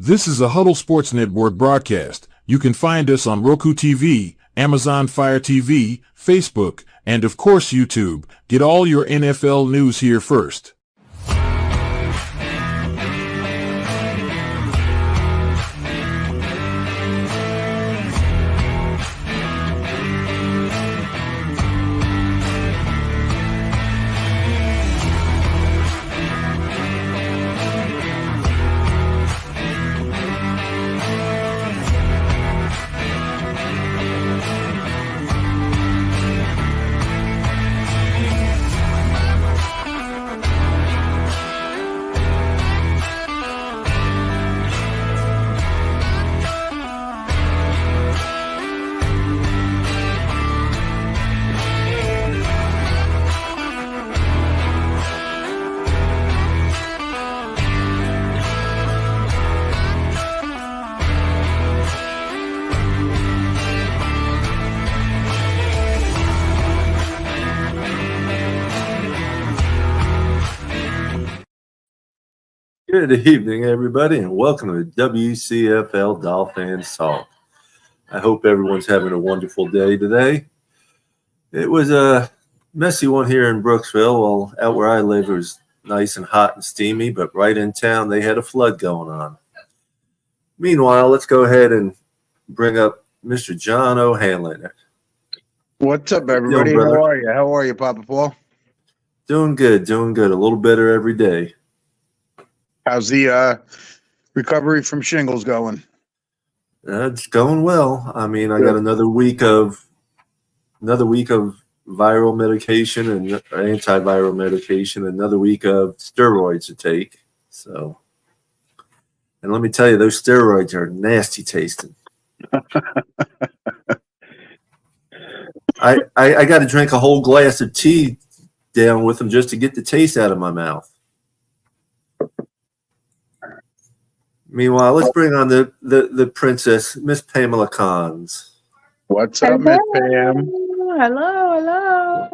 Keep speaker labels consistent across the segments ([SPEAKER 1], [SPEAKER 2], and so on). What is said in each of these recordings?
[SPEAKER 1] This is a Huddle Sports Network broadcast. You can find us on Roku TV, Amazon Fire TV, Facebook, and of course YouTube. Get all your NFL news here first.
[SPEAKER 2] Good evening, everybody, and welcome to WCFL DolFans Talk. I hope everyone's having a wonderful day today. It was a messy one here in Brooksville. Well, out where I live, it was nice and hot and steamy, but right in town, they had a flood going on. Meanwhile, let's go ahead and bring up Mr. John O'Hanlon.
[SPEAKER 3] What's up, everybody? How are you? How are you, Papa Paul?
[SPEAKER 2] Doing good, doing good. A little better every day.
[SPEAKER 3] How's the recovery from shingles going?
[SPEAKER 2] It's going well. I mean, I got another week of viral medication and antiviral medication, another week of steroids to take. So, and let me tell you, those steroids are nasty tasting. I got to drink a whole glass of tea down with them just to get the taste out of my mouth. Meanwhile, let's bring on the princess, Miss Pamela Cons.
[SPEAKER 3] What's up, Miss Pam?
[SPEAKER 4] Hello,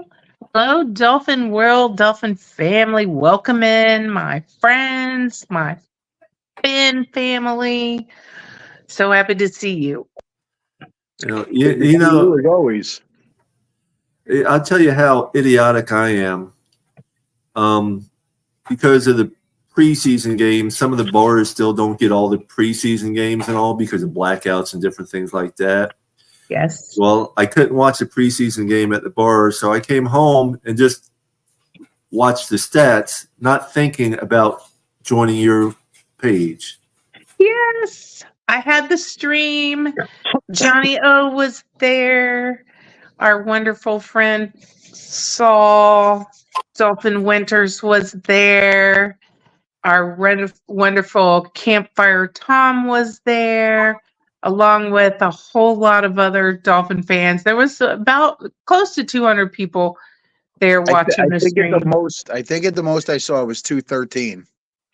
[SPEAKER 4] Dolphin World, Dolphin family. Welcome in, my friends, my Finn family. So happy to see you.
[SPEAKER 2] You know,
[SPEAKER 3] as always.
[SPEAKER 2] I'll tell you how idiotic I am. Because of the preseason games, some of the bars still don't get all the preseason games and all because of blackouts and different things like that.
[SPEAKER 4] Yes.
[SPEAKER 2] Well, I couldn't watch the preseason game at the bar, so I came home and just watched the stats, not thinking about joining your page.
[SPEAKER 4] Yes. I had the stream. Johnny O was there. Our wonderful friend Saul Dolphin Winters was there. Our wonderful Campfire Tom was there, along with a whole lot of other Dolphin fans. There was about close to 200 people there watching the stream.
[SPEAKER 3] I think at the most I saw was 213.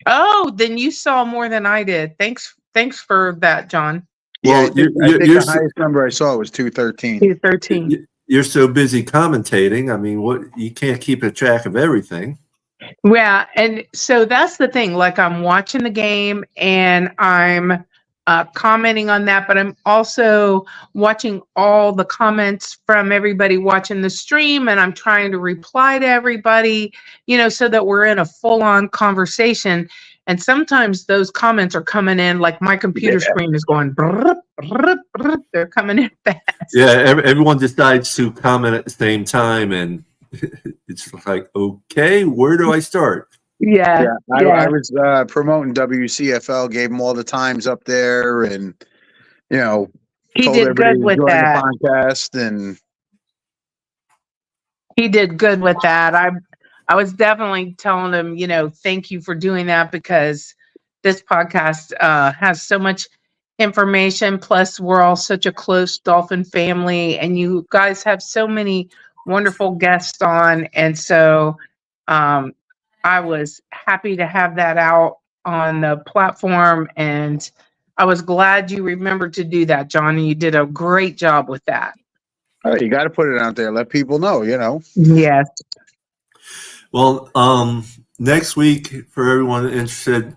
[SPEAKER 4] Oh, then you saw more than I did. Thanks for that, John.
[SPEAKER 3] Yeah, well, I think the highest number I saw was 213.
[SPEAKER 4] 213.
[SPEAKER 2] You're so busy commentating. I mean, you can't keep a track of everything.
[SPEAKER 4] Yeah, and so that's the thing. Like, I'm watching the game and I'm commenting on that, but I'm also watching all the comments from everybody watching the stream, and I'm trying to reply to everybody, so that we're in a full-on conversation. And sometimes those comments are coming in like my computer screen is going, brr, brr, brr. They're coming in fast.
[SPEAKER 2] Yeah, everyone decides to comment at the same time, and it's like, okay, where do I start?
[SPEAKER 4] Yeah.
[SPEAKER 3] I was promoting WCFL, gave him all the times up there, and
[SPEAKER 4] he did good with that.
[SPEAKER 3] The podcast, and
[SPEAKER 4] he did good with that. I was definitely telling him, thank you for doing that, because this podcast has so much information. Plus, we're all such a close Dolphin family, and you guys have so many wonderful guests on. And so I was happy to have that out on the platform, and I was glad you remembered to do that, John, and you did a great job with that.
[SPEAKER 3] You got to put it out there, let people know,
[SPEAKER 4] Yes.
[SPEAKER 2] Well, next week, for everyone interested,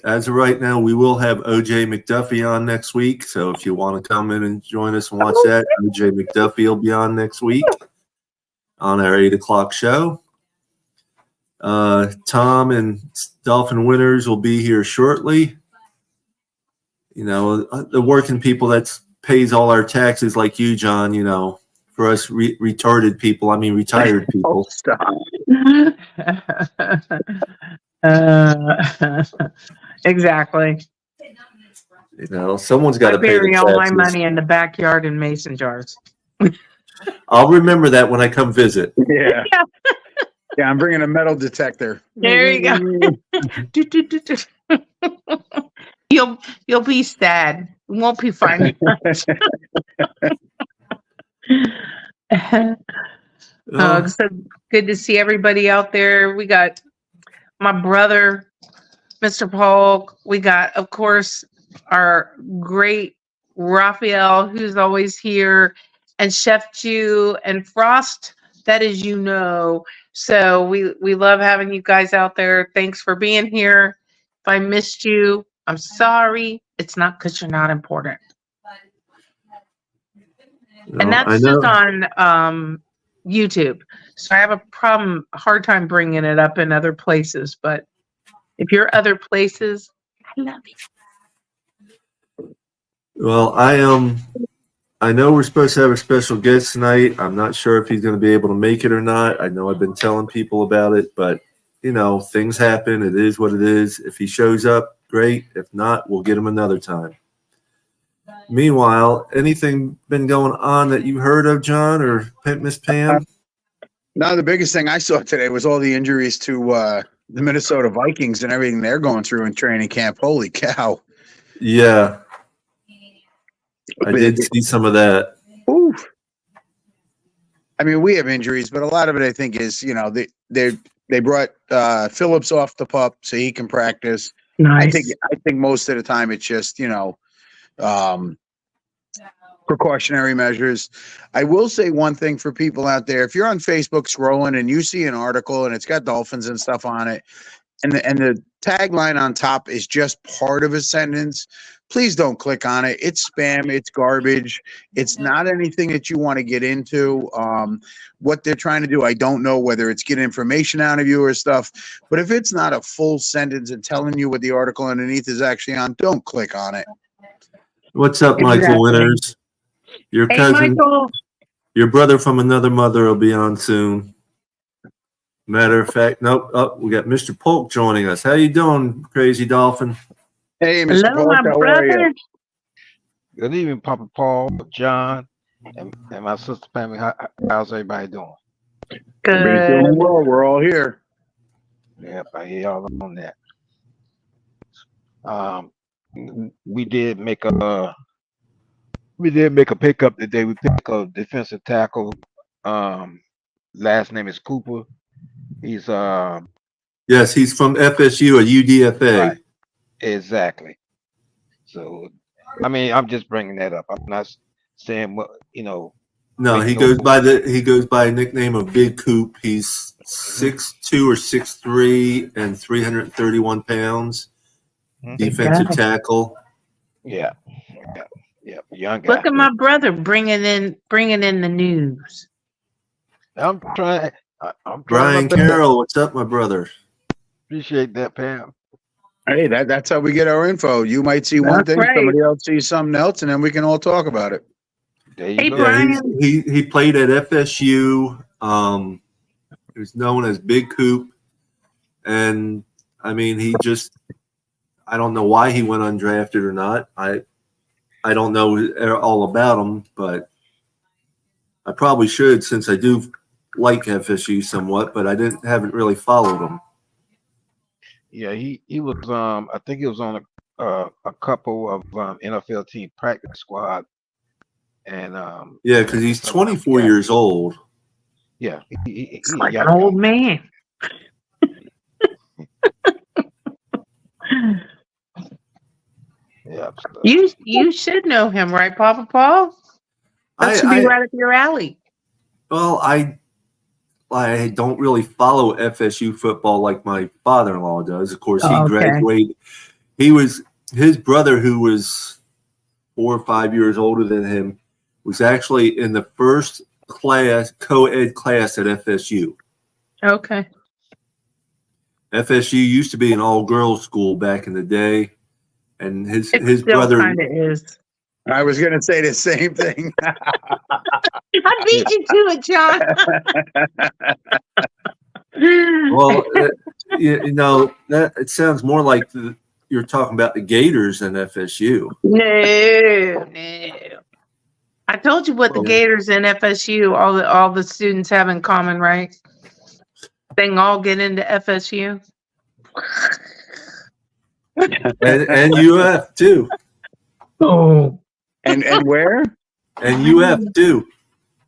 [SPEAKER 2] As of right now, we will have OJ McDuffie on next week. So if you want to come in and join us and watch that, OJ McDuffie will be on next week on our 8 o'clock show. Tom and Dolphin Winners will be here shortly. You know, the working people that pays all our taxes like you, John, you know, for us retarded people, I mean retired people.
[SPEAKER 3] Stop.
[SPEAKER 4] Exactly.
[SPEAKER 2] You know, someone's got
[SPEAKER 4] I
[SPEAKER 2] to pay the
[SPEAKER 4] bury all my
[SPEAKER 2] taxes.
[SPEAKER 4] money in the backyard in mason jars.
[SPEAKER 2] I'll remember that when I come visit.
[SPEAKER 3] Yeah. Yeah, I'm bringing a metal detector.
[SPEAKER 4] There you go. You'll be sad. It won't be fun. So good to see everybody out there. We got my brother, Mr. Paul. We got, of course, our great Raphael, who's always here, and Chef Jew and Frost. That is, you know. So we love having you guys out there. Thanks for being here. If I missed you, I'm sorry. It's not because you're not important. And that's just on YouTube. So I have a hard time bringing it up in other places. But if you're other places, I love you.
[SPEAKER 2] Well, I know we're supposed to have a special guest tonight. I'm not sure if he's going to be able to make it or not. I know I've been telling people about it, but you know, things happen. It is what it is. If he shows up, great. If not, we'll get him another time. Meanwhile, anything been going on that you heard of, John or Miss Pam?
[SPEAKER 3] No, the biggest thing I saw today was all the injuries to the Minnesota Vikings and everything they're going through in training camp. Holy cow.
[SPEAKER 2] Yeah. I did see some of that.
[SPEAKER 3] Oof. I mean, we have injuries, but a lot of it, I think, is, you know, they brought Phillips off the pup so he can practice.
[SPEAKER 4] Nice.
[SPEAKER 3] I think most of the time it's just, you know, precautionary measures. I will say one thing for people out there. If you're on Facebook scrolling and you see an article and it's got Dolphins and stuff on it, and the tagline on top is just part of a sentence, please don't click on it. It's spam. It's garbage. It's not anything that you want to get into. What they're trying to do, I don't know whether it's get information out of you or stuff. But if it's not a full sentence and telling you what the article underneath is actually on, don't click on it.
[SPEAKER 2] What's up, Michael
[SPEAKER 4] Exactly.
[SPEAKER 2] Winters? Your
[SPEAKER 4] Hey,
[SPEAKER 2] cousin,
[SPEAKER 4] Michael.
[SPEAKER 2] your brother from another mother will be on soon. Matter of fact, nope. Oh, we got Mr. Polk joining us. How you doing, Crazy Dolphin?
[SPEAKER 3] Hey, Mr.
[SPEAKER 4] Hello,
[SPEAKER 3] Polk,
[SPEAKER 4] my
[SPEAKER 3] how are
[SPEAKER 4] brother.
[SPEAKER 3] you?
[SPEAKER 5] Good evening, Papa Paul, John, and my sister Pammy. How's everybody doing?
[SPEAKER 3] Everybody's
[SPEAKER 4] Good.
[SPEAKER 3] doing well. We're all here.
[SPEAKER 5] Yep, I hear y'all on that. We did make a pickup today. We picked a defensive tackle. Last name is Cooper. He's
[SPEAKER 2] Yes, he's from FSU or UDFA.
[SPEAKER 5] Right. Exactly. So, I mean, I'm just bringing that up. I'm not saying what you know.
[SPEAKER 2] No, he goes by a nickname of Big Coop. He's 6'2" or 6'3" and 331 pounds. Defensive tackle.
[SPEAKER 5] Yeah. Young guy.
[SPEAKER 4] Look at my brother bringing in the news.
[SPEAKER 5] I'm trying. I'm trying.
[SPEAKER 2] Brian
[SPEAKER 5] my best.
[SPEAKER 2] Carroll, what's up, my brother?
[SPEAKER 5] Appreciate that, Pam.
[SPEAKER 3] Hey, that's how we get our info. You might see one
[SPEAKER 4] That's
[SPEAKER 3] thing,
[SPEAKER 4] right.
[SPEAKER 3] somebody else sees something else, and then we can all talk about it.
[SPEAKER 5] There you
[SPEAKER 4] Hey,
[SPEAKER 5] go.
[SPEAKER 4] Brian.
[SPEAKER 2] He played at FSU. He was known as Big Coop, and I mean I don't know why he went undrafted or not. I don't know all about him, but I probably should since I do like FSU somewhat, but I haven't really followed him.
[SPEAKER 5] Yeah, he was. I think he was on a couple of NFL team practice squad, and
[SPEAKER 2] Yeah, because he's 24 years old.
[SPEAKER 5] Yeah,
[SPEAKER 4] It's like an old man.
[SPEAKER 5] Yeah,
[SPEAKER 4] You should know him, right, Papa Paul? That should be right up your alley.
[SPEAKER 2] Well, I I don't really follow FSU football like my father-in-law does. Of course, he
[SPEAKER 4] Oh, okay.
[SPEAKER 2] graduated. His brother, who was 4 or 5 years older than him, was actually in the first class, co-ed class at FSU.
[SPEAKER 4] Okay.
[SPEAKER 2] FSU used to be an all-girls school back in the day, and his
[SPEAKER 4] It
[SPEAKER 2] brother.
[SPEAKER 4] kind of is.
[SPEAKER 3] I was going to say the same thing.
[SPEAKER 4] I beat you to it, John.
[SPEAKER 2] Well, that it sounds more like you're talking about the Gators than FSU.
[SPEAKER 4] No. I told you what the Gators and FSU, all the students have in common, right? They can all get into FSU.
[SPEAKER 2] and UF too.
[SPEAKER 4] Oh.
[SPEAKER 3] And where?
[SPEAKER 2] And UF too.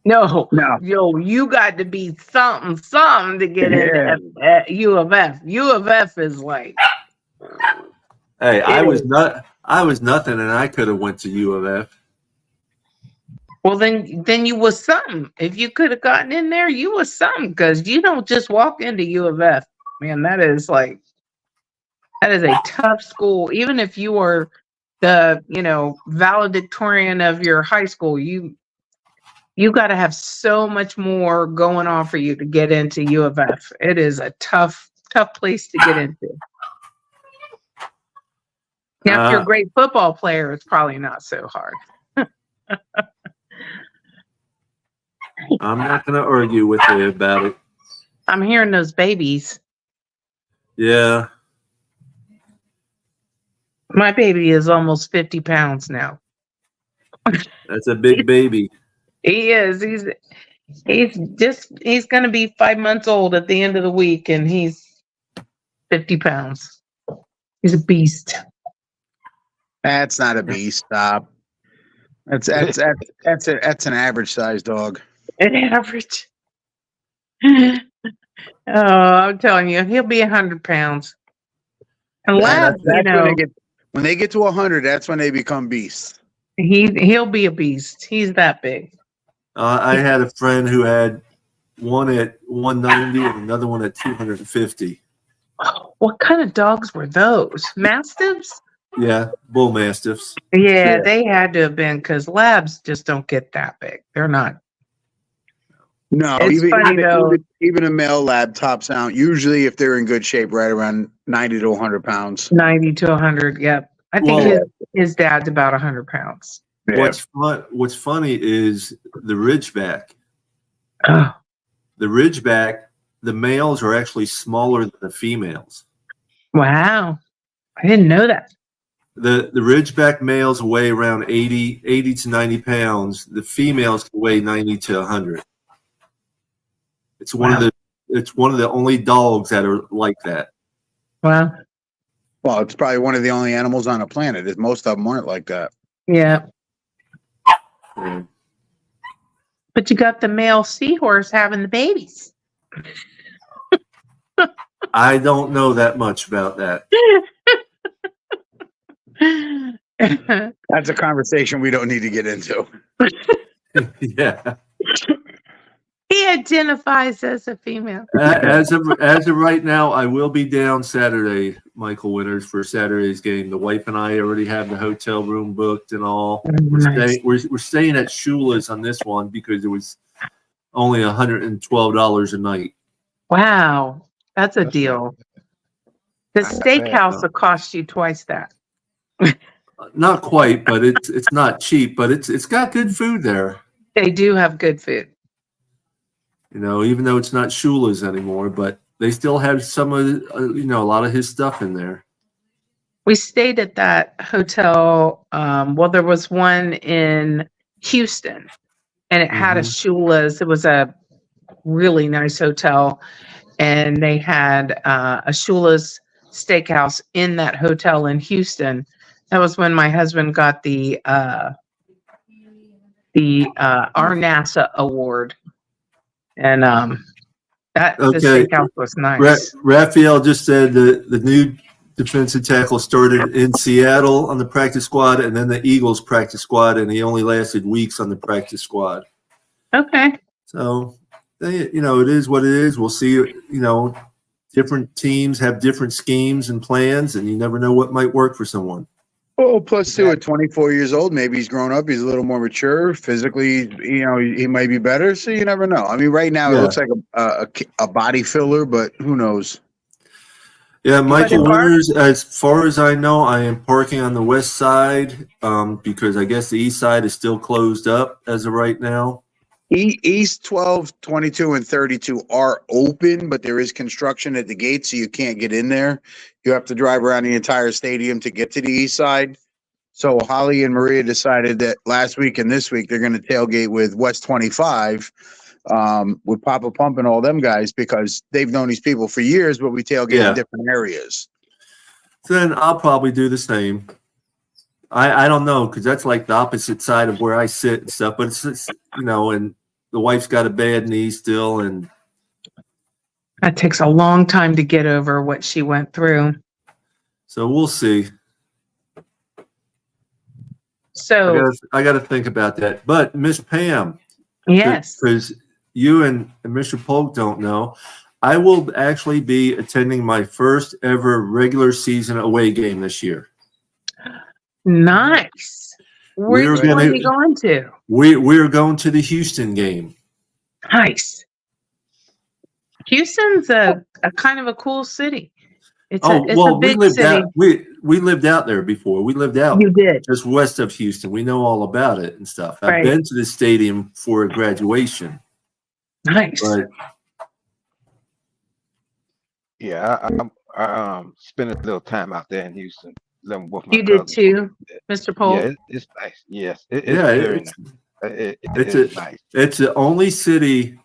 [SPEAKER 4] No.
[SPEAKER 3] No.
[SPEAKER 4] Yo, you got to be something to get into U of F. U of F is like.
[SPEAKER 2] Hey, I was nothing, and I could have went to U of F.
[SPEAKER 4] Well, then you was something. If you could have gotten in there, you was something, because you don't just walk into U of F. Man, that is a tough school. Even if you were the, valedictorian of your high school, you got to have so much more going on for you to get into U of F. It is a tough place to get into. Now, if you're a great football player, it's probably not so hard.
[SPEAKER 2] I'm not going to argue with you about it.
[SPEAKER 4] I'm hearing those babies.
[SPEAKER 2] Yeah.
[SPEAKER 4] My baby is almost 50 pounds now.
[SPEAKER 2] That's a big baby.
[SPEAKER 4] He is. He's going to be 5 months old at the end of the week, and he's 50 pounds. He's a beast.
[SPEAKER 3] That's not a beast. Stop. That's an average sized dog.
[SPEAKER 4] An average. Oh, I'm telling you, he'll be 100 pounds. And Lab,
[SPEAKER 3] when they get to 100, that's when they become beasts.
[SPEAKER 4] He'll be a beast. He's that big.
[SPEAKER 2] I had a friend who had one at 190 and another one at 250.
[SPEAKER 4] What kind of dogs were those? Mastiffs?
[SPEAKER 2] Yeah, bull mastiffs.
[SPEAKER 4] Yeah, they had to have been, because Labs just don't get that big. They're not.
[SPEAKER 3] No, even a male lab tops out, usually if they're in good shape, right around 90 to 100 pounds.
[SPEAKER 4] 90 to 100, yep. I think his dad's about 100 pounds.
[SPEAKER 2] Yeah. What's funny is the Ridgeback.
[SPEAKER 4] Oh.
[SPEAKER 2] The Ridgeback, the males are actually smaller than the females.
[SPEAKER 4] Wow. I didn't know that.
[SPEAKER 2] The Ridgeback males weigh around 80 to 90 pounds. The females can weigh 90 to 100. It's one of the only dogs that are like that.
[SPEAKER 4] Wow.
[SPEAKER 3] Well, it's probably one of the only animals on the planet. Most of them aren't like that.
[SPEAKER 4] Yeah.
[SPEAKER 2] Yeah.
[SPEAKER 4] But you got the male seahorse having the babies.
[SPEAKER 2] I don't know that much about that.
[SPEAKER 3] That's a conversation we don't need to get into.
[SPEAKER 2] Yeah.
[SPEAKER 4] He identifies as a female.
[SPEAKER 2] As of right now, I will be down Saturday, Michael Winters, for Saturday's game. The wife and I already have the hotel room booked and all.
[SPEAKER 4] Nice.
[SPEAKER 2] We're staying at Shula's on this one because it was only $112 a night.
[SPEAKER 4] Wow, that's a deal. The steakhouse will cost you twice that.
[SPEAKER 2] Not quite, but it's not cheap. But it's got good food there.
[SPEAKER 4] They do have good food.
[SPEAKER 2] Even though it's not Shula's anymore, but they still have some of, a lot of his stuff in there.
[SPEAKER 4] We stayed at that hotel. There was one in Houston, and it had a Shula's. It was a really nice hotel, and they had a Shula's steakhouse in that hotel in Houston. That was when my husband got the our NASA award. And the steakhouse was nice.
[SPEAKER 2] Raphael just said the new defensive tackle started in Seattle on the practice squad, and then the Eagles practice squad, and he only lasted weeks on the practice squad.
[SPEAKER 4] Okay.
[SPEAKER 2] So it is what it is. We'll see. Different teams have different schemes and plans, and you never know what might work for someone.
[SPEAKER 3] Well, plus too, at 24 years old, maybe he's grown up. He's a little more mature physically. He might be better. So you never know. I mean, right now it looks like a body filler, but who knows?
[SPEAKER 2] Yeah, Michael Winters, as far as I know, I am parking on the west side because I guess the east side is still closed up as of right now.
[SPEAKER 3] East 12, 22, and 32 are open, but there is construction at the gate, so you can't get in there. You have to drive around the entire stadium to get to the east side. So Holly and Maria decided that last week and this week they're going to tailgate with West 25 with Papa Pump and all them guys because they've known these people for years, but we tailgate in different areas.
[SPEAKER 2] So then I'll probably do the same. I don't know because that's like the opposite side of where I sit and stuff, but it's and the wife's got a bad knee still, and
[SPEAKER 4] that takes a long time to get over what she went through.
[SPEAKER 2] So we'll see.
[SPEAKER 4] So
[SPEAKER 2] I got to think about that. But Miss Pam,
[SPEAKER 4] yes,
[SPEAKER 2] because you and Mr. Polk don't know, I will actually be attending my first ever regular season away game this year.
[SPEAKER 4] Nice. Where are you going to?
[SPEAKER 2] We're going to the Houston game.
[SPEAKER 4] Nice. Houston's a kind of a cool city. It's a big city.
[SPEAKER 2] We lived out there before. We lived out just west of Houston. We know all about it and stuff. I've been to the stadium for a graduation.
[SPEAKER 4] Nice.
[SPEAKER 2] But
[SPEAKER 5] yeah, I spent a little time out there in Houston.
[SPEAKER 4] You did too, Mr. Polk?
[SPEAKER 5] Yeah, it's nice. Yes, it's very nice. It's nice.
[SPEAKER 2] It's the only city.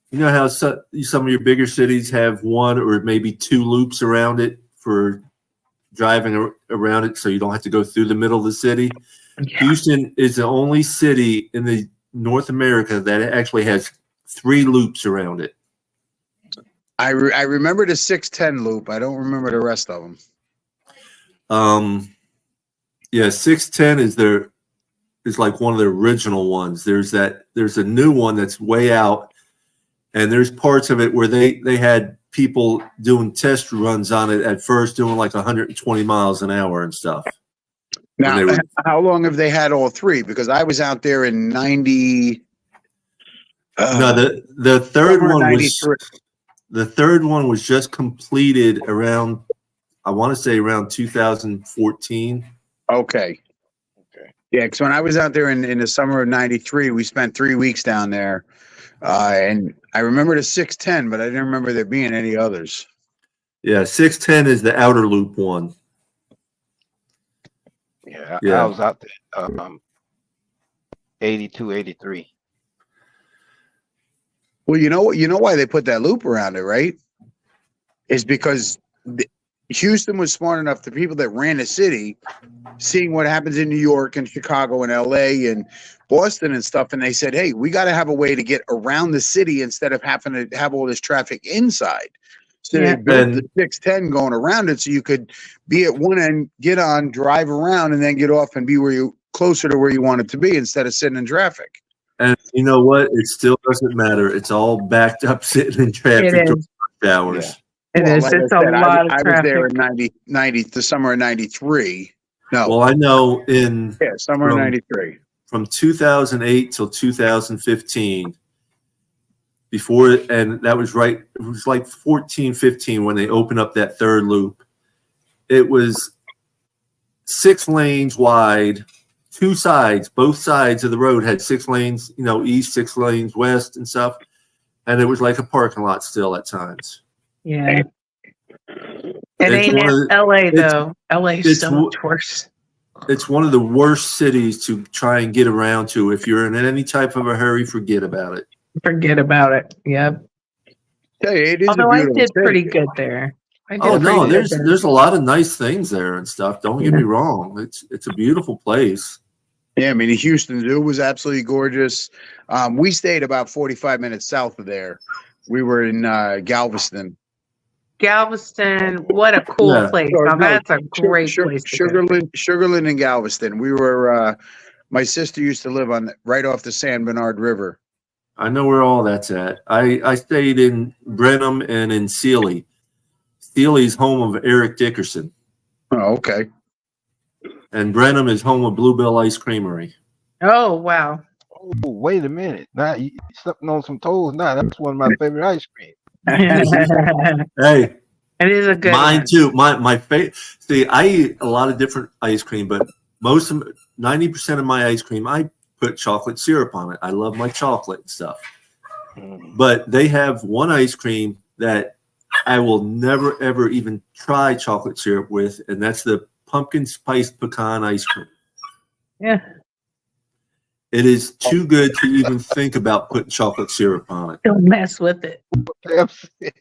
[SPEAKER 2] You know how some of your bigger cities have one or maybe two loops around it for driving around it, so you don't have to go through the middle of the city. Yeah. Houston is the only city in the North America that actually has 3 loops around it.
[SPEAKER 3] I remember the 610 loop. I don't remember the rest of them.
[SPEAKER 2] 610 is like one of the original ones. There's a new one that's way out, and there's parts of it where they had people doing test runs on it at first, doing like 120 miles an hour and stuff.
[SPEAKER 3] Now, how long have they had all 3? Because I was out there in 90.
[SPEAKER 2] No, the third one was just completed around, I want to say around 2014.
[SPEAKER 3] Okay. Yeah, because when I was out there in the summer of 93, we spent 3 weeks down there. And I remember the 610, but I didn't remember there being any others.
[SPEAKER 2] Yeah, 610 is the outer loop one.
[SPEAKER 5] Yeah. I was out there 82, 83.
[SPEAKER 3] Well, you know why they put that loop around it, right? Is because Houston was smart enough, the people that ran the city, seeing what happens in New York and Chicago and LA and Boston and stuff, and they said, hey, we got to have a way to get around the city instead of having to have all this traffic inside. So they built the 610 going around it so you could be at one end, get on, drive around, and then get off and be closer to where you wanted to be instead of sitting in traffic.
[SPEAKER 2] And you know what? It still doesn't matter. It's all backed up sitting in traffic for hours.
[SPEAKER 3] Yeah.
[SPEAKER 4] It is. Like it's a lot of traffic.
[SPEAKER 3] I was there in the summer of 93. No.
[SPEAKER 2] Well, I know
[SPEAKER 3] summer of 93.
[SPEAKER 2] From 2008 till 2015, and that was right, it was like 14, 15 when they opened up that third loop. It was 6 lanes wide, 2 sides, both sides of the road had 6 lanes, east, 6 lanes west and stuff. And it was like a parking lot still at times.
[SPEAKER 4] Yeah. It ain't in LA though. LA is so much worse.
[SPEAKER 2] It's one of the worst cities to try and get around to. If you're in any type of a hurry, forget about it.
[SPEAKER 4] Forget about it. Yep. Although I did pretty good there.
[SPEAKER 2] There's a lot of nice things there and stuff. Don't get me wrong. It's a beautiful place.
[SPEAKER 3] Yeah, I mean, the Houston Zoo was absolutely gorgeous. We stayed about 45 minutes south of there. We were in Galveston.
[SPEAKER 4] Galveston, what a cool place. Now that's a great place.
[SPEAKER 3] Sugarland and Galveston. We were my sister used to live right off the San Bernard River.
[SPEAKER 2] I know where all that's at. I stayed in Brenham and in Sealy. Sealy's home of Eric Dickerson,
[SPEAKER 3] Oh, okay.
[SPEAKER 2] and Brenham is home of Bluebell Ice Creamery.
[SPEAKER 4] Oh, wow.
[SPEAKER 5] Oh, wait a minute. Now you stepping on some toes. Now that's one of my favorite ice cream.
[SPEAKER 4] It
[SPEAKER 2] Hey,
[SPEAKER 4] is a good
[SPEAKER 2] mine
[SPEAKER 4] one.
[SPEAKER 2] too. My favorite. See, I eat a lot of different ice cream, but 90% of my ice cream, I put chocolate syrup on it. I love my chocolate and stuff.
[SPEAKER 5] Mm.
[SPEAKER 2] But they have one ice cream that I will never ever even try chocolate syrup with, and that's the pumpkin spice pecan ice cream.
[SPEAKER 4] Yeah.
[SPEAKER 2] It is too good to even think about putting chocolate syrup on it.
[SPEAKER 4] Don't mess with it.
[SPEAKER 5] Pepsi.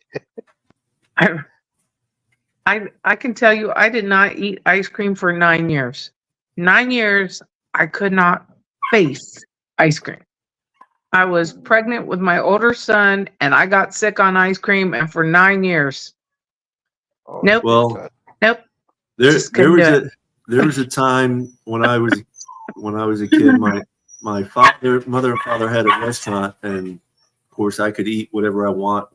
[SPEAKER 4] I can tell you, I did not eat ice cream for 9 years. 9 years, I could not face ice cream. I was pregnant with my older son, and I got sick on ice cream, and for 9 years,
[SPEAKER 5] Oh,
[SPEAKER 4] Nope.
[SPEAKER 2] Well,
[SPEAKER 4] nope.
[SPEAKER 2] there
[SPEAKER 4] Just couldn't do
[SPEAKER 2] there was a time when I was a kid. My mother and father had a restaurant, and of course I could eat whatever I want.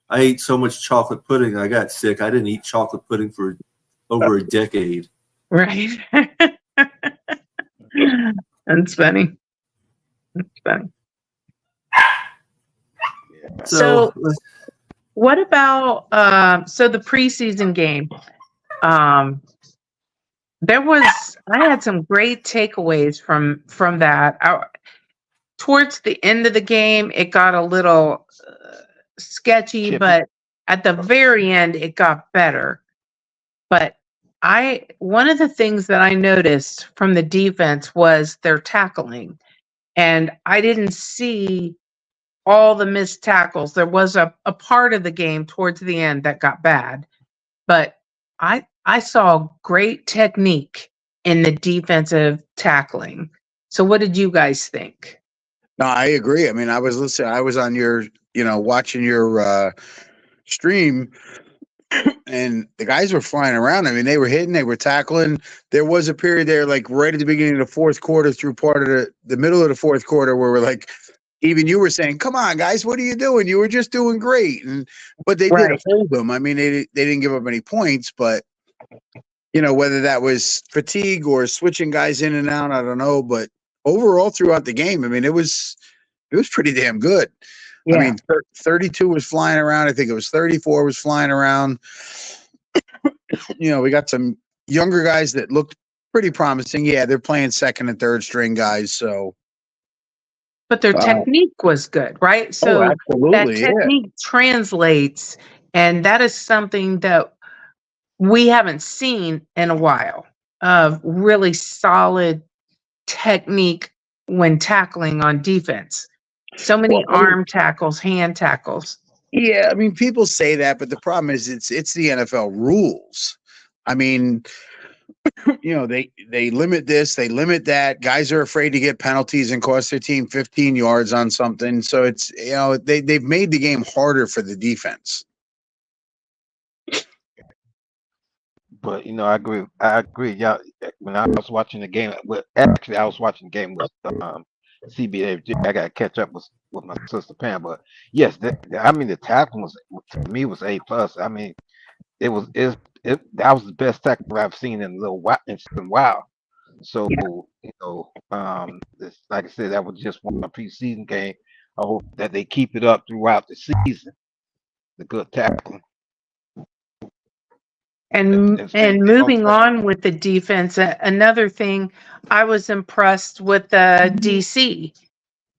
[SPEAKER 2] I ate so much chocolate pudding, I got sick. I didn't eat chocolate pudding for over a decade.
[SPEAKER 4] Right. That's funny. That's funny. So what about so the preseason game? I had some great takeaways from that. Towards the end of the game, it got a little sketchy,
[SPEAKER 5] Chippy.
[SPEAKER 4] but at the very end, it got better. But one of the things that I noticed from the defense was their tackling, and I didn't see all the missed tackles. There was a part of the game towards the end that got bad, but I saw great technique in the defensive tackling. So what did you guys think?
[SPEAKER 3] No, I agree. I mean, I was listening. I was on your, watching your stream, and the guys were flying around. I mean, they were hitting, they were tackling. There was a period there, like right at the beginning of the fourth quarter, through part of the middle of the fourth quarter, where we're like, even you were saying, "Come on, guys, what are you doing? You were just doing great." But they did
[SPEAKER 4] Right.
[SPEAKER 3] hold them. I mean, they didn't give up any points, but whether that was fatigue or switching guys in and out, I don't know. But overall, throughout the game, I mean, it was pretty damn good.
[SPEAKER 4] Yeah.
[SPEAKER 3] I mean, 32 was flying around. I think it was 34 was flying around. We got some younger guys that looked pretty promising. Yeah, they're playing second and third string guys. So,
[SPEAKER 4] but their technique was good, right? So
[SPEAKER 3] absolutely,
[SPEAKER 4] that technique translates, and that is something that we haven't seen in a while, of really solid technique when tackling on defense. So many arm tackles, hand tackles.
[SPEAKER 3] Yeah, I mean, people say that, but the problem is it's the NFL rules. I mean, they limit this, they limit that. Guys are afraid to get penalties and cost their team 15 yards on something. So it's they've made the game harder for the defense.
[SPEAKER 5] But I agree. I agree. Yeah, when I was watching the game, actually I was watching the game with CBA. I got to catch up with my sister Pam. But yes, I mean the tackle was, to me, was A+. I mean, that was the best tackle I've seen in a while. So like I said, that was just one preseason game. I hope that they keep it up throughout the season. The good tackling.
[SPEAKER 4] And moving on with the defense, another thing, I was impressed with the DC.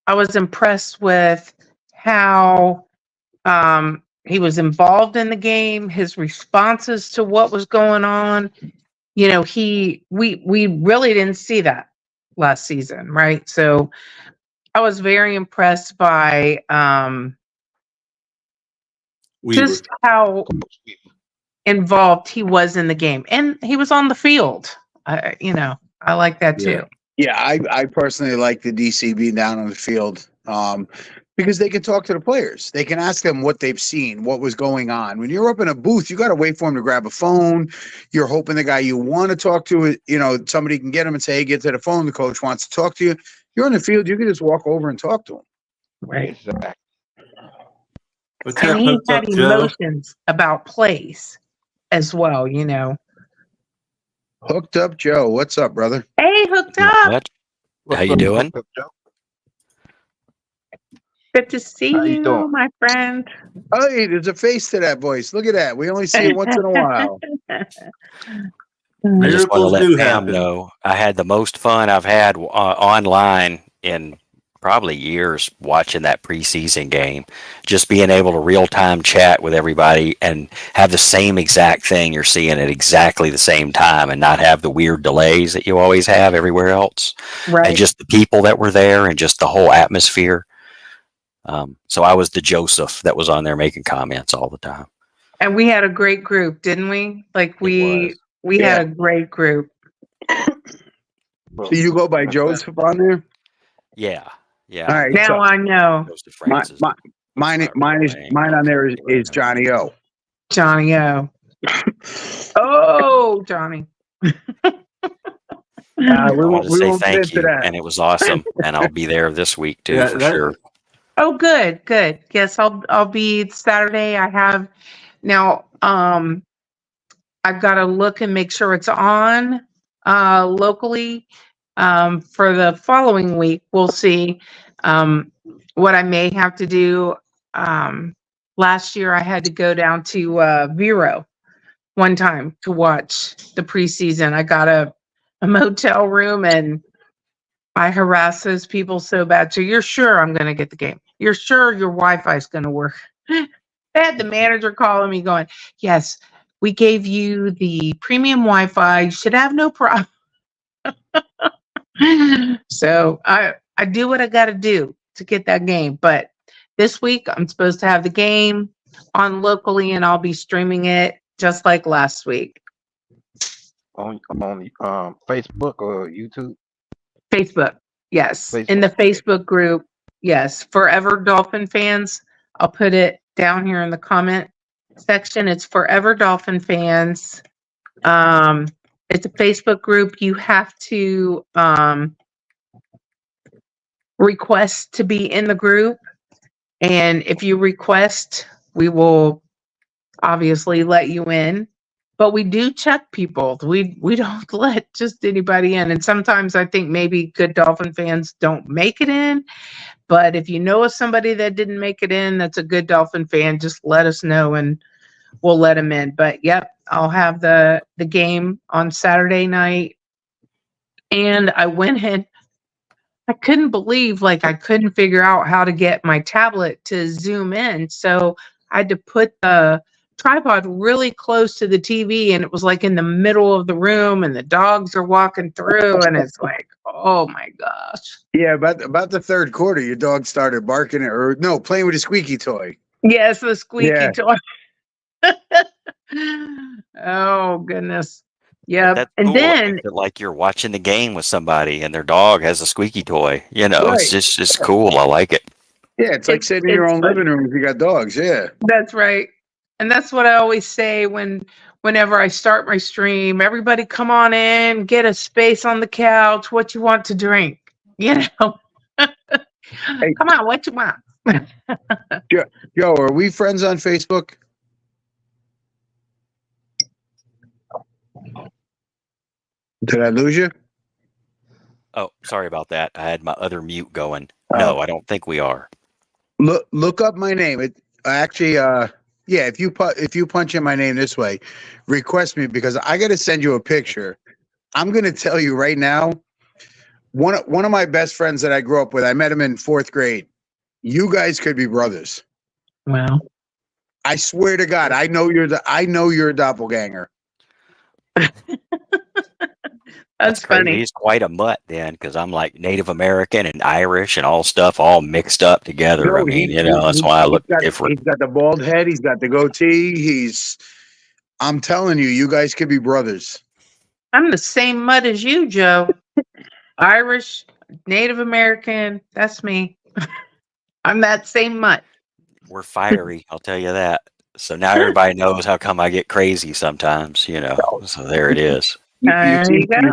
[SPEAKER 4] I was impressed with how he was involved in the game, his responses to what was going on. We really didn't see that last season, right? So I was very impressed by just how involved he was in the game, and he was on the field. I like that too.
[SPEAKER 3] Yeah, I personally like the DC being down on the field because they can talk to the players. They can ask them what they've seen, what was going on. When you're up in a booth, you got to wait for him to grab a phone. You're hoping the guy you want to talk to, somebody can get him and say, "Hey, get to the phone. The coach wants to talk to you." You're on the field, you can just walk over and talk to him.
[SPEAKER 4] Right.
[SPEAKER 5] Exactly.
[SPEAKER 2] What's that
[SPEAKER 4] And he
[SPEAKER 2] hooked
[SPEAKER 4] had
[SPEAKER 2] up, Joe?
[SPEAKER 4] emotions about plays as well, you know.
[SPEAKER 3] Hooked up Joe. What's up, brother?
[SPEAKER 4] Hey, hooked
[SPEAKER 6] Not
[SPEAKER 4] up.
[SPEAKER 6] much.
[SPEAKER 5] What's
[SPEAKER 6] How you
[SPEAKER 5] up,
[SPEAKER 6] doing?
[SPEAKER 5] Hooked Up Joe?
[SPEAKER 4] Good to see
[SPEAKER 5] How you
[SPEAKER 4] you,
[SPEAKER 5] doing?
[SPEAKER 4] my friend.
[SPEAKER 3] Hey, there's a face to that voice. Look at that. We only see it once in a while.
[SPEAKER 6] I just want to
[SPEAKER 2] Miracles
[SPEAKER 6] let
[SPEAKER 2] do
[SPEAKER 6] Pam
[SPEAKER 2] happen.
[SPEAKER 6] know I had the most fun I've had online in probably years watching that preseason game. Just being able to real time chat with everybody and have the same exact thing you're seeing at exactly the same time and not have the weird delays that you always have everywhere else. And
[SPEAKER 4] Right.
[SPEAKER 6] just the people that were there and just the whole atmosphere. So I was the Joseph that was on there making comments all the time.
[SPEAKER 4] And we had a great group, didn't we? Like we had a great group.
[SPEAKER 3] So you go by Joseph on there?
[SPEAKER 6] Yeah. Yeah.
[SPEAKER 3] All right.
[SPEAKER 4] Now
[SPEAKER 3] So
[SPEAKER 4] I know
[SPEAKER 6] Joseph
[SPEAKER 3] my,
[SPEAKER 6] Francis.
[SPEAKER 3] my, mine on there is Johnny O.
[SPEAKER 4] Johnny O. Oh, Johnny.
[SPEAKER 3] We
[SPEAKER 6] I wanted
[SPEAKER 3] won't,
[SPEAKER 6] to
[SPEAKER 3] we
[SPEAKER 6] say
[SPEAKER 3] won't get
[SPEAKER 6] thank
[SPEAKER 3] into
[SPEAKER 6] you,
[SPEAKER 3] that.
[SPEAKER 6] and it was awesome. And I'll be there this week too,
[SPEAKER 2] Yeah,
[SPEAKER 6] for
[SPEAKER 2] that-
[SPEAKER 6] sure.
[SPEAKER 4] Oh, good, good. Yes, I'll be Saturday. I have now. I've got to look and make sure it's on locally for the following week. We'll see what I may have to do. Last year, I had to go down to Vero one time to watch the preseason. I got a motel room and I harass those people so bad. So you're sure I'm going to get the game? You're sure your Wi-Fi is going to work? I had the manager calling me going, yes, we gave you the premium Wi-Fi. You should have no problem. So I do what I got to do to get that game. But this week I'm supposed to have the game on locally and I'll be streaming it just like last week.
[SPEAKER 5] On Facebook or YouTube?
[SPEAKER 4] Facebook. Yes. In the
[SPEAKER 5] Facebook, okay.
[SPEAKER 4] Facebook group. Yes. Forever Dolphin fans. I'll put it down here in the comment section. It's Forever Dolphin fans. It's a Facebook group. You have to request to be in the group. And if you request, we will obviously let you in. But we do check people. We don't let just anybody in. And sometimes I think maybe good Dolphin fans don't make it in. But if you know of somebody that didn't make it in, that's a good Dolphin fan, just let us know and we'll let them in. But yep, I'll have the game on Saturday night. And I went in. I couldn't believe, like, I couldn't figure out how to get my tablet to zoom in. So I had to put the tripod really close to the TV and it was like in the middle of the room and the dogs are walking through and it's like, oh my gosh.
[SPEAKER 3] Yeah, about the third quarter, your dog started barking or no, playing with a squeaky toy.
[SPEAKER 4] Yes, the squeaky
[SPEAKER 3] Yeah.
[SPEAKER 4] toy. Oh goodness.
[SPEAKER 6] But
[SPEAKER 4] Yep.
[SPEAKER 6] that's
[SPEAKER 4] And
[SPEAKER 6] cool. It
[SPEAKER 4] then
[SPEAKER 6] makes it like you're watching the game with somebody, and their dog has a squeaky toy. You know,
[SPEAKER 3] Right.
[SPEAKER 6] it's just it's cool. I like it.
[SPEAKER 3] Yeah, it's like
[SPEAKER 4] It's-
[SPEAKER 3] sitting in your
[SPEAKER 4] it's
[SPEAKER 3] own
[SPEAKER 4] funny.
[SPEAKER 3] living room if you got dogs. Yeah.
[SPEAKER 4] That's right. And that's what I always say whenever I start my stream, everybody come on in, get a space on the couch, what you want to drink. You know. Come on, what you want?
[SPEAKER 3] Yo, are we friends on Facebook? Did I lose you?
[SPEAKER 6] Oh, sorry about that. I had my other mute going. No, I don't think we are.
[SPEAKER 3] Look up my name. It actually, yeah. If you punch in my name this way, request me because I got to send you a picture. I'm going to tell you right now. One of my best friends that I grew up with, I met him in 4th grade. You guys could be brothers.
[SPEAKER 4] Well,
[SPEAKER 3] I swear to God, I know you're a doppelganger.
[SPEAKER 4] that's
[SPEAKER 6] crazy.
[SPEAKER 4] funny.
[SPEAKER 6] He's quite a mutt then, because I'm like Native American and Irish and all stuff all mixed up together.
[SPEAKER 3] No,
[SPEAKER 6] I mean, that's why I look different.
[SPEAKER 3] He's got the bald head. He's got the goatee. I'm telling you, you guys could be brothers.
[SPEAKER 4] I'm the same mud as you, Joe. Irish, Native American, that's me. I'm that same mutt.
[SPEAKER 6] We're fiery, I'll tell you that. So now everybody knows how come I get crazy sometimes, So there it is.
[SPEAKER 4] There you go.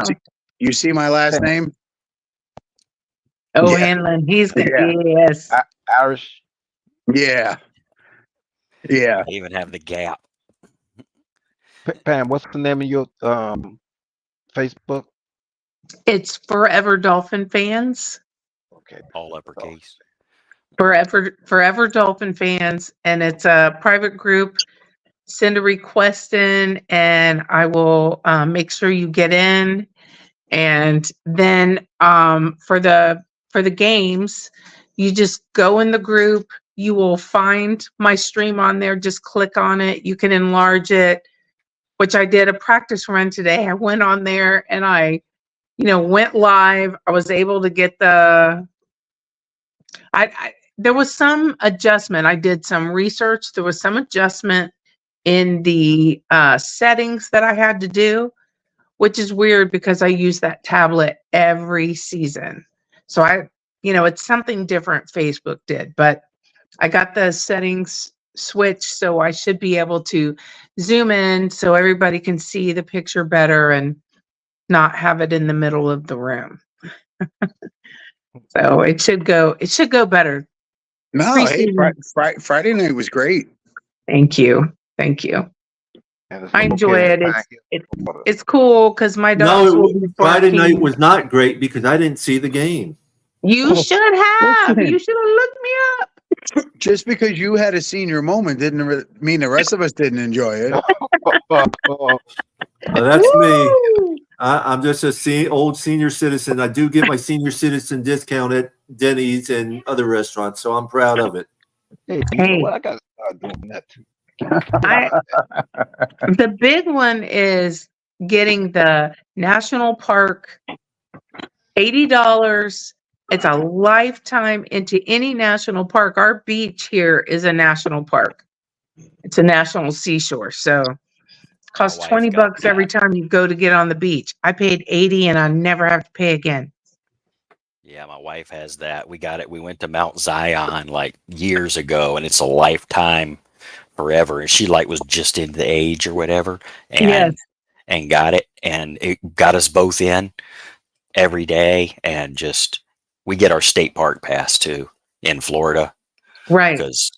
[SPEAKER 3] You see my last name?
[SPEAKER 4] Oh,
[SPEAKER 3] Yeah.
[SPEAKER 4] Hanlon, he's good.
[SPEAKER 3] Yeah.
[SPEAKER 4] Yes.
[SPEAKER 5] Irish.
[SPEAKER 3] Yeah. Yeah.
[SPEAKER 6] I even have the gap.
[SPEAKER 5] Pam, what's the name of your Facebook?
[SPEAKER 4] It's Forever Dolphin Fans.
[SPEAKER 5] Okay.
[SPEAKER 6] All uppercase.
[SPEAKER 4] Forever Dolphin Fans. And it's a private group. Send a request in and I will make sure you get in. And then for the games, you just go in the group. You will find my stream on there. Just click on it. You can enlarge it, which I did a practice run today. I went on there and I, went live. I was able to get there was some adjustment. I did some research. There was some adjustment in the settings that I had to do, which is weird because I use that tablet every season. So it's something different Facebook did, but I got the settings switched, so I should be able to zoom in so everybody can see the picture better and not have it in the middle of the room. So it should go better.
[SPEAKER 3] No, hey,
[SPEAKER 4] Preseason.
[SPEAKER 3] Friday night was great.
[SPEAKER 4] Thank you.
[SPEAKER 5] And it's
[SPEAKER 4] I enjoy
[SPEAKER 5] located
[SPEAKER 4] it.
[SPEAKER 5] back in Florida.
[SPEAKER 4] It's cool because my dogs will be
[SPEAKER 2] Friday night
[SPEAKER 4] barking.
[SPEAKER 2] was not great because I didn't see the game.
[SPEAKER 4] You should have.
[SPEAKER 3] Listen.
[SPEAKER 4] You should have looked me up.
[SPEAKER 3] Just because you had a senior moment didn't mean the rest of us didn't enjoy it.
[SPEAKER 2] That's me.
[SPEAKER 4] Woo!
[SPEAKER 2] I'm just a old senior citizen. I do get my senior citizen discount at Denny's and other restaurants, so I'm proud of it.
[SPEAKER 5] Hey, you know what? I got to start doing that too.
[SPEAKER 4] The big one is getting the national park, $80. It's a lifetime into any national park. Our beach here is a national park. It's a national seashore. So it costs
[SPEAKER 6] My wife got
[SPEAKER 4] $20 every time you go to get on the beach. I paid $80 and I never have to pay again.
[SPEAKER 6] Yeah, my wife has that. We got it. We went to Mount Zion like years ago, and it's a lifetime forever. And she was just in the age or whatever, and got it, and it got us both in every day. And just we get our state park pass too in Florida,
[SPEAKER 4] Right.
[SPEAKER 6] because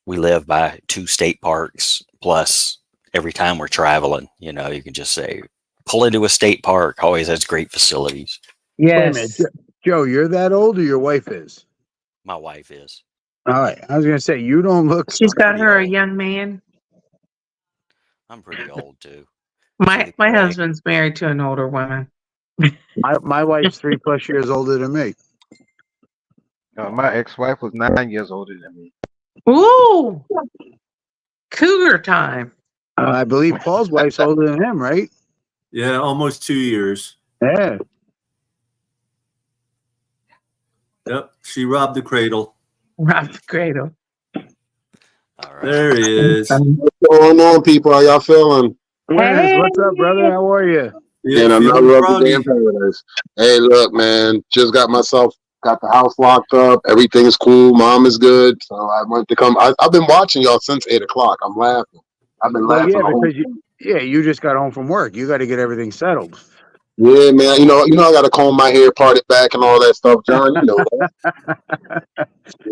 [SPEAKER 6] we live by 2 state parks. Plus, every time we're traveling, you can just say pull into a state park. Always has great facilities.
[SPEAKER 4] Yes.
[SPEAKER 3] Joe, you're that old or your wife is?
[SPEAKER 6] My wife is.
[SPEAKER 3] All right. I was going to say, you don't look.
[SPEAKER 4] She's got
[SPEAKER 6] pretty
[SPEAKER 4] her a
[SPEAKER 6] old.
[SPEAKER 4] young man.
[SPEAKER 6] I'm pretty old too.
[SPEAKER 4] My husband's married to an older woman.
[SPEAKER 3] My wife's 3+ years older than me.
[SPEAKER 5] My ex-wife was 9 years older than me.
[SPEAKER 4] Ooh. Cougar time.
[SPEAKER 3] I believe Paul's wife's older than him, right?
[SPEAKER 2] Yeah, almost 2 years.
[SPEAKER 3] Yeah.
[SPEAKER 2] Yep, she robbed the cradle.
[SPEAKER 4] Rob the cradle.
[SPEAKER 6] All right.
[SPEAKER 2] There he is.
[SPEAKER 7] What's going on, people? How y'all feeling?
[SPEAKER 3] Clarence, what's up, brother? How are you?
[SPEAKER 2] Yeah,
[SPEAKER 7] And I'm not
[SPEAKER 2] feeling
[SPEAKER 7] rubbing damn
[SPEAKER 2] froggy.
[SPEAKER 7] paradise. Hey, look, man, just got the house locked up. Everything's cool. Mom is good. So I went to come. I've been watching y'all since 8 o'clock. I'm laughing. I've been
[SPEAKER 3] Well,
[SPEAKER 7] laughing.
[SPEAKER 3] yeah,
[SPEAKER 7] the whole
[SPEAKER 3] because
[SPEAKER 7] time.
[SPEAKER 3] you just got home from work. You got to get everything settled.
[SPEAKER 7] Yeah, man. You know, I got to comb my hair, part it back, and all that stuff, John. You know that.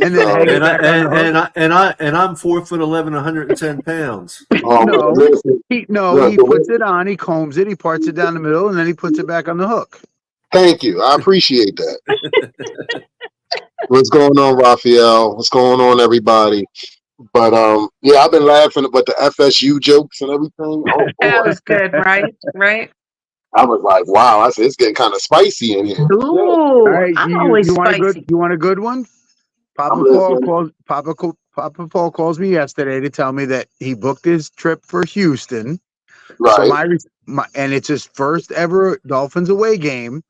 [SPEAKER 3] And then hang it back on the hook.
[SPEAKER 2] And I'm 4'11", 110 pounds.
[SPEAKER 7] Oh,
[SPEAKER 3] No.
[SPEAKER 7] listen,
[SPEAKER 3] He
[SPEAKER 7] Look,
[SPEAKER 3] puts it on, he combs it, he parts it down the middle, and then he puts it back on the hook.
[SPEAKER 7] thank you. I appreciate that. What's going on, Raphael? What's going on, everybody? But yeah, I've been laughing about the FSU jokes and everything. Oh
[SPEAKER 4] That
[SPEAKER 7] boy,
[SPEAKER 4] was good, right? Right?
[SPEAKER 7] I was like, wow, I said it's getting kind of spicy in here.
[SPEAKER 4] Ooh,
[SPEAKER 3] All right,
[SPEAKER 4] I'm
[SPEAKER 3] you
[SPEAKER 4] always
[SPEAKER 3] want
[SPEAKER 4] spicy.
[SPEAKER 3] a good one?
[SPEAKER 7] I'm listening.
[SPEAKER 3] Papa Paul calls me yesterday to tell me that he booked his trip for Houston.
[SPEAKER 7] Right.
[SPEAKER 3] So and it's his first ever Dolphins away game.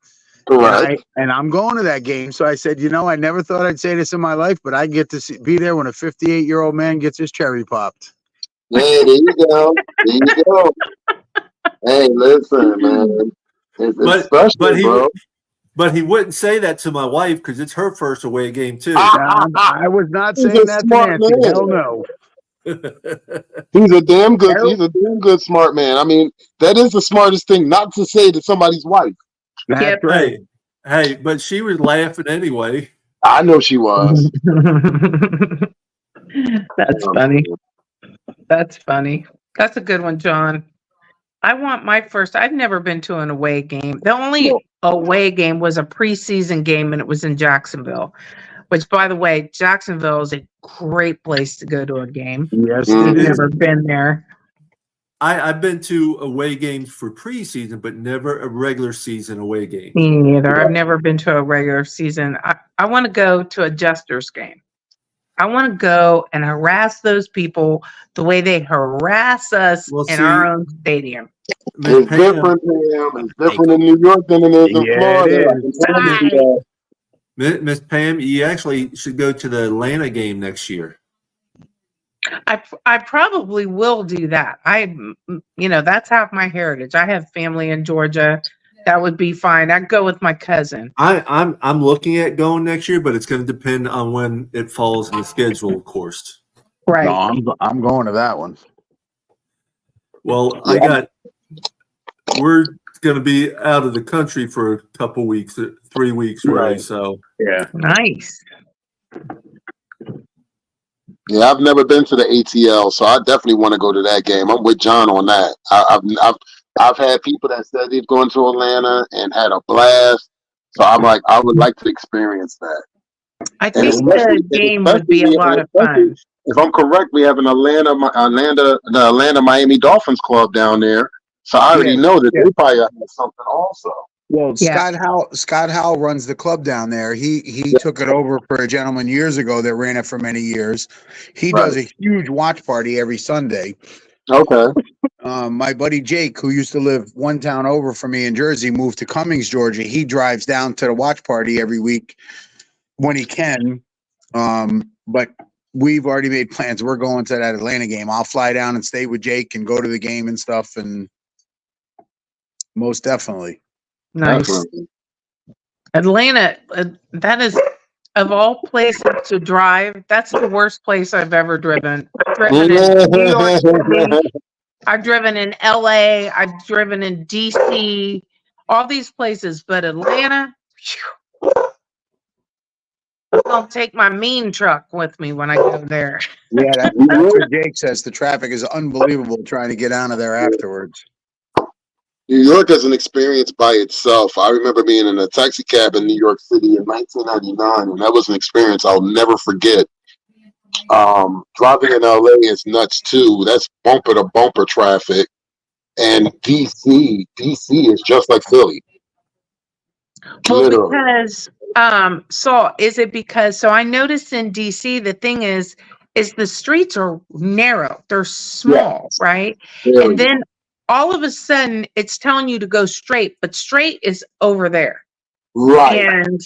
[SPEAKER 7] Correct.
[SPEAKER 3] And I'm going to that game. So I said, I never thought I'd say this in my life, but I get to be there when a 58-year-old man gets his cherry popped.
[SPEAKER 7] Yeah, there you go. There you go. Hey, listen, man. It's special,
[SPEAKER 2] But he wouldn't say that to my wife because it's her first away game too.
[SPEAKER 3] I was not
[SPEAKER 7] He's
[SPEAKER 3] saying
[SPEAKER 7] a
[SPEAKER 3] that to
[SPEAKER 7] smart
[SPEAKER 3] Nancy.
[SPEAKER 7] man.
[SPEAKER 3] Hell no.
[SPEAKER 7] He's a damn good smart man. I mean, that is the smartest thing not to say to somebody's wife.
[SPEAKER 3] That's
[SPEAKER 4] Yep.
[SPEAKER 3] right.
[SPEAKER 2] Hey, but she was laughing anyway.
[SPEAKER 7] I know she was.
[SPEAKER 4] That's funny. That's funny. That's a good one, John. I want my first. I've never been to an away game. The only away game was a preseason game, and it was in Jacksonville. Which, by the way, Jacksonville is a great place to go to a game.
[SPEAKER 3] Yes,
[SPEAKER 4] I've
[SPEAKER 7] Mhm.
[SPEAKER 4] never been there.
[SPEAKER 2] I've been to away games for preseason, but never a regular season away game.
[SPEAKER 4] Me neither. I've never been to a regular season. I want to go to a Jesters game. I want to go and harass those people the way they harass us
[SPEAKER 2] Well,
[SPEAKER 4] in
[SPEAKER 2] see,
[SPEAKER 4] our own stadium.
[SPEAKER 2] Miss
[SPEAKER 7] It's
[SPEAKER 2] Pam,
[SPEAKER 7] different, Pam. It's different in New York than it is in
[SPEAKER 3] Yeah,
[SPEAKER 7] Florida.
[SPEAKER 3] it
[SPEAKER 7] I can promise you that.
[SPEAKER 2] Miss Pam, you actually should go to the Atlanta game next year.
[SPEAKER 4] I probably will do that. That's half my heritage. I have family in Georgia. That would be fine. I'd go with my cousin.
[SPEAKER 2] I'm looking at going next year, but it's going to depend on when it falls in the schedule, of course.
[SPEAKER 4] Right.
[SPEAKER 3] No, I'm going to that one.
[SPEAKER 2] Well, we're going to be out of the country for a couple weeks, 3 weeks, really.
[SPEAKER 3] Right.
[SPEAKER 2] So
[SPEAKER 3] Yeah.
[SPEAKER 4] Nice.
[SPEAKER 7] Yeah, I've never been to the ATL, so I definitely want to go to that game. I'm with John on that. I've had people that said they've gone to Atlanta and had a blast. So I'm like, I would like to experience that.
[SPEAKER 4] I think the game would be a lot of fun.
[SPEAKER 7] If I'm correct, we have the Atlanta Miami Dolphins club down there. So I already know that they probably have something also.
[SPEAKER 3] Well,
[SPEAKER 4] Yeah.
[SPEAKER 3] Scott Howell runs the club down there. He took it over for a gentleman years ago that ran it for many years. He does a huge watch party every Sunday.
[SPEAKER 7] Okay.
[SPEAKER 3] My buddy Jake, who used to live one town over from me in Jersey, moved to Cummings, Georgia. He drives down to the watch party every week when he can. But we've already made plans. We're going to that Atlanta game. I'll fly down and stay with Jake and go to the game and stuff. And most definitely.
[SPEAKER 4] Nice.
[SPEAKER 7] Definitely.
[SPEAKER 4] Atlanta, that is, of all places to drive, that's the worst place I've ever driven. I've driven in New York City, I've driven in LA, I've driven in DC, all these places, but Atlanta, phew, I'll take my mean truck with me when I go there.
[SPEAKER 3] Yeah, that's what Jake says. The traffic is unbelievable trying to get out of there afterwards.
[SPEAKER 7] New York is an experience by itself. I remember being in a taxi cab in New York City in 1999, and that was an experience I'll never forget. Driving in LA is nuts too. That's bumper to bumper traffic. And DC is just like Philly.
[SPEAKER 4] Well,
[SPEAKER 7] Literally.
[SPEAKER 4] because so I noticed in DC the thing is the streets are narrow, they're small, right? And then all of a sudden it's telling you to go straight, but straight is over there.
[SPEAKER 7] Right.
[SPEAKER 4] And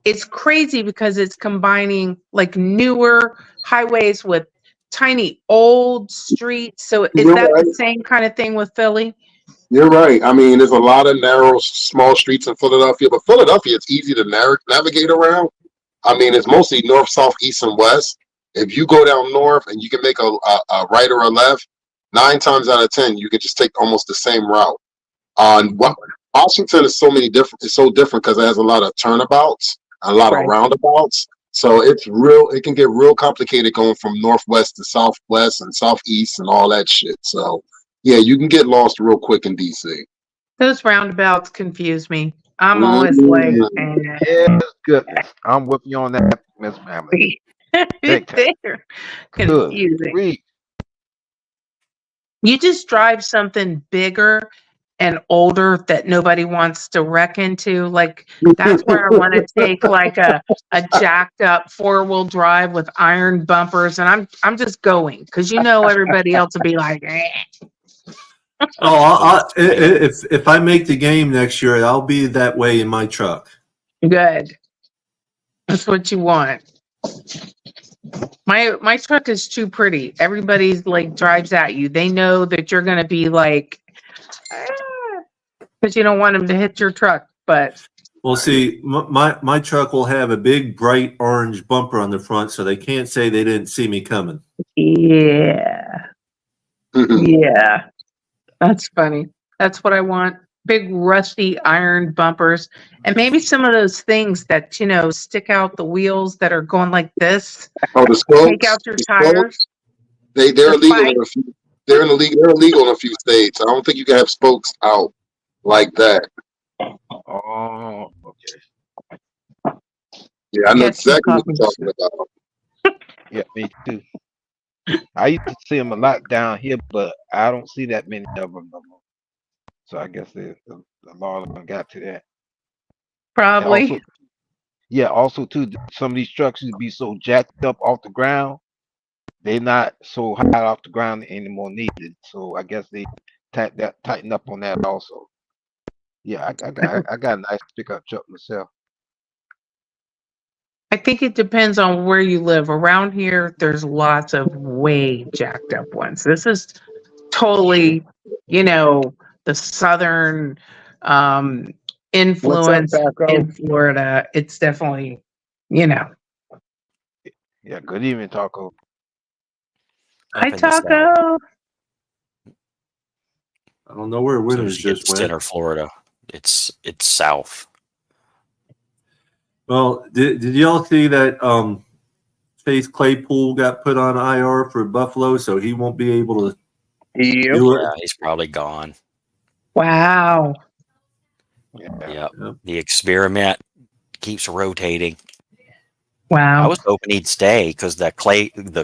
[SPEAKER 4] it's crazy because it's combining like newer highways with tiny old streets. So is that the same kind of thing with Philly?
[SPEAKER 7] You're right. I mean, there's a lot of narrow, small streets in Philadelphia, but Philadelphia, it's easy to navigate around. I mean, it's mostly north, south, east, and west. If you go down north and you can make a right or a left, 9 times out of 10, you can just take almost the same route. Washington is so different because it has a lot of turnabouts, a lot of roundabouts. So it can get real complicated going from northwest to southwest and southeast and all that shit. So yeah, you can get lost real quick in DC.
[SPEAKER 4] Those roundabouts confuse me. I'm always like,
[SPEAKER 5] yes, goodness. I'm with you on that, Miss Family.
[SPEAKER 4] they're confusing. You just drive something bigger and older that nobody wants to wreck into. Like that's where I want to take like a jacked up 4-wheel drive with iron bumpers, and I'm just going because everybody else will be like, eh.
[SPEAKER 2] If I make the game next year, I'll be that way in my truck.
[SPEAKER 4] Good. That's what you want. My truck is too pretty. Everybody's like drives at you. They know that you're gonna be like, because you don't want them to hit your truck. But
[SPEAKER 2] well, see, my truck will have a big bright orange bumper on the front, so they can't say they didn't see me coming.
[SPEAKER 4] Yeah. Yeah. That's funny. That's what I want. big rusty iron bumpers, and maybe some of those things that stick out the wheels that are going like this.
[SPEAKER 7] Oh, the
[SPEAKER 4] Take
[SPEAKER 7] spokes.
[SPEAKER 4] out your
[SPEAKER 7] The
[SPEAKER 4] tires.
[SPEAKER 7] spokes. They're
[SPEAKER 4] The
[SPEAKER 7] illegal
[SPEAKER 4] spike.
[SPEAKER 7] in a few. They're illegal in a few states. I don't think you can have spokes out like that.
[SPEAKER 5] Oh, okay.
[SPEAKER 7] Yeah, I know
[SPEAKER 4] Yes, two
[SPEAKER 7] exactly what
[SPEAKER 4] copies.
[SPEAKER 7] you're talking about.
[SPEAKER 5] Yeah, me too. I used to see them a lot down here, but I don't see that many of them no more. So I guess the law done got to that. And
[SPEAKER 4] Probably.
[SPEAKER 5] also, yeah, also too, some of these trucks used to be so jacked up off the ground, they're not so high off the ground anymore needed. So I guess they tighten up on that also. Yeah, I got a nice pickup truck myself.
[SPEAKER 4] I think it depends on where you live. Around here, there's lots of way jacked up ones. This is totally, the southern
[SPEAKER 3] What's up,
[SPEAKER 4] influence
[SPEAKER 3] Paco?
[SPEAKER 4] in Florida. It's definitely,
[SPEAKER 5] Yeah, good evening, Taco.
[SPEAKER 4] Hi,
[SPEAKER 6] Up in the south.
[SPEAKER 4] Taco.
[SPEAKER 2] I don't know where
[SPEAKER 6] So
[SPEAKER 2] winners
[SPEAKER 6] as you get
[SPEAKER 2] just
[SPEAKER 6] to
[SPEAKER 2] went.
[SPEAKER 6] center Florida, it's south.
[SPEAKER 2] Well, did y'all see that Chase Claypool got put on IR for Buffalo, so he won't be able to
[SPEAKER 3] Yep.
[SPEAKER 2] do
[SPEAKER 6] Yeah,
[SPEAKER 2] it?
[SPEAKER 6] he's probably gone.
[SPEAKER 4] Wow.
[SPEAKER 5] Yeah.
[SPEAKER 6] Yep.
[SPEAKER 2] Yep.
[SPEAKER 6] The experiment keeps rotating.
[SPEAKER 4] Wow.
[SPEAKER 6] I was hoping he'd stay because the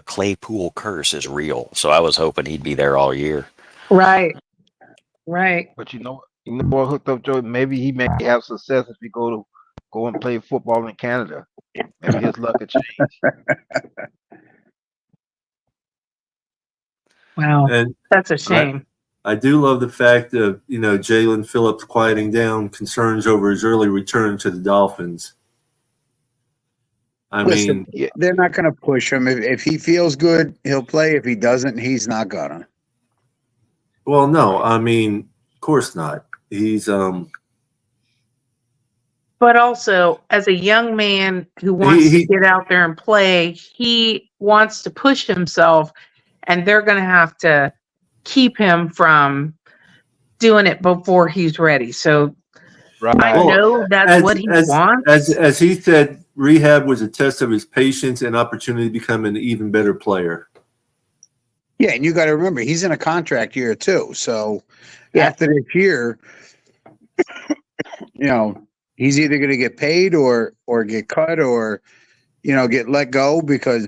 [SPEAKER 6] Claypool curse is real. So I was hoping he'd be there all year.
[SPEAKER 4] Right. Right.
[SPEAKER 5] But you know what, hooked up Joe, maybe he may have success if he go and play football in Canada. Maybe his luck will change.
[SPEAKER 4] Wow.
[SPEAKER 2] And
[SPEAKER 4] That's a shame.
[SPEAKER 2] I do love the fact of Jalen Phillips quieting down concerns over his early return to the Dolphins. I
[SPEAKER 3] Listen,
[SPEAKER 2] mean,
[SPEAKER 3] they're not going to push him. If he feels good, he'll play. If he doesn't, he's not gonna.
[SPEAKER 2] well, no, I mean, of course not. He's
[SPEAKER 4] But also, as a young man who wants to
[SPEAKER 2] he
[SPEAKER 4] get out there and play, he wants to push himself, and they're going to have to keep him from doing it before he's ready. So
[SPEAKER 5] Right.
[SPEAKER 4] I know that's what he wants.
[SPEAKER 2] as he said, rehab was a test of his patience and opportunity to become an even better player.
[SPEAKER 3] Yeah, and you got to remember he's in a contract year too. So
[SPEAKER 4] Yeah.
[SPEAKER 3] after this year, he's either going to get paid or get cut or get let go. Because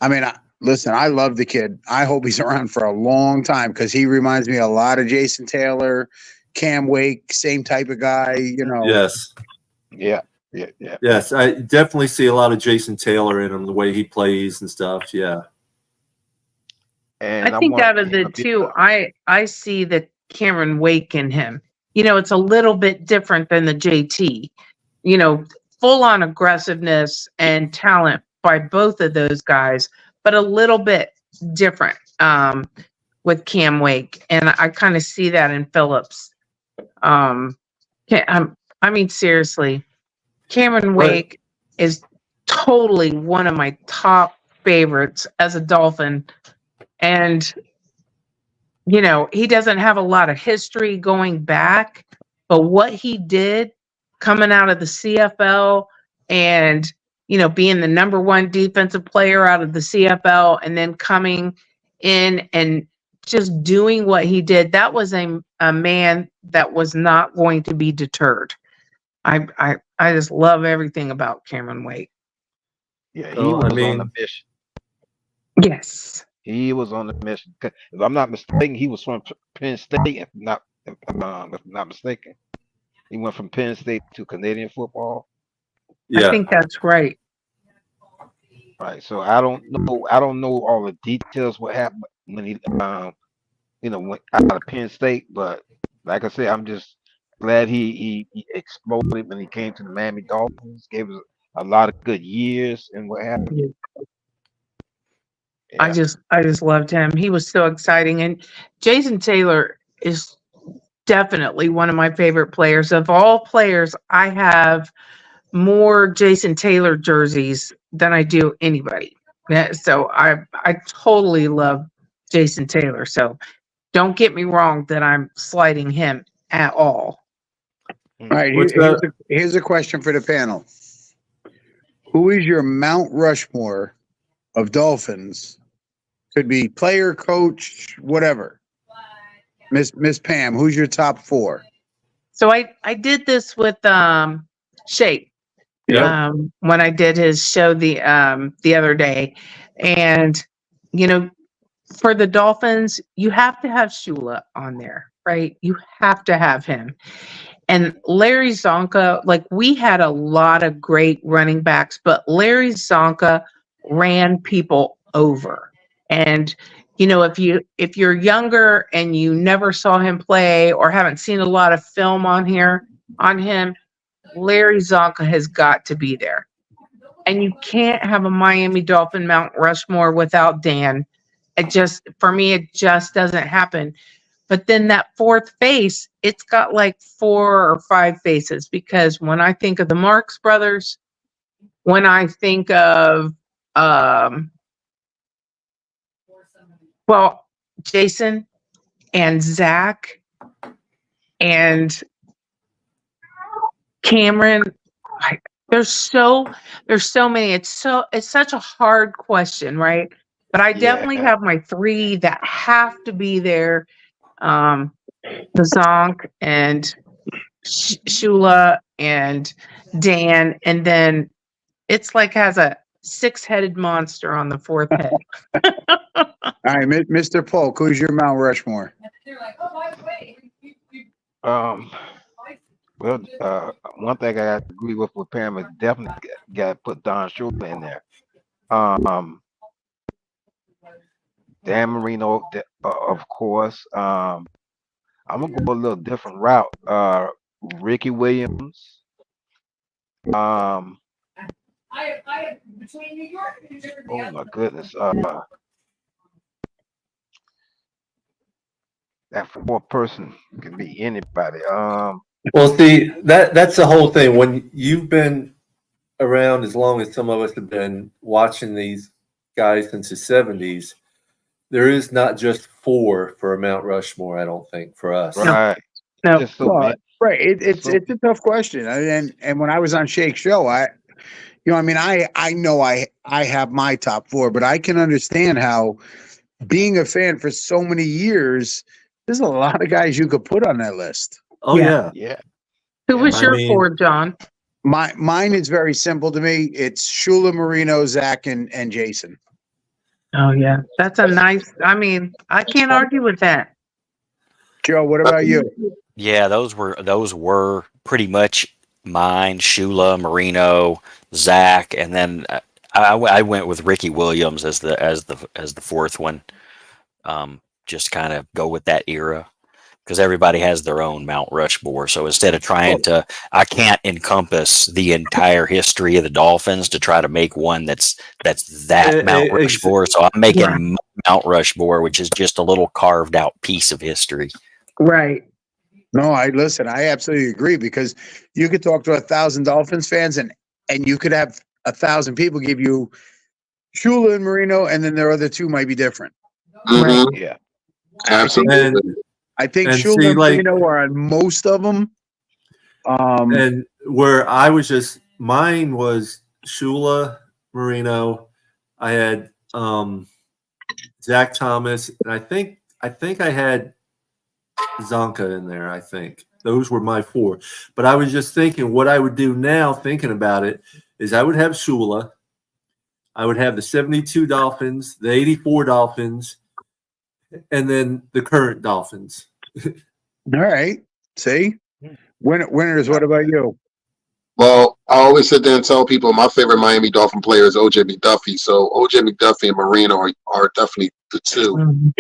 [SPEAKER 3] I mean, listen, I love the kid. I hope he's around for a long time because he reminds me a lot of Jason Taylor, Cam Wake, same type of guy.
[SPEAKER 2] Yes.
[SPEAKER 5] Yeah.
[SPEAKER 2] Yes, I definitely see a lot of Jason Taylor in him, the way he plays and stuff. Yeah.
[SPEAKER 5] And
[SPEAKER 4] I think out of the two, I see the Cameron Wake in him. It's a little bit different than the JT. Full on aggressiveness and talent by both of those guys, but a little bit different with Cam Wake, and I kind of see that in Phillips. I mean, seriously, Cameron Wake is totally one of my top favorites as a Dolphin. And, he doesn't have a lot of history going back, but what he did coming out of the CFL and, being the number one defensive player out of the CFL and then coming in and just doing what he did, that was a man that was not going to be deterred. I just love everything about Cameron Wake.
[SPEAKER 5] Yeah, he
[SPEAKER 2] So,
[SPEAKER 5] was
[SPEAKER 2] I mean-
[SPEAKER 5] on a mission.
[SPEAKER 4] Yes.
[SPEAKER 5] He was on the mission. If I'm not mistaken, he was from Penn State. If I'm not mistaken, he went from Penn State to Canadian football.
[SPEAKER 2] Yeah.
[SPEAKER 4] I think that's right.
[SPEAKER 5] Right. So I don't know all the details what happened when he went out of Penn State. But like I said, I'm just glad he exploded when he came to the Miami Dolphins. Gave us a lot of good years and what happened.
[SPEAKER 4] Yeah.
[SPEAKER 5] Yeah.
[SPEAKER 4] I just loved him. He was so exciting. And Jason Taylor is definitely one of my favorite players. Of all players, I have more Jason Taylor jerseys than I do anybody. So I totally love Jason Taylor. So don't get me wrong that I'm slighting him at all.
[SPEAKER 3] All right,
[SPEAKER 2] What's that?
[SPEAKER 3] here's a question for the panel. Who is your Mount Rushmore of Dolphins? Could be player, coach, whatever. Miss Pam, who's your top 4?
[SPEAKER 4] So I did this with Shape
[SPEAKER 2] Yeah.
[SPEAKER 4] when I did his show the other day. And you know, for the Dolphins, you have to have Shula on there, right? You have to have him. And Larry Zonka, like we had a lot of great running backs, but Larry Zonka ran people over. And you know, if you're younger and you never saw him play or haven't seen a lot of film on him, Larry Zonka has got to be there. And you can't have a Miami Dolphin Mount Rushmore without Dan. For me, it just doesn't happen. But then that fourth face, it's got like 4 or 5 faces, because when I think of the Marx Brothers, when I think of, Jason and Zach and Cameron, there's so many. It's such a hard question, right? But I definitely have my 3 that have to be there. The Zonk and Shula and Dan, and then it's like has a 6-headed monster on the 4th head.
[SPEAKER 3] All right, Mr. Polk, who's your Mount Rushmore?
[SPEAKER 5] Well, one thing I have to agree with Pam is definitely got to put Don Shula in there. Dan Marino, of course. I'm gonna go a little different route. Ricky Williams. Oh my goodness. That 4th person can be anybody.
[SPEAKER 2] Well, see, that's the whole thing. When you've been around as long as some of us have been watching these guys since the 70s, there is not just 4 for a Mount Rushmore, I don't think, for us.
[SPEAKER 5] Right.
[SPEAKER 4] No.
[SPEAKER 5] Just so many.
[SPEAKER 3] Right. It's a tough question. And when I was on Shake's show, I know I have my top 4, but I can understand how, being a fan for so many years, there's a lot of guys you could put on that list.
[SPEAKER 2] Oh, yeah.
[SPEAKER 5] Yeah.
[SPEAKER 4] Who was your 4, John?
[SPEAKER 3] Mine is very simple to me. It's Shula, Marino, Zach, and Jason.
[SPEAKER 4] Oh yeah, that's a nice. I mean, I can't argue with that.
[SPEAKER 3] Joe, what about you?
[SPEAKER 6] Yeah, those were pretty much mine. Shula, Marino, Zach, and then I went with Ricky Williams as the 4th one. Just kind of go with that era, because everybody has their own Mount Rushmore. So instead of trying to, I can't encompass the entire history of the Dolphins to try to make one that's Mount Rushmore. So I'm making Mount Rushmore, which is just a little carved out piece of history.
[SPEAKER 4] Right.
[SPEAKER 3] No, I absolutely agree, because you could talk to 1,000 Dolphins fans and you could have 1,000 people give you Shula and Marino, and then their other 2 might be different.
[SPEAKER 7] Mhm.
[SPEAKER 5] Yeah.
[SPEAKER 7] Absolutely.
[SPEAKER 3] I think
[SPEAKER 2] And
[SPEAKER 3] Shula
[SPEAKER 2] see,
[SPEAKER 3] and
[SPEAKER 2] like-
[SPEAKER 3] Marino are on most of them.
[SPEAKER 2] And where I was mine was Shula, Marino. I had Zach Thomas, and I think I had Zonka in there. I think those were my 4. But I was just thinking what I would do now, thinking about it, is I would have Shula. I would have the 72 Dolphins, the 84 Dolphins, and then the current Dolphins.
[SPEAKER 3] All right. See? Winners, what about you?
[SPEAKER 7] Well, I always sit there and tell people my favorite Miami Dolphin player is OJ McDuffie. So OJ McDuffie and Marino are definitely the 2.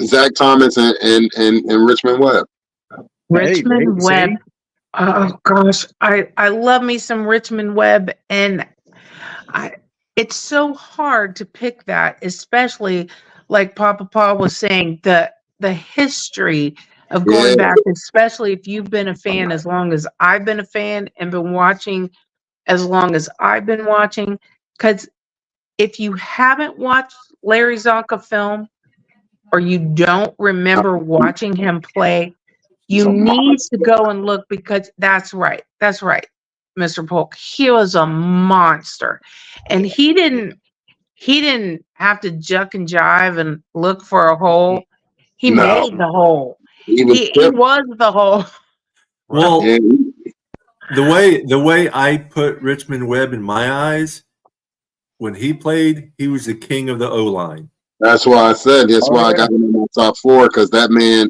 [SPEAKER 7] Zach Thomas and Richmond Webb.
[SPEAKER 4] Richmond Webb. Oh gosh, I love me some Richmond Webb, and it's so hard to pick that, especially like Papa Paul was saying, the history of going back, especially if you've been a fan as long as I've been a fan and been watching as long as I've been watching. Because if you haven't watched Larry Zonka film, or you don't remember watching him play, you need to go and look, because that's right. That's right, Mr. Polk. He was a monster. And he didn't have to juck and jive and look for a hole. He
[SPEAKER 7] No,
[SPEAKER 4] made the hole.
[SPEAKER 7] he was
[SPEAKER 4] He
[SPEAKER 7] different.
[SPEAKER 4] was the hole.
[SPEAKER 2] Well,
[SPEAKER 7] Yeah,
[SPEAKER 2] the way I put Richmond Webb in my eyes, when he played, he was the king of the O-line.
[SPEAKER 7] that's why I said. That's why I got him in my top 4, because that man,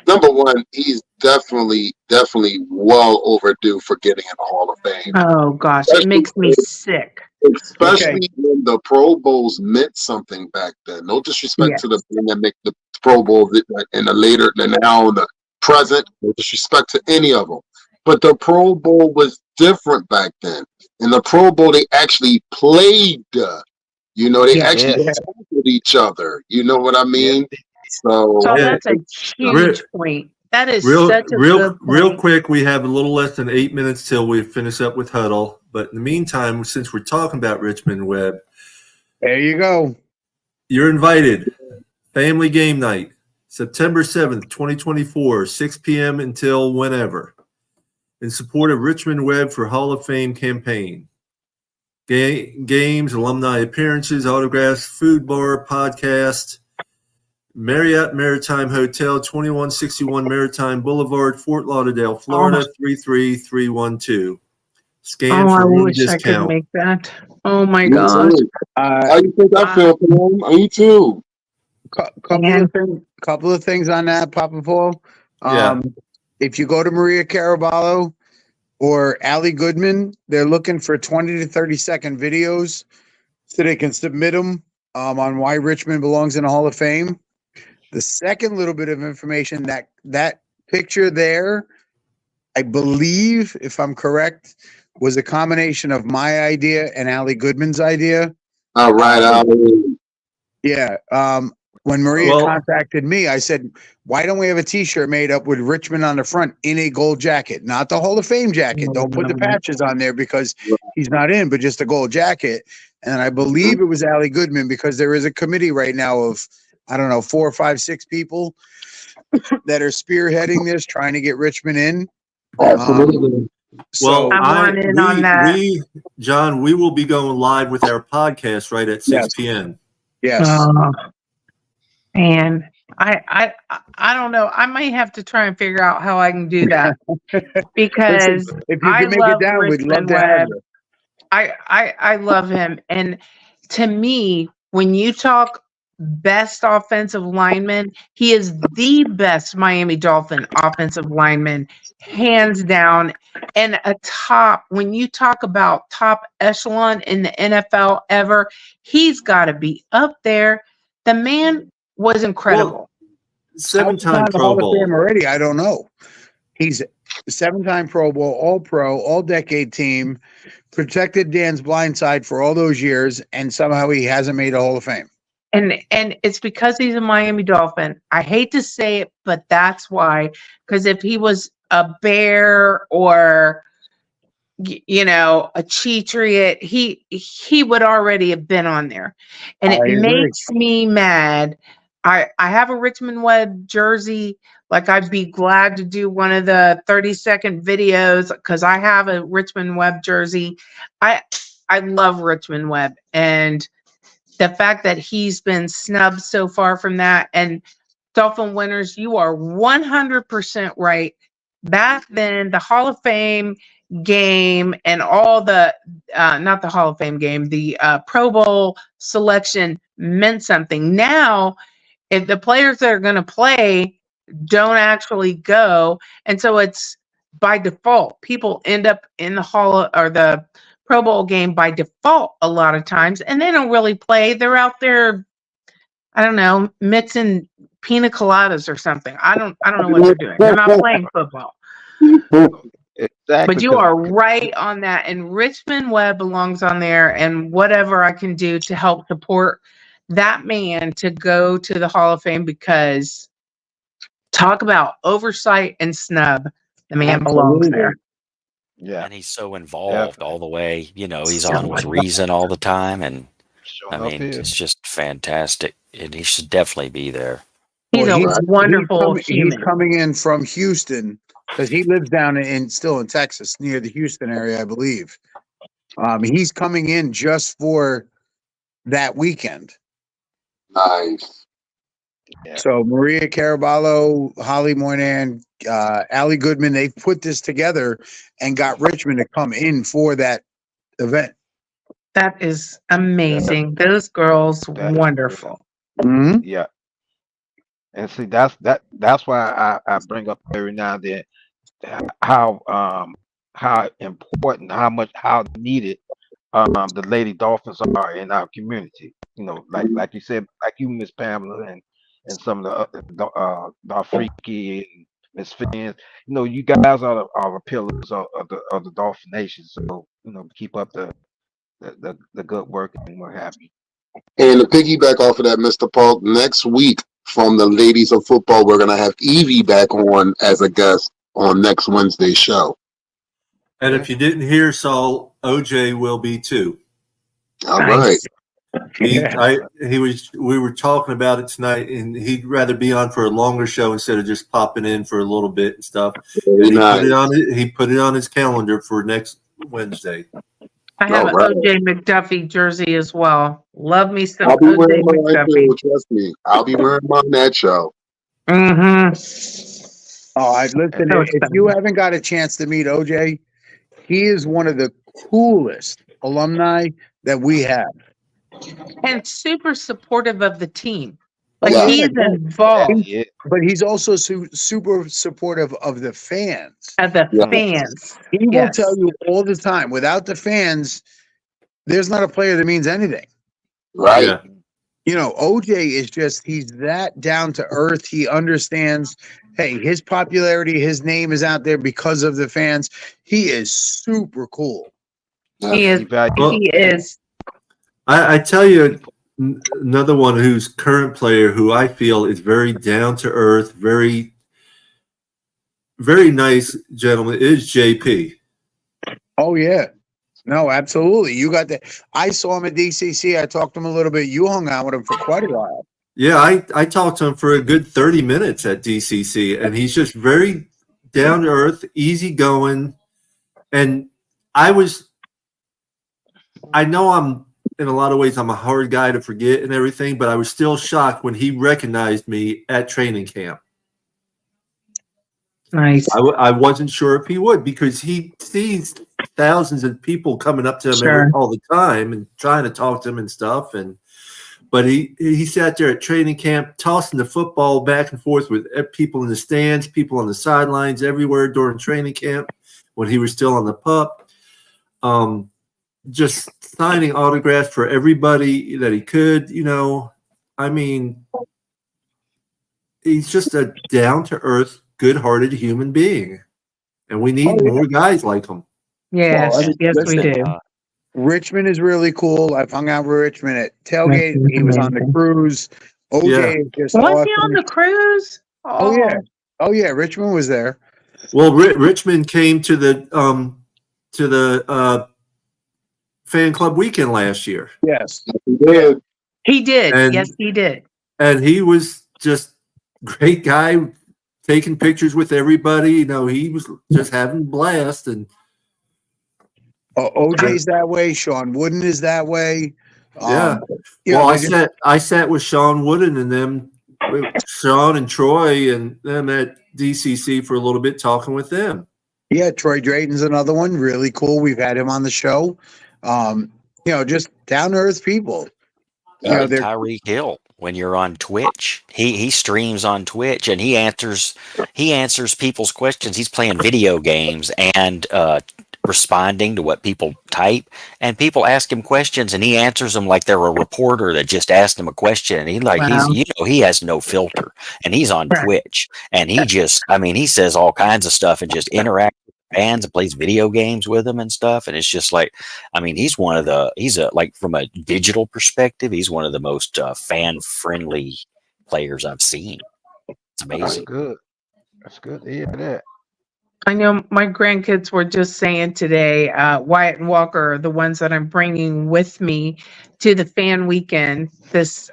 [SPEAKER 7] number one, he's definitely well overdue for getting in the Hall of Fame.
[SPEAKER 4] Oh gosh, it makes me sick.
[SPEAKER 7] Especially when the Pro Bowls meant something back then. No disrespect to the thing that make the Pro Bowl in the later, and now in the present. No disrespect to any of them. But the Pro Bowl was different back then. In the Pro Bowl, they actually played. They actually tackled each other. You know what I mean? So
[SPEAKER 4] that's a huge point. That is such a good point.
[SPEAKER 2] Real quick, we have a little less than 8 minutes till we finish up with Huddle. But in the meantime, since we're talking about Richmond Webb,
[SPEAKER 3] there you go.
[SPEAKER 2] You're invited. Family game night, September 7th, 2024, 6 p.m. until whenever, in support of Richmond Webb for Hall of Fame campaign. Games, alumni appearances, autographs, food bar, podcast. Marriott Maritime Hotel, 2161 Maritime Boulevard, Fort Lauderdale, Florida, 33312. Scan for
[SPEAKER 4] I
[SPEAKER 2] room
[SPEAKER 4] wish
[SPEAKER 2] discount.
[SPEAKER 4] I could make that. Oh my
[SPEAKER 7] Me
[SPEAKER 4] gosh.
[SPEAKER 7] too. How you think I feel, Pam? Me too.
[SPEAKER 3] Couple of things on that, Papa Paul.
[SPEAKER 2] Yeah.
[SPEAKER 3] If you go to Maria Caraballo or Allie Goodman, they're looking for 20 to 30-second videos so they can submit them on why Richmond belongs in the Hall of Fame. The second little bit of information, that picture there, I believe, if I'm correct, was a combination of my idea and Allie Goodman's idea.
[SPEAKER 7] All right, Allie.
[SPEAKER 3] Yeah. When Maria contacted me, I said, why don't we have a T-shirt made up with Richmond on the front in a gold jacket? Not the Hall of Fame jacket. Don't put the patches on there because he's not in, but just a gold jacket. And I believe it was Allie Goodman, because there is a committee right now of, I don't know, 4 or 5, 6 people that are spearheading this, trying to get Richmond in.
[SPEAKER 7] Absolutely.
[SPEAKER 2] Well,
[SPEAKER 3] John,
[SPEAKER 2] we will be going live with our podcast right at 6 p.m.
[SPEAKER 3] Yes.
[SPEAKER 4] Man, I don't know. I might have to try and figure out how I can do that, because
[SPEAKER 3] Listen, if you can make it down, we'd love to have you.
[SPEAKER 4] I love him. And to me, when you talk best offensive lineman, he is the best Miami Dolphin offensive lineman, hands down. And when you talk about top echelon in the NFL ever, he's got to be up there. The man was incredible.
[SPEAKER 2] 7-time Pro Bowl
[SPEAKER 3] already. I don't know. He's a 7-time Pro Bowl, All-Pro, All-Decade team, protected Dan's blind side for all those years, and somehow he hasn't made a Hall of Fame.
[SPEAKER 4] And it's because he's a Miami Dolphin. I hate to say it, but that's why. Because if he was a Bear or a Cheatriot, he would already have been on there. And it makes me mad. I have a Richmond Webb jersey. Like, I'd be glad to do one of the 30-second videos, because I have a Richmond Webb jersey. I love Richmond Webb, and the fact that he's been snubbed so far from that. And Dolphin winners, you are 100% right. Back then, the Hall of Fame game and all the not the Hall of Fame game, the Pro Bowl selection meant something. Now, if the players that are going to play don't actually go, and so it's by default, people end up in the Hall or the Pro Bowl game by default a lot of times, and they don't really play. They're out there, I don't know, mixing pina coladas or something. I don't know what they're doing. They're not playing football.
[SPEAKER 5] Exactly.
[SPEAKER 4] But you are right on that. And Richmond Webb belongs on there, and whatever I can do to help support that man to go to the Hall of Fame, because talk about oversight and snub. The man belongs there.
[SPEAKER 5] Yeah.
[SPEAKER 6] And he's so involved all the way. He's on with Reason all the time. And I mean, it's just fantastic. And he should definitely be there.
[SPEAKER 4] He's
[SPEAKER 3] Well,
[SPEAKER 4] a wonderful
[SPEAKER 3] he's
[SPEAKER 4] human.
[SPEAKER 3] coming in from Houston because he lives down still in Texas, near the Houston area, I believe. He's coming in just for that weekend.
[SPEAKER 7] Nice.
[SPEAKER 5] Yeah.
[SPEAKER 3] So Maria Caraballo, Holly Moynihan, Allie Goodman, they put this together and got Richmond to come in for that event.
[SPEAKER 4] That is amazing. Those girls,
[SPEAKER 5] That is
[SPEAKER 4] wonderful.
[SPEAKER 3] Mm-hmm.
[SPEAKER 5] Yeah. And see, that's why I bring up every now and then how important, how needed the Lady Dolphins are in our community. You know, like you said, like you, Miss Pamela, and some of the Freaky and Miss Finn. You know, you guys are the pillars of the Dolphin Nation. So you know, keep up the good work and what have you.
[SPEAKER 7] And to piggyback off of that, Mr. Paul, next week from the Ladies of Football, we're going to have Evie back on as a guest on next Wednesday's show.
[SPEAKER 2] And if you didn't hear Saul, OJ will be too.
[SPEAKER 7] All right.
[SPEAKER 2] We were talking about it tonight, and he'd rather be on for a longer show instead of just popping in for a little bit and stuff.
[SPEAKER 7] Very
[SPEAKER 2] And
[SPEAKER 7] nice.
[SPEAKER 2] he put it on his calendar for next Wednesday.
[SPEAKER 4] I have an
[SPEAKER 7] All right.
[SPEAKER 4] OJ McDuffie jersey as well. Love me some
[SPEAKER 7] I'll be
[SPEAKER 4] OJ
[SPEAKER 7] wearing mine
[SPEAKER 4] McDuffie.
[SPEAKER 7] too, trust me. I'll be wearing mine that show.
[SPEAKER 4] Mm-hmm.
[SPEAKER 3] Oh, I listen.
[SPEAKER 4] So
[SPEAKER 3] If you haven't got a chance to meet OJ, he is one of the coolest alumni that we have.
[SPEAKER 4] And super supportive of the team. Like
[SPEAKER 7] Yeah.
[SPEAKER 4] he's involved
[SPEAKER 5] Yeah.
[SPEAKER 3] But he's also super supportive of the fans.
[SPEAKER 4] of the
[SPEAKER 7] Yeah.
[SPEAKER 4] fans.
[SPEAKER 3] He will
[SPEAKER 4] Yes.
[SPEAKER 3] tell you all the time, without the fans, there's not a player that means anything.
[SPEAKER 7] Right.
[SPEAKER 2] Yeah.
[SPEAKER 3] You know, OJ is he's that down to earth. He understands, hey, his popularity, his name is out there because of the fans. He is super cool.
[SPEAKER 4] He is.
[SPEAKER 2] Well,
[SPEAKER 4] He is.
[SPEAKER 2] I tell you, another one who's current player who I feel is very down to earth, very, very nice gentleman is JP.
[SPEAKER 3] Oh, yeah. No, absolutely. You got that. I saw him at DCC. I talked to him a little bit. You hung out with him for quite a while.
[SPEAKER 2] Yeah, I talked to him for a good 30 minutes at DCC, and he's just very down to earth, easygoing. And I know I'm in a lot of ways I'm a hard guy to forget and everything, but I was still shocked when he recognized me at training camp.
[SPEAKER 4] Nice.
[SPEAKER 2] I wasn't sure if he would, because he sees thousands of people coming up to him
[SPEAKER 4] Sure.
[SPEAKER 2] all the time and trying to talk to him and stuff. But he sat there at training camp tossing the football back and forth with people in the stands, people on the sidelines, everywhere during training camp when he was still on the pup. Just signing autographs for everybody that he could, you know. I mean, he's just a down-to-earth, good-hearted human being. And we need more guys like him.
[SPEAKER 4] Yes.
[SPEAKER 3] Well, I mean,
[SPEAKER 4] Yes, we
[SPEAKER 3] listen,
[SPEAKER 4] do.
[SPEAKER 3] Richmond is really cool. I've hung out with Richmond at tailgate.
[SPEAKER 4] Richmond's
[SPEAKER 3] He was on the
[SPEAKER 4] amazing.
[SPEAKER 3] cruise. OJ is just
[SPEAKER 4] Was
[SPEAKER 3] awesome.
[SPEAKER 4] he on the cruise?
[SPEAKER 3] Oh, yeah. Oh, yeah. Richmond was there.
[SPEAKER 2] Well, Richmond came to the fan club weekend last year.
[SPEAKER 3] Yes.
[SPEAKER 7] He did.
[SPEAKER 4] He did.
[SPEAKER 2] And-
[SPEAKER 4] Yes, he did.
[SPEAKER 2] And he was just great guy, taking pictures with everybody. You know, he was just having a blast. And
[SPEAKER 3] OJ's that way. Sean Wooden is that way.
[SPEAKER 2] Yeah.
[SPEAKER 3] You know,
[SPEAKER 2] well,
[SPEAKER 3] they just-
[SPEAKER 2] I sat with Sean Wooden and them, with Sean and Troy and them at DCC for a little bit, talking with them.
[SPEAKER 3] yeah, Troy Drayton's another one. Really cool. We've had him on the show. You know, just down to earth people. You know, they're
[SPEAKER 6] Tyreek Hill, when you're on Twitch, he streams on Twitch and he answers people's questions. He's playing video games and responding to what people type, and people ask him questions and he answers them like they're a reporter that just asked him a question. And he has no filter, and he's on Twitch, and he says all kinds of stuff and just interacts with fans and plays video games with them and stuff. And it's just like, I mean, like from a digital perspective, he's one of the most fan friendly players I've seen. It's
[SPEAKER 5] That's
[SPEAKER 6] amazing.
[SPEAKER 5] good. That's good to hear that.
[SPEAKER 4] I know my grandkids were just saying today, Wyatt and Walker are the ones that I'm bringing with me to the fan weekend this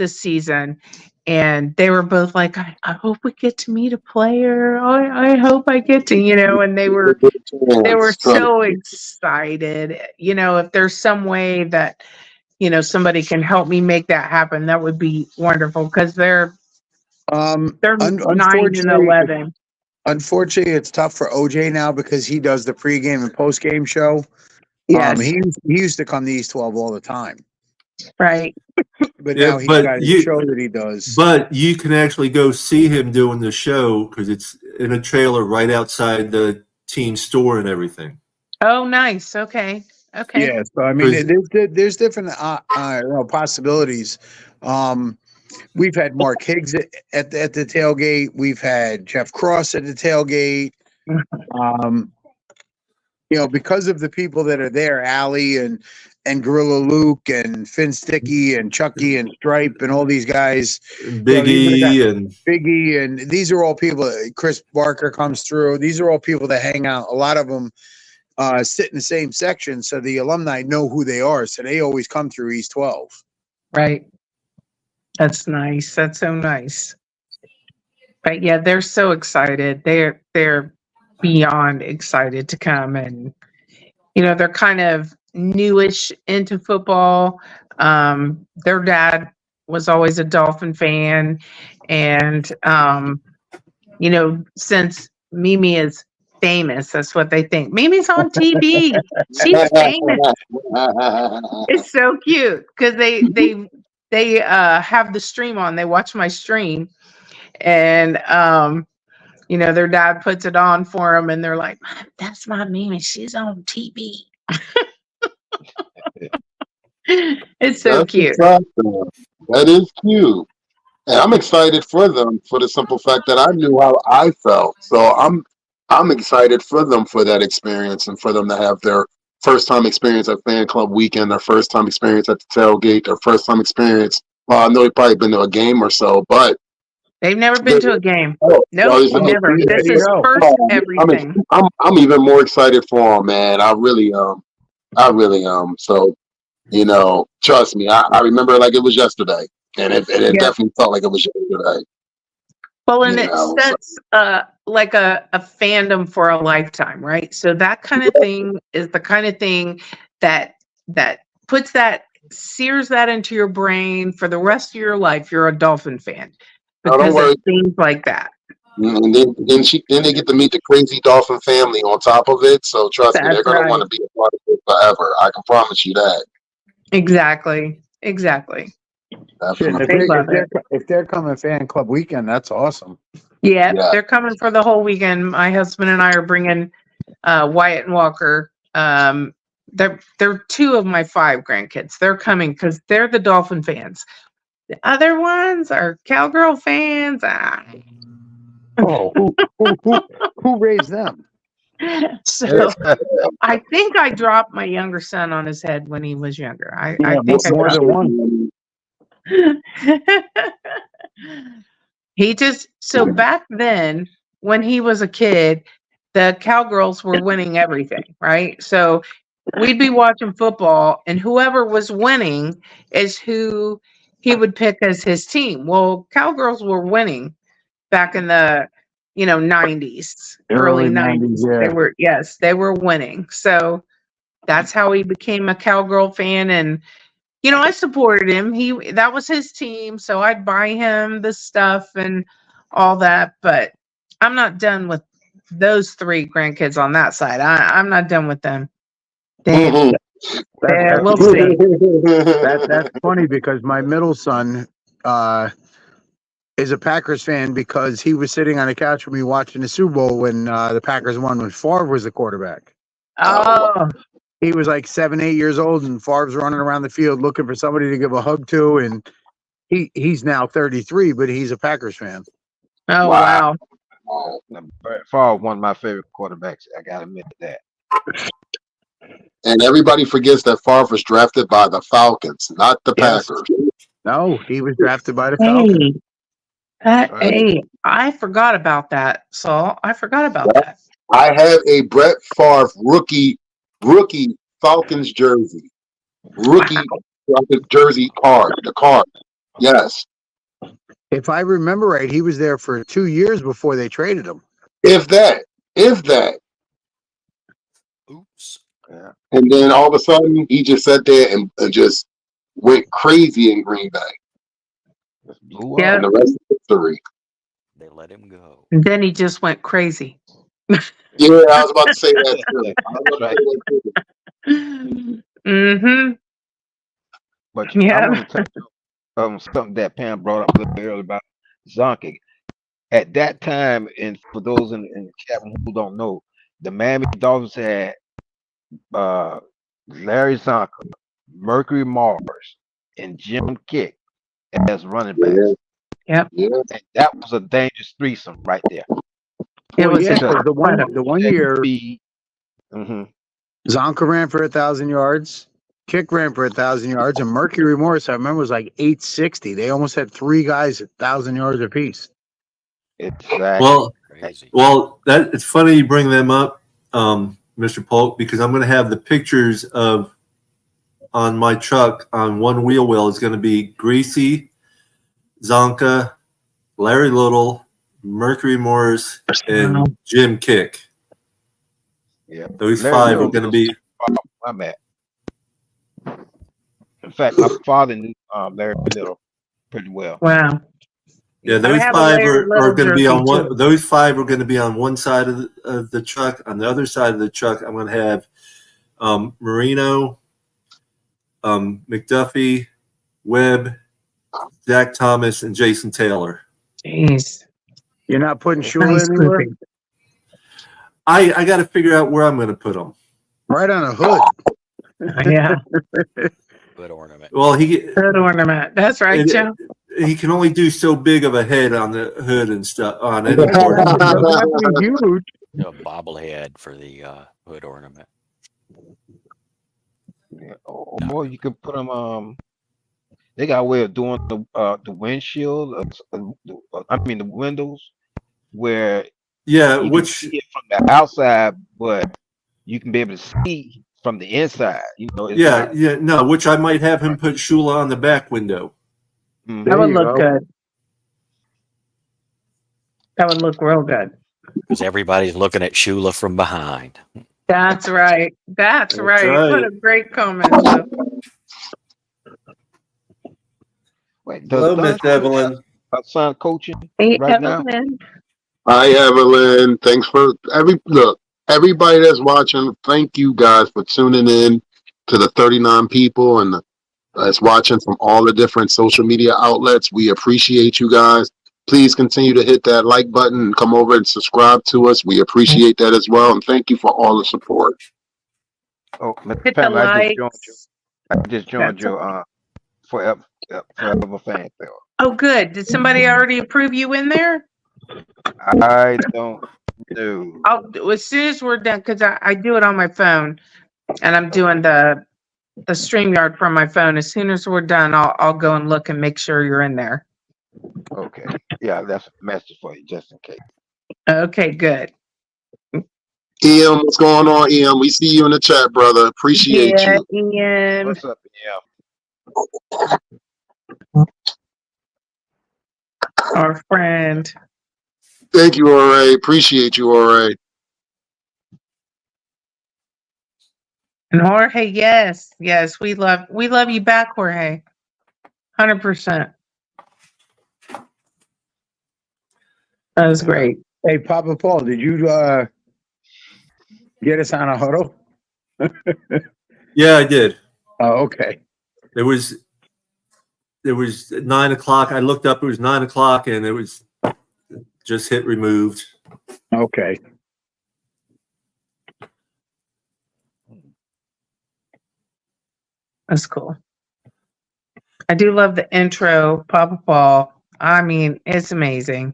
[SPEAKER 4] season. and they were both like, I hope we get to meet a player. I hope I get to, and they were so excited. If there's some way that, somebody can help me make that happen, that would be wonderful, because they're 9 and
[SPEAKER 3] Unfortunately,
[SPEAKER 4] 11.
[SPEAKER 3] it's tough for OJ now because he does the pregame and postgame show.
[SPEAKER 4] Yes,
[SPEAKER 3] He used to come to East 12 all the time,
[SPEAKER 4] right.
[SPEAKER 3] but
[SPEAKER 2] Yeah,
[SPEAKER 3] now he's
[SPEAKER 2] but
[SPEAKER 3] got a
[SPEAKER 2] you-
[SPEAKER 3] show that he does.
[SPEAKER 2] But you can actually go see him doing the show because it's in a trailer right outside the team store and everything.
[SPEAKER 4] Oh, nice. Okay.
[SPEAKER 3] Yeah, so I mean, there's different possibilities. We've had Mark Higgs at the tailgate. We've had Jeff Cross at the tailgate. Because of the people that are there, Allie and Gorilla Luke and Finn Sticky and Chucky and Stripe and all these guys.
[SPEAKER 2] Biggie and
[SPEAKER 3] Biggie, and these are all people. Chris Barker comes through. These are all people that hang out. A lot of them sit in the same section, so the alumni know who they are. So they always come through East 12.
[SPEAKER 4] Right. That's nice. That's so nice. But yeah, they're so excited. They're beyond excited to come, and they're kind of newish into football. Their dad was always a Dolphin fan, and since Mimi is famous, that's what they think. Mimi's on TV. She's famous. It's so cute because they have the stream on. They watch my stream, and their dad puts it on for them, and they're like, "That's my Mimi. She's on TV." It's so cute.
[SPEAKER 7] That is cute. And I'm excited for them for the simple fact that I knew how I felt. So I'm excited for them for that experience and for them to have their first time experience at fan club weekend, their first time experience at the tailgate, their first time experience. Well, I know they've probably been to a game or so, but
[SPEAKER 4] they've never been to a game.
[SPEAKER 7] No,
[SPEAKER 4] Never. This is first everything.
[SPEAKER 7] I'm even more excited for them, man. I really am. So, trust me, I remember it like it was yesterday, and it definitely felt like it was yesterday.
[SPEAKER 4] Well, and it sets like a fandom for a lifetime, right? So that kind of thing is the kind of thing that sears that into your brain for the rest of your life. You're a Dolphin fan because of things like that.
[SPEAKER 7] And then they get to meet the crazy Dolphin family on top of it. So trust me, they're going to want to be a part of it forever. I can promise you that.
[SPEAKER 4] Exactly.
[SPEAKER 3] If they're coming fan club weekend, that's awesome.
[SPEAKER 4] Yeah, they're coming for the whole weekend. My husband and I are bringing Wyatt and Walker. They're 2 of my 5 grandkids. They're coming because they're the Dolphin fans. The other ones are Cowgirl fans.
[SPEAKER 3] Oh, who raised them?
[SPEAKER 4] So I think I dropped my younger son on his head when he was younger. I think
[SPEAKER 3] more than one.
[SPEAKER 4] So back then when he was a kid, the Cowgirls were winning everything, right? So we'd be watching football, and whoever was winning is who he would pick as his team. Well, Cowgirls were winning back in the 90s, early 90s.
[SPEAKER 3] Yeah.
[SPEAKER 4] They were winning. So that's how he became a Cowgirl fan, and I supported him. That was his team, so I'd buy him the stuff and all that. But I'm not done with those 3 grandkids on that side. I'm not done with them. We'll see.
[SPEAKER 3] That's funny because my middle son is a Packers fan because he was sitting on the couch with me watching the Super Bowl when the Packers won when Favre was the quarterback.
[SPEAKER 4] Oh.
[SPEAKER 3] He was like 7, 8 years old, and Favre's running around the field looking for somebody to give a hug to, and he's now 33, but he's a Packers fan.
[SPEAKER 4] Oh, wow.
[SPEAKER 5] Favre, one of my favorite quarterbacks. I gotta admit that.
[SPEAKER 7] And everybody forgets that Favre was drafted by the Falcons, not the Packers.
[SPEAKER 3] No, he was drafted by the Falcons.
[SPEAKER 4] Hey, I forgot about that, Saul. I forgot about that.
[SPEAKER 7] I have a Brett Favre rookie Falcons jersey. Rookie jersey card. The card. Yes.
[SPEAKER 3] If I remember right, he was there for 2 years before they traded him.
[SPEAKER 7] If that.
[SPEAKER 6] Oops.
[SPEAKER 5] Yeah.
[SPEAKER 7] And then all of a sudden, he just sat there and just went crazy in Green Bay.
[SPEAKER 5] Just blew
[SPEAKER 4] Yeah.
[SPEAKER 5] up.
[SPEAKER 7] And the rest is history.
[SPEAKER 6] They let him go.
[SPEAKER 4] And then he just went crazy.
[SPEAKER 7] Yeah, I was about to say that too.
[SPEAKER 4] Mm-hmm.
[SPEAKER 5] But
[SPEAKER 4] Yeah.
[SPEAKER 5] I want to touch on something that Pam brought up a little bit earlier about Zonka. At that time, and for those in the chat room who don't know, the Miami Dolphins had Larry Zonka, Mercury Mars, and Jim Kick as running backs.
[SPEAKER 7] Yeah.
[SPEAKER 5] And that was a dangerous threesome right there.
[SPEAKER 4] It was
[SPEAKER 3] yeah,
[SPEAKER 5] Because
[SPEAKER 3] the one year
[SPEAKER 5] Mm-hmm.
[SPEAKER 3] Zonka ran for 1,000 yards, Kick ran for 1,000 yards, and Mercury Morris, I remember, was like 860. They almost had 3 guys at 1,000 yards apiece.
[SPEAKER 5] Exactly.
[SPEAKER 6] Crazy.
[SPEAKER 2] Well, that it's funny you bring them up, Mr. Polk, because I'm going to have the pictures of on my truck on one wheel well is going to be Greasy, Zonka, Larry Little, Mercury Morris, and
[SPEAKER 4] Wow.
[SPEAKER 2] Jim Kick.
[SPEAKER 5] Yeah.
[SPEAKER 2] Those
[SPEAKER 5] Larry
[SPEAKER 2] 5
[SPEAKER 5] Little
[SPEAKER 2] are going to
[SPEAKER 5] was
[SPEAKER 2] be.
[SPEAKER 5] I'm at. In fact, my father knew Larry Little pretty well.
[SPEAKER 4] Wow.
[SPEAKER 2] Yeah,
[SPEAKER 4] I
[SPEAKER 2] those
[SPEAKER 4] have a
[SPEAKER 2] 5
[SPEAKER 4] Larry
[SPEAKER 2] are
[SPEAKER 4] Little
[SPEAKER 2] going to be on
[SPEAKER 4] jersey,
[SPEAKER 2] one.
[SPEAKER 4] too.
[SPEAKER 2] Those 5 are going to be on one side of the truck. On the other side of the truck, I'm going to have Marino, McDuffie, Webb, Zach Thomas, and Jason Taylor.
[SPEAKER 4] Jeez.
[SPEAKER 3] You're not putting Shula
[SPEAKER 4] Nice
[SPEAKER 3] anywhere?
[SPEAKER 4] grouping.
[SPEAKER 2] I got to figure out where I'm going to put them.
[SPEAKER 3] Right on a hood.
[SPEAKER 4] Yeah.
[SPEAKER 6] Good ornament.
[SPEAKER 2] Well,
[SPEAKER 4] Good ornament. That's right, Joe.
[SPEAKER 2] he can only do so big of a head on the hood and stuff on any
[SPEAKER 3] Doesn't
[SPEAKER 2] board.
[SPEAKER 3] have to be huge.
[SPEAKER 6] A bobblehead for the hood ornament.
[SPEAKER 5] Yeah. Or you could put them. They got a way of doing the windshield. The windows where
[SPEAKER 2] Yeah,
[SPEAKER 5] you can
[SPEAKER 2] which
[SPEAKER 5] see it from the outside, but you can be able to see from the inside. You know. It's
[SPEAKER 2] which I might have him put Shula on the back window.
[SPEAKER 5] Mhm.
[SPEAKER 4] That
[SPEAKER 3] There
[SPEAKER 4] would
[SPEAKER 3] you
[SPEAKER 4] look
[SPEAKER 3] go.
[SPEAKER 4] good. That would look real good.
[SPEAKER 6] Because everybody's looking at Shula from behind.
[SPEAKER 4] That's right. That's right. What
[SPEAKER 2] right.
[SPEAKER 4] a great comment, Joe.
[SPEAKER 5] Wait,
[SPEAKER 2] Hello,
[SPEAKER 5] does
[SPEAKER 2] Miss
[SPEAKER 5] Don
[SPEAKER 2] Evelyn.
[SPEAKER 5] have son coaching
[SPEAKER 4] Hey,
[SPEAKER 5] right now?
[SPEAKER 4] Evelyn.
[SPEAKER 7] Hi, Evelyn. Thanks for everybody that's watching. Thank you guys for tuning in to the 39 people and that's watching from all the different social media outlets. We appreciate you guys. Please continue to hit that like button and come over and subscribe to us. We appreciate that as well. And thank you for all the support.
[SPEAKER 5] Oh, Miss
[SPEAKER 4] Hit the
[SPEAKER 5] Pam, I
[SPEAKER 4] likes.
[SPEAKER 5] just joined
[SPEAKER 4] That's
[SPEAKER 5] your forever fan club.
[SPEAKER 4] Oh, good. Did somebody already approve you in there?
[SPEAKER 5] I don't know.
[SPEAKER 4] As soon as we're done, because I do it on my phone, and I'm doing the StreamYard from my phone. As soon as we're done, I'll go and look and make sure you're in there.
[SPEAKER 5] Okay. Yeah, that's a message for you, just in case.
[SPEAKER 4] Okay, good.
[SPEAKER 7] Ian, what's going on, Ian? We see you in the chat, brother. Appreciate
[SPEAKER 4] Yeah,
[SPEAKER 7] you.
[SPEAKER 4] Ian.
[SPEAKER 5] What's up,
[SPEAKER 4] Our friend.
[SPEAKER 7] Thank you, Ray. Appreciate you, Ray.
[SPEAKER 4] And Jorge, yes, we love you back, Jorge. 100%. That was great.
[SPEAKER 3] Hey, Papa Paul, did you get us on a huddle?
[SPEAKER 2] Yeah, I did.
[SPEAKER 3] Oh, okay.
[SPEAKER 2] It was 9 o'clock. I looked up. It was 9 o'clock, and it was just hit removed.
[SPEAKER 3] Okay.
[SPEAKER 4] That's cool. I do love the intro, Papa Paul. I mean, it's amazing.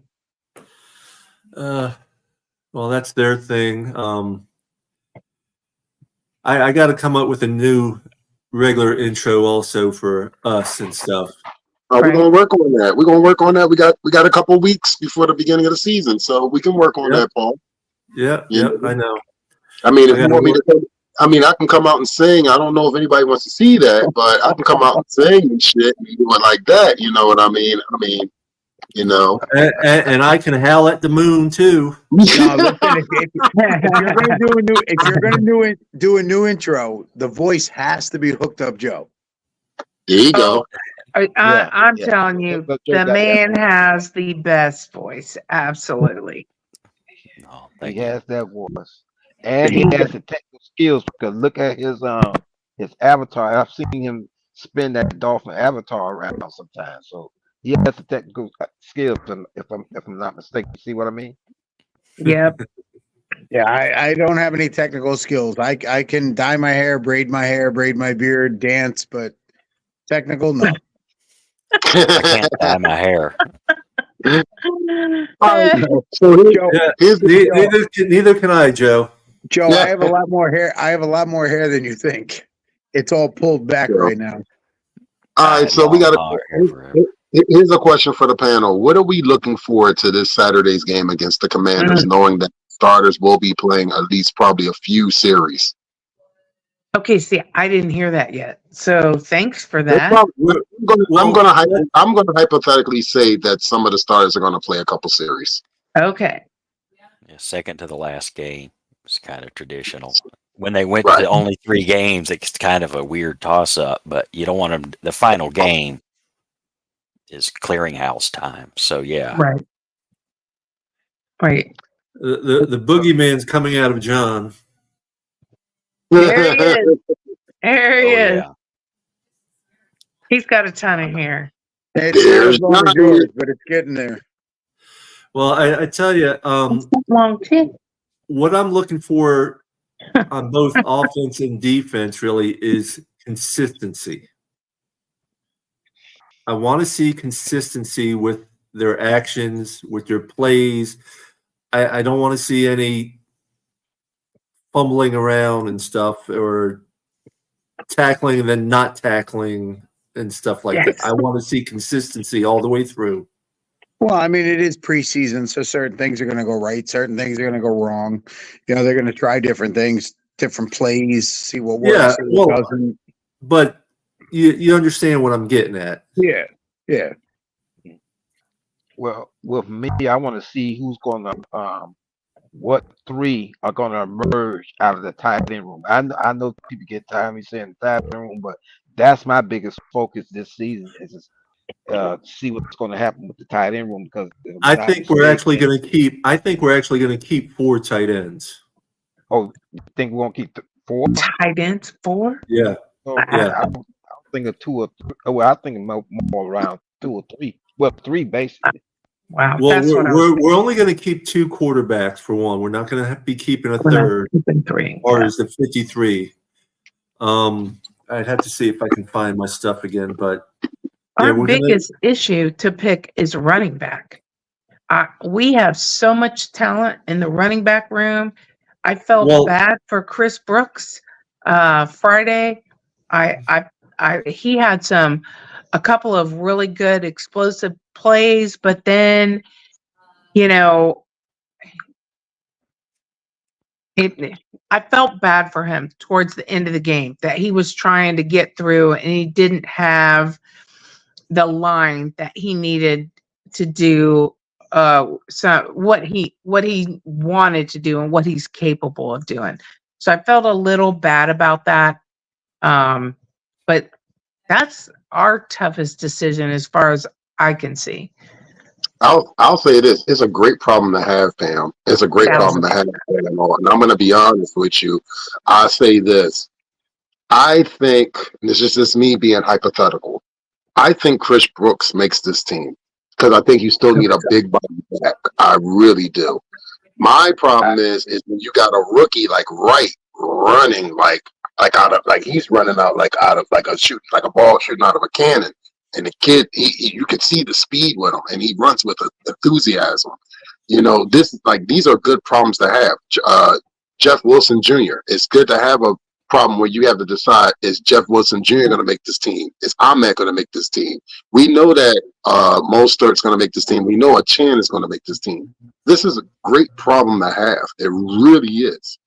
[SPEAKER 2] Well, that's their thing. I got to come up with a new regular intro also for us and stuff.
[SPEAKER 7] We're gonna work on that. We're gonna work on that. We got a couple weeks before the beginning of the season, so we can work on that, Paul.
[SPEAKER 2] Yeah, I know.
[SPEAKER 7] I mean, if you want me to, I can come out and sing. I don't know if anybody wants to see that, but I can come out and sing and shit and do it like that. You know what I mean? You know.
[SPEAKER 2] And I can howl at the moon too.
[SPEAKER 3] No, listen, if you're gonna do a new intro, the voice has to be hooked up, Joe.
[SPEAKER 7] There you go.
[SPEAKER 4] I'm telling you, the man has the best voice. Absolutely.
[SPEAKER 6] No,
[SPEAKER 5] He
[SPEAKER 6] thank you.
[SPEAKER 5] has that voice, and he has the technical skills. Because look at his avatar. I've seen him spin that dolphin avatar around sometimes. So he has the technical skills. If I'm not mistaken, see what I mean?
[SPEAKER 4] Yep.
[SPEAKER 3] Yeah, I don't have any technical skills. I can dye my hair, braid my beard, dance, but technical, no.
[SPEAKER 6] I can't dye my hair.
[SPEAKER 7] So
[SPEAKER 2] Neither can I, Joe.
[SPEAKER 3] Joe, I have a lot more hair. I have a lot more hair than you think. It's all pulled back right now.
[SPEAKER 7] All right, so we got to. Here's a question for the panel. What are we looking forward to this Saturday's game against the Commanders, knowing that starters will be playing at least probably a few series?
[SPEAKER 4] Okay, see, I didn't hear that yet. So thanks for that.
[SPEAKER 7] I'm going to hypothetically say that some of the starters are going to play a couple series.
[SPEAKER 4] Okay.
[SPEAKER 6] Yeah, second to the last game. It's kind of traditional. When they went to only 3 games, it's kind of a weird toss-up, but you don't want them. The final game is clearinghouse time. So, yeah.
[SPEAKER 4] Right. Right.
[SPEAKER 2] The boogeyman's coming out of John.
[SPEAKER 4] There he is. There he is.
[SPEAKER 6] Yeah.
[SPEAKER 4] He's got a ton of hair.
[SPEAKER 3] It's not as long as yours, but it's getting there.
[SPEAKER 2] Well, I tell you,
[SPEAKER 4] Long too.
[SPEAKER 2] what I'm looking for on both offense and defense really is consistency. I want to see consistency with their actions, with their plays. I don't want to see any fumbling around and stuff, or tackling and then not tackling and stuff like that. I want to see consistency all the way through.
[SPEAKER 3] Well, I mean, it is preseason, so certain things are going to go right, certain things are going to go wrong. You know, they're going to try different things, different plays, see what works.
[SPEAKER 2] Yeah,
[SPEAKER 3] see what doesn't.
[SPEAKER 2] But you understand what I'm getting at.
[SPEAKER 3] Yeah, yeah.
[SPEAKER 5] Well, with me, I want to see who's going to what 3 are going to emerge out of the tight end room. I know people get tired of me saying tight end room, but that's my biggest focus this season is see what's going to happen with the tight end room, because
[SPEAKER 2] I think we're actually going to keep 4 tight ends.
[SPEAKER 5] Oh, you think we're going to keep 4
[SPEAKER 4] tight ends? 4?
[SPEAKER 2] Yeah.
[SPEAKER 5] I don't think of 2 or 3. Oh, well, I think more around 2 or 3. Well, 3 basically.
[SPEAKER 4] Wow.
[SPEAKER 2] Well, we're only going to keep 2 quarterbacks for one. We're not going to be keeping a third.
[SPEAKER 4] Keeping 3.
[SPEAKER 2] Or is it 53? I'd have to see if I can find my stuff again, but
[SPEAKER 4] our biggest issue to pick is running back. We have so much talent in the running back room. I felt bad for Chris Brooks Friday. He had a couple of really good explosive plays, but then, I felt bad for him towards the end of the game, that he was trying to get through and he didn't have the line that he needed to do what he wanted to do and what he's capable of doing. So I felt a little bad about that. But that's our toughest decision as far as I can see.
[SPEAKER 7] I'll say this. It's a great problem to have, Pam. It's a great problem to have. And I'm going to be honest with you. I say this. I think, and it's just me being hypothetical, I think Chris Brooks makes this team because I think you still need a big body back. I really do. My problem is when you got a rookie like Wright running he's running out out of a ball shooting out of a cannon. And the kid, you can see the speed with him, and he runs with enthusiasm. These are good problems to have. Jeff Wilson Jr. It's good to have a problem where you have to decide: is Jeff Wilson Jr. going to make this team? Is Ahmed going to make this team? We know that Mostert's going to make this team. We know Chan is going to make this team. This is a great problem to have. It really is.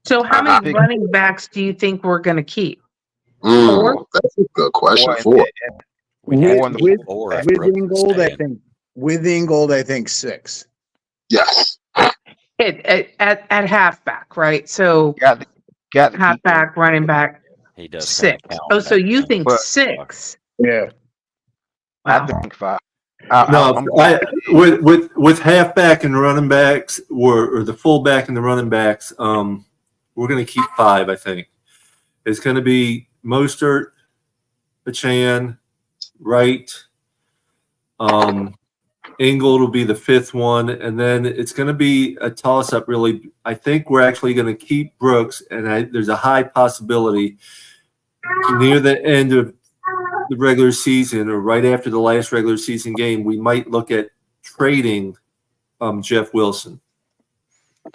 [SPEAKER 4] So, how many running backs do you think we're going to keep?
[SPEAKER 7] 4? That's a good question. 4.
[SPEAKER 3] With Ingold, I think With Ingold, I think 6.
[SPEAKER 7] Yes.
[SPEAKER 4] At halfback, right? So
[SPEAKER 5] got to keep
[SPEAKER 4] halfback, running back,
[SPEAKER 6] He does
[SPEAKER 4] 6.
[SPEAKER 6] kind of count.
[SPEAKER 4] Oh, so
[SPEAKER 6] back
[SPEAKER 4] you
[SPEAKER 6] then.
[SPEAKER 4] think
[SPEAKER 5] But-
[SPEAKER 4] 6?
[SPEAKER 3] Yeah.
[SPEAKER 4] Wow.
[SPEAKER 5] I think 5.
[SPEAKER 2] No,
[SPEAKER 5] I'm going
[SPEAKER 2] with halfback and running backs, or the fullback and the running backs, we're going to keep 5. I think it's going to be Mostert, Achane, Wright, Ingold will be the 5th one, and then it's going to be a toss-up. Really, I think we're actually going to keep Brooks, and there's a high possibility near the end of the regular season or right after the last regular season game, we might look at trading Jeff Wilson.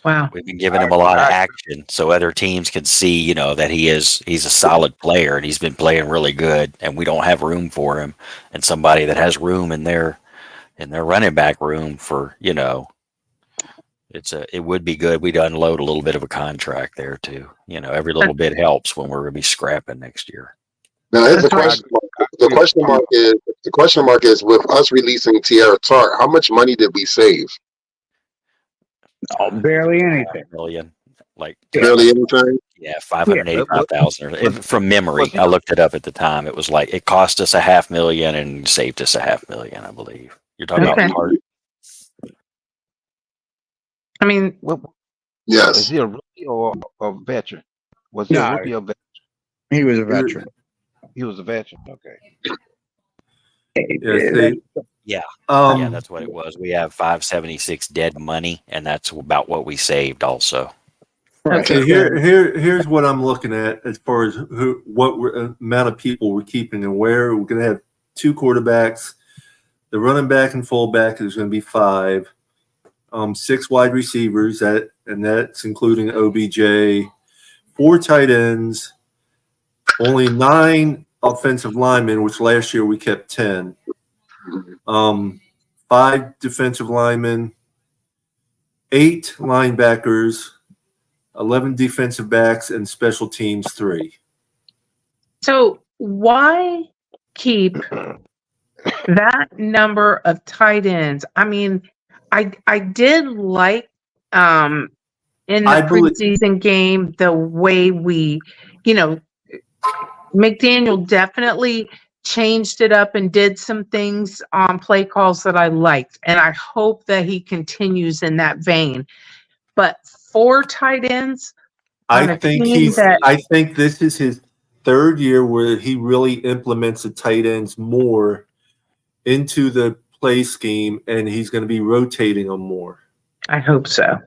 [SPEAKER 4] Wow.
[SPEAKER 6] We've been giving him a lot of action so other teams can see, that he's a solid player and he's been playing really good, and we don't have room for him. And somebody that has room in their running back room for, it would be good. We'd unload a little bit of a contract there too. Every little bit helps when we're going to be scrapping next year.
[SPEAKER 7] Now here's the question. The question mark is with us releasing Tierra Tart, how much money did we save?
[SPEAKER 3] Oh, barely anything.
[SPEAKER 6] $5 million,
[SPEAKER 7] Barely anything.
[SPEAKER 6] Yeah, 585,000 from memory. I looked it up at the time. It was it cost us $500,000 and saved us $500,000, I believe. You're talking
[SPEAKER 4] Okay.
[SPEAKER 6] about Tart.
[SPEAKER 4] I mean,
[SPEAKER 5] Is
[SPEAKER 7] Yes.
[SPEAKER 5] he a rookie or a veteran? Was he
[SPEAKER 3] No.
[SPEAKER 5] a rookie or veteran?
[SPEAKER 3] He was a veteran.
[SPEAKER 5] He was a veteran. Okay.
[SPEAKER 2] Yeah,
[SPEAKER 6] Yeah, that's what it was. We have 576 dead money, and that's about what we saved also.
[SPEAKER 2] Okay, here's what I'm looking at as far as amount of people we're keeping and where. We're going to have 2 quarterbacks. The running back and fullback is going to be 5. 6 wide receivers, and that's including OBJ. 4 tight ends. Only 9 offensive linemen, which last year we kept 10. 5 defensive linemen. 8 linebackers. 11 defensive backs, and special teams 3.
[SPEAKER 4] so why keep that number of tight ends? I mean, I did like in the preseason game the way we, McDaniel definitely changed it up and did some things on play calls that I liked, and I hope that he continues in that vein. But 4 tight ends.
[SPEAKER 2] I think this is his 3rd year where he really implements the tight ends more into the play scheme, and he's going to be rotating them more.
[SPEAKER 4] I hope so.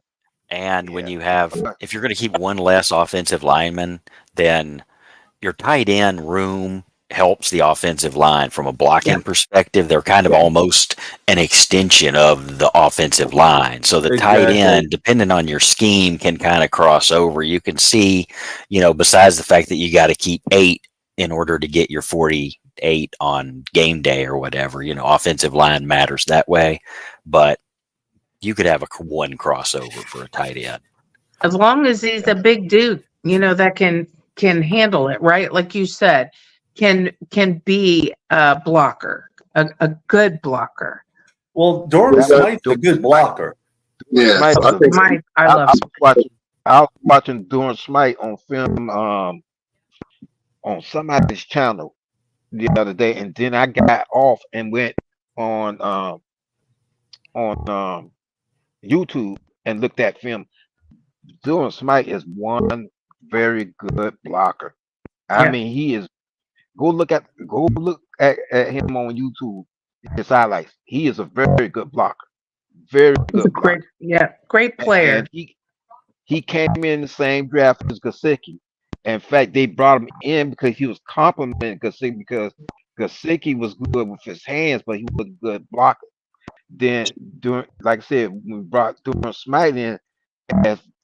[SPEAKER 6] And when if you're going to keep one less offensive lineman, then your tight end room helps the offensive line from a blocking perspective. They're kind of almost an extension of the offensive line. So the tight end, depending on your scheme, can kind of cross over. You can see, besides the fact that you got to keep 8 in order to get your 48 on game day or whatever, offensive line matters that way. But you could have one crossover for a tight end.
[SPEAKER 4] As long as he's a big dude, that can handle it, right? Like you said, can be a blocker, a good blocker.
[SPEAKER 2] Well, Durham Smite's a good blocker.
[SPEAKER 7] Yeah.
[SPEAKER 5] I
[SPEAKER 4] love
[SPEAKER 5] I was watching Durham Smite on film on somebody's channel the other day, and then I got off and went on YouTube and looked at film. Durham Smite is one very good blocker. I mean, he is. Go look at him on YouTube. His highlights. He is a very good blocker. Very good.
[SPEAKER 4] Great player.
[SPEAKER 5] And he came in the same draft as Gesicki. In fact, they brought him in because he was complimenting Gesicki because Gesicki was good with his hands, but he was a good blocker. Then, like I said, we brought Durham Smite in.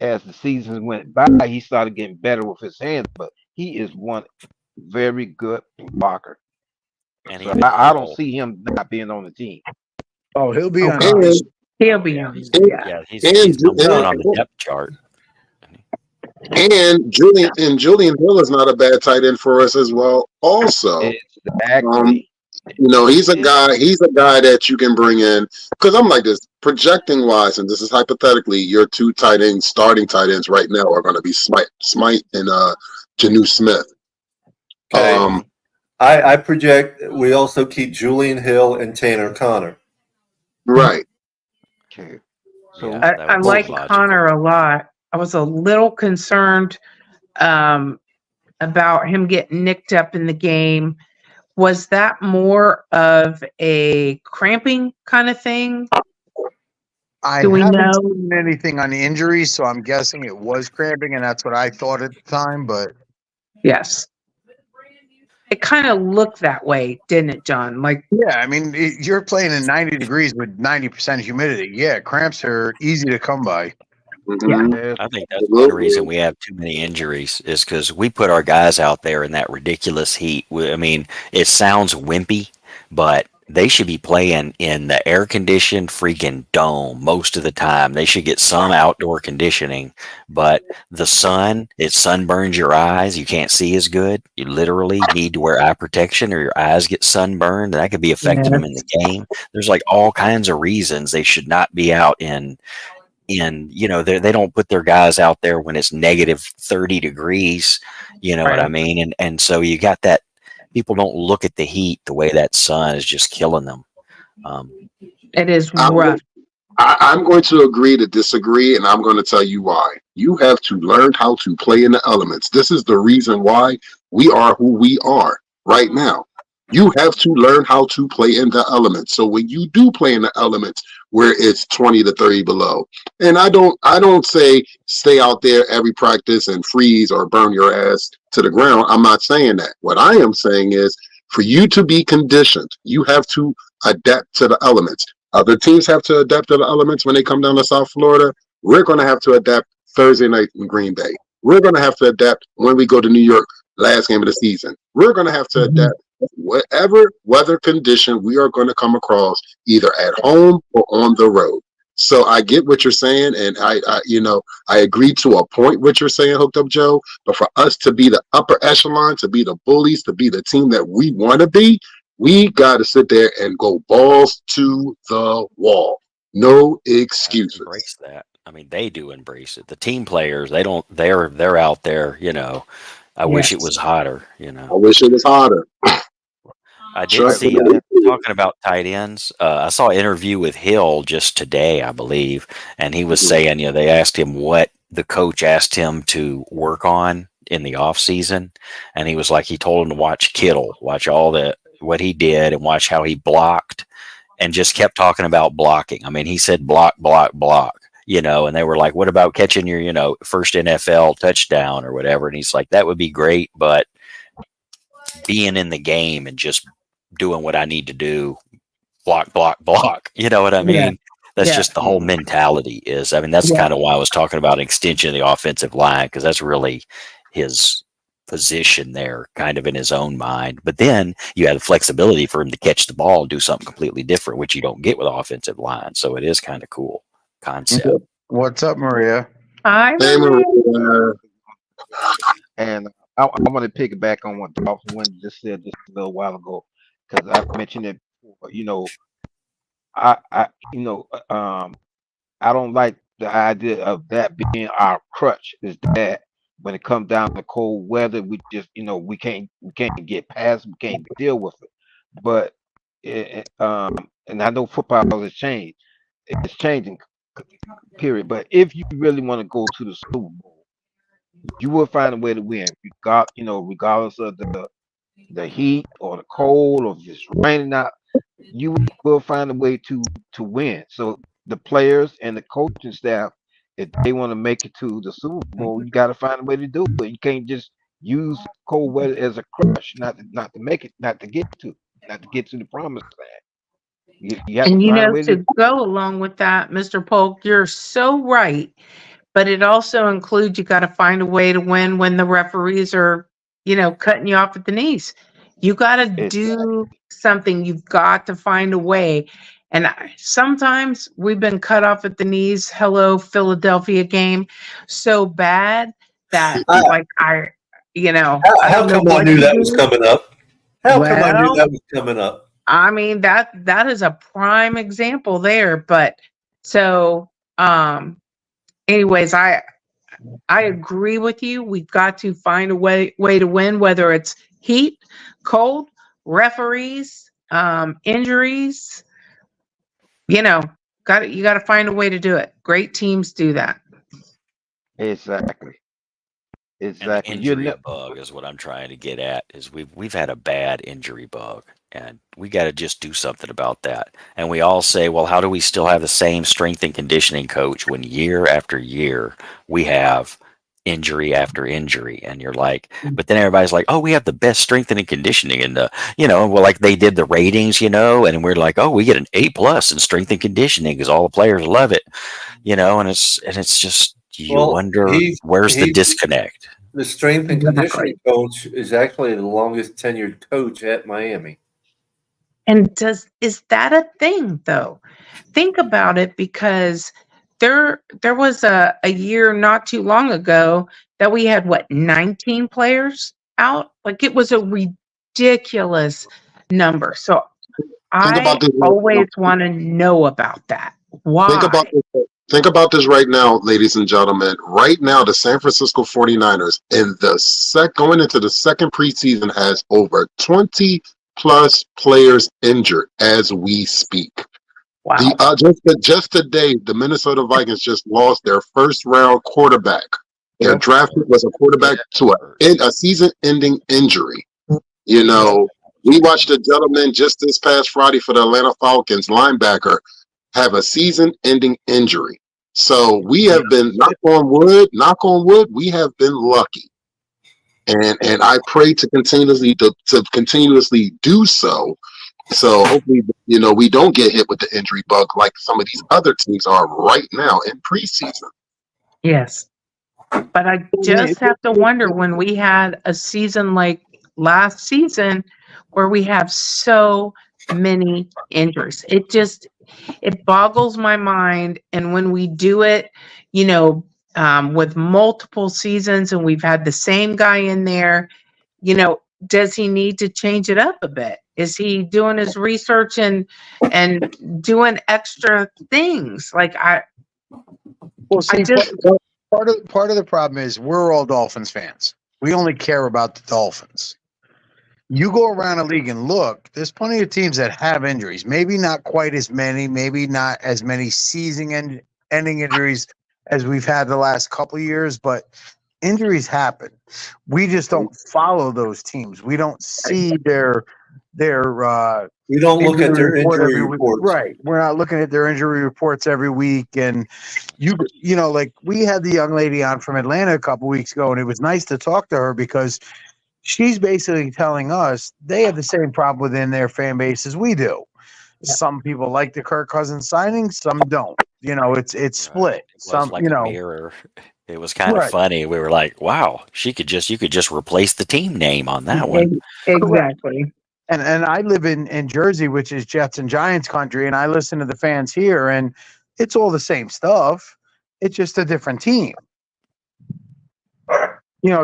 [SPEAKER 5] As the seasons went by, he started getting better with his hands, but he is one very good blocker. And so I don't see him not being on the team.
[SPEAKER 3] Oh, he'll be on.
[SPEAKER 4] He'll be on.
[SPEAKER 6] He's number 1 on the depth chart.
[SPEAKER 7] And Julian Hill is not a bad tight end for us as well. Also,
[SPEAKER 5] exactly.
[SPEAKER 7] You know, he's a guy. He's a guy that you can bring in because I'm like this projecting wise, and this is hypothetically. Your two tight ends, starting tight ends right now, are going to be Smite and Janu Smith.
[SPEAKER 2] Okay. I project we also keep Julian Hill and Tanner Connor.
[SPEAKER 7] Right.
[SPEAKER 5] Okay.
[SPEAKER 6] So
[SPEAKER 5] So
[SPEAKER 4] I like Connor a lot. I was a little concerned about him getting nicked up in the game. Was that more of a cramping kind of thing?
[SPEAKER 3] I
[SPEAKER 4] Do we
[SPEAKER 3] haven't
[SPEAKER 4] know?
[SPEAKER 3] seen anything on the injuries, so I'm guessing it was cramping, and that's what I thought at the time. But
[SPEAKER 4] Yes. It kind of looked that way, didn't it, John? Like,
[SPEAKER 3] yeah, I mean, you're playing in 90 degrees with 90% humidity. Yeah, cramps are easy to come by.
[SPEAKER 7] Mhm.
[SPEAKER 5] yes,
[SPEAKER 6] I think that's one reason we have too many injuries is because we put our guys out there in that ridiculous heat. I mean, it sounds wimpy, but they should be playing in the air-conditioned freaking dome most of the time. They should get some outdoor conditioning, but the sun, it sunburns your eyes. You can't see as good. You literally need to wear eye protection or your eyes get sunburned. That could be affecting them in the game. There's like all kinds of reasons they should not be out in they don't put their guys out there when it's negative 30 degrees, you know what I mean? And so you got that people don't look at the heat the way that sun is just killing them.
[SPEAKER 4] it is
[SPEAKER 7] I'm
[SPEAKER 4] rough.
[SPEAKER 7] I'm going to agree to disagree, and I'm going to tell you why. You have to learn how to play in the elements. This is the reason why we are who we are right now. You have to learn how to play in the elements. So when you do play in the elements where it's 20 to 30 below, and I don't say stay out there every practice and freeze or burn your ass to the ground. I'm not saying that. What I am saying is for you to be conditioned, you have to adapt to the elements. Other teams have to adapt to the elements when they come down to South Florida. We're going to have to adapt Thursday night in Green Bay. We're going to have to adapt when we go to New York, last game of the season. We're going to have to adapt whatever weather condition we are going to come across, either at home or on the road. So I get what you're saying, and I agree to a point what you're saying, Hooked Up Joe. But for us to be the upper echelon, to be the bullies, to be the team that we want to be, we got to sit there and go balls to the wall. No excuses.
[SPEAKER 6] Embrace that. I mean, they do embrace it. The team players, they don't. They're out there. I wish it was hotter.
[SPEAKER 7] I wish it was hotter.
[SPEAKER 6] I did see talking about tight ends. I saw an interview with Hill just today, I believe, and he was saying, they asked him what the coach asked him to work on in the off season, and he was like, he told him to watch Kittle, watch what he did, and watch how he blocked, and just kept talking about blocking. I mean, he said block, block, block. And they were like, what about catching your, first NFL touchdown or whatever? And he's like, that would be great, but being in the game and just doing what I need to do, block, block, block. You know what I mean?
[SPEAKER 4] Yeah.
[SPEAKER 6] That's
[SPEAKER 4] Yeah.
[SPEAKER 6] just the whole mentality is. I mean, that's kind of why I was talking about extension of the offensive line, because that's really his position there, kind of in his own mind. But then you have the flexibility for him to catch the ball and do something completely different, which you don't get with offensive line. So it is kind of cool concept.
[SPEAKER 3] What's up, Maria?
[SPEAKER 4] Hi,
[SPEAKER 7] Hey,
[SPEAKER 4] Maria.
[SPEAKER 7] Maria.
[SPEAKER 5] and I want to piggyback on what Dolphin just said just a little while ago, because I mentioned it before. I don't like the idea of that being our crutch. Is that when it comes down to cold weather, we just we can't get past, we can't deal with it. But and I know football has changed. It's changing, period. But if you really want to go to the Super Bowl, you will find a way to win, regardless of the heat or the cold or if it's raining out. You will find a way to win. So the players and the coaching staff, if they want to make it to the Super Bowl, you got to find a way to do it. You can't just use cold weather as a crutch, not to make it, not to get to the promised land. You have
[SPEAKER 4] And
[SPEAKER 5] to find a way
[SPEAKER 4] to go along with that, Mr. Polk, you're so right. But it also includes you got to find a way to win when the referees are, cutting you off at the knees. You got to do something. You've got to find a way. And sometimes we've been cut off at the knees. Hello, Philadelphia game, so bad that
[SPEAKER 2] How
[SPEAKER 4] I don't know
[SPEAKER 2] come I
[SPEAKER 4] what
[SPEAKER 2] knew
[SPEAKER 4] to
[SPEAKER 2] that
[SPEAKER 4] do.
[SPEAKER 2] was coming up? How come I knew
[SPEAKER 4] Well,
[SPEAKER 2] that was coming up?
[SPEAKER 4] I mean, that is a prime example there. But so, anyways, I agree with you. We've got to find a way to win, whether it's heat, cold, referees, injuries. You know, you got to find a way to do it. Great teams do that.
[SPEAKER 5] Exactly.
[SPEAKER 6] And the
[SPEAKER 5] Exactly.
[SPEAKER 6] injury bug is what I'm trying to get at. Is we've had a bad injury bug, and we got to just do something about that. And we all say, well, how do we still have the same strength and conditioning coach when year after year we have injury after injury? And you're like, but then everybody's like, oh, we have the best strength and conditioning, and well, like they did the ratings, and we're like, oh, we get an A+ in strength and conditioning because all the players love it, and it's just. You wonder where's the disconnect.
[SPEAKER 2] The strength and conditioning coach is actually the longest tenured coach at Miami.
[SPEAKER 4] And is that a thing though? Think about it, because there was a year not too long ago that we had 19 players out. Like, it was a ridiculous number. So I always want to know about that. Why?
[SPEAKER 7] Think about this right now, ladies and gentlemen. Right now, the San Francisco 49ers going into the second preseason has over 20 plus players injured as we speak.
[SPEAKER 4] Wow.
[SPEAKER 7] Just today, the Minnesota Vikings just lost their first round quarterback. Their draft pick was a quarterback to a season-ending injury. We watched a gentleman just this past Friday for the Atlanta Falcons, linebacker, have a season-ending injury. So we have been, knock on wood, we have been lucky. And I pray to continuously do so. So hopefully, we don't get hit with the injury bug like some of these other teams are right now in preseason.
[SPEAKER 4] Yes. But I just have to wonder, when we had a season like last season where we have so many injuries, it boggles my mind. And when we do it, with multiple seasons and we've had the same guy in there, does he need to change it up a bit? Is he doing his research and doing extra things? Like,
[SPEAKER 3] part of the problem is we're all Dolphins fans. We only care about the Dolphins. You go around the league and look, there's plenty of teams that have injuries. Maybe not quite as many, maybe not as many season-ending injuries as we've had the last couple of years, but injuries happen. We just don't follow those teams. We don't see their
[SPEAKER 2] we don't look at their injury reports.
[SPEAKER 3] Right. We're not looking at their injury reports every week. And like, we had the young lady on from Atlanta a couple weeks ago, and it was nice to talk to her because she's basically telling us they have the same problem within their fan base as we do. Yeah. Some people like the Kirk Cousins signing, some don't. It's split.
[SPEAKER 6] It was like a mirror. It was kind of funny. We were like, wow, you could just replace the team name on that one.
[SPEAKER 4] Exactly.
[SPEAKER 3] And I live in Jersey, which is Jets and Giants country, and I listen to the fans here, and it's all the same stuff. It's just a different team.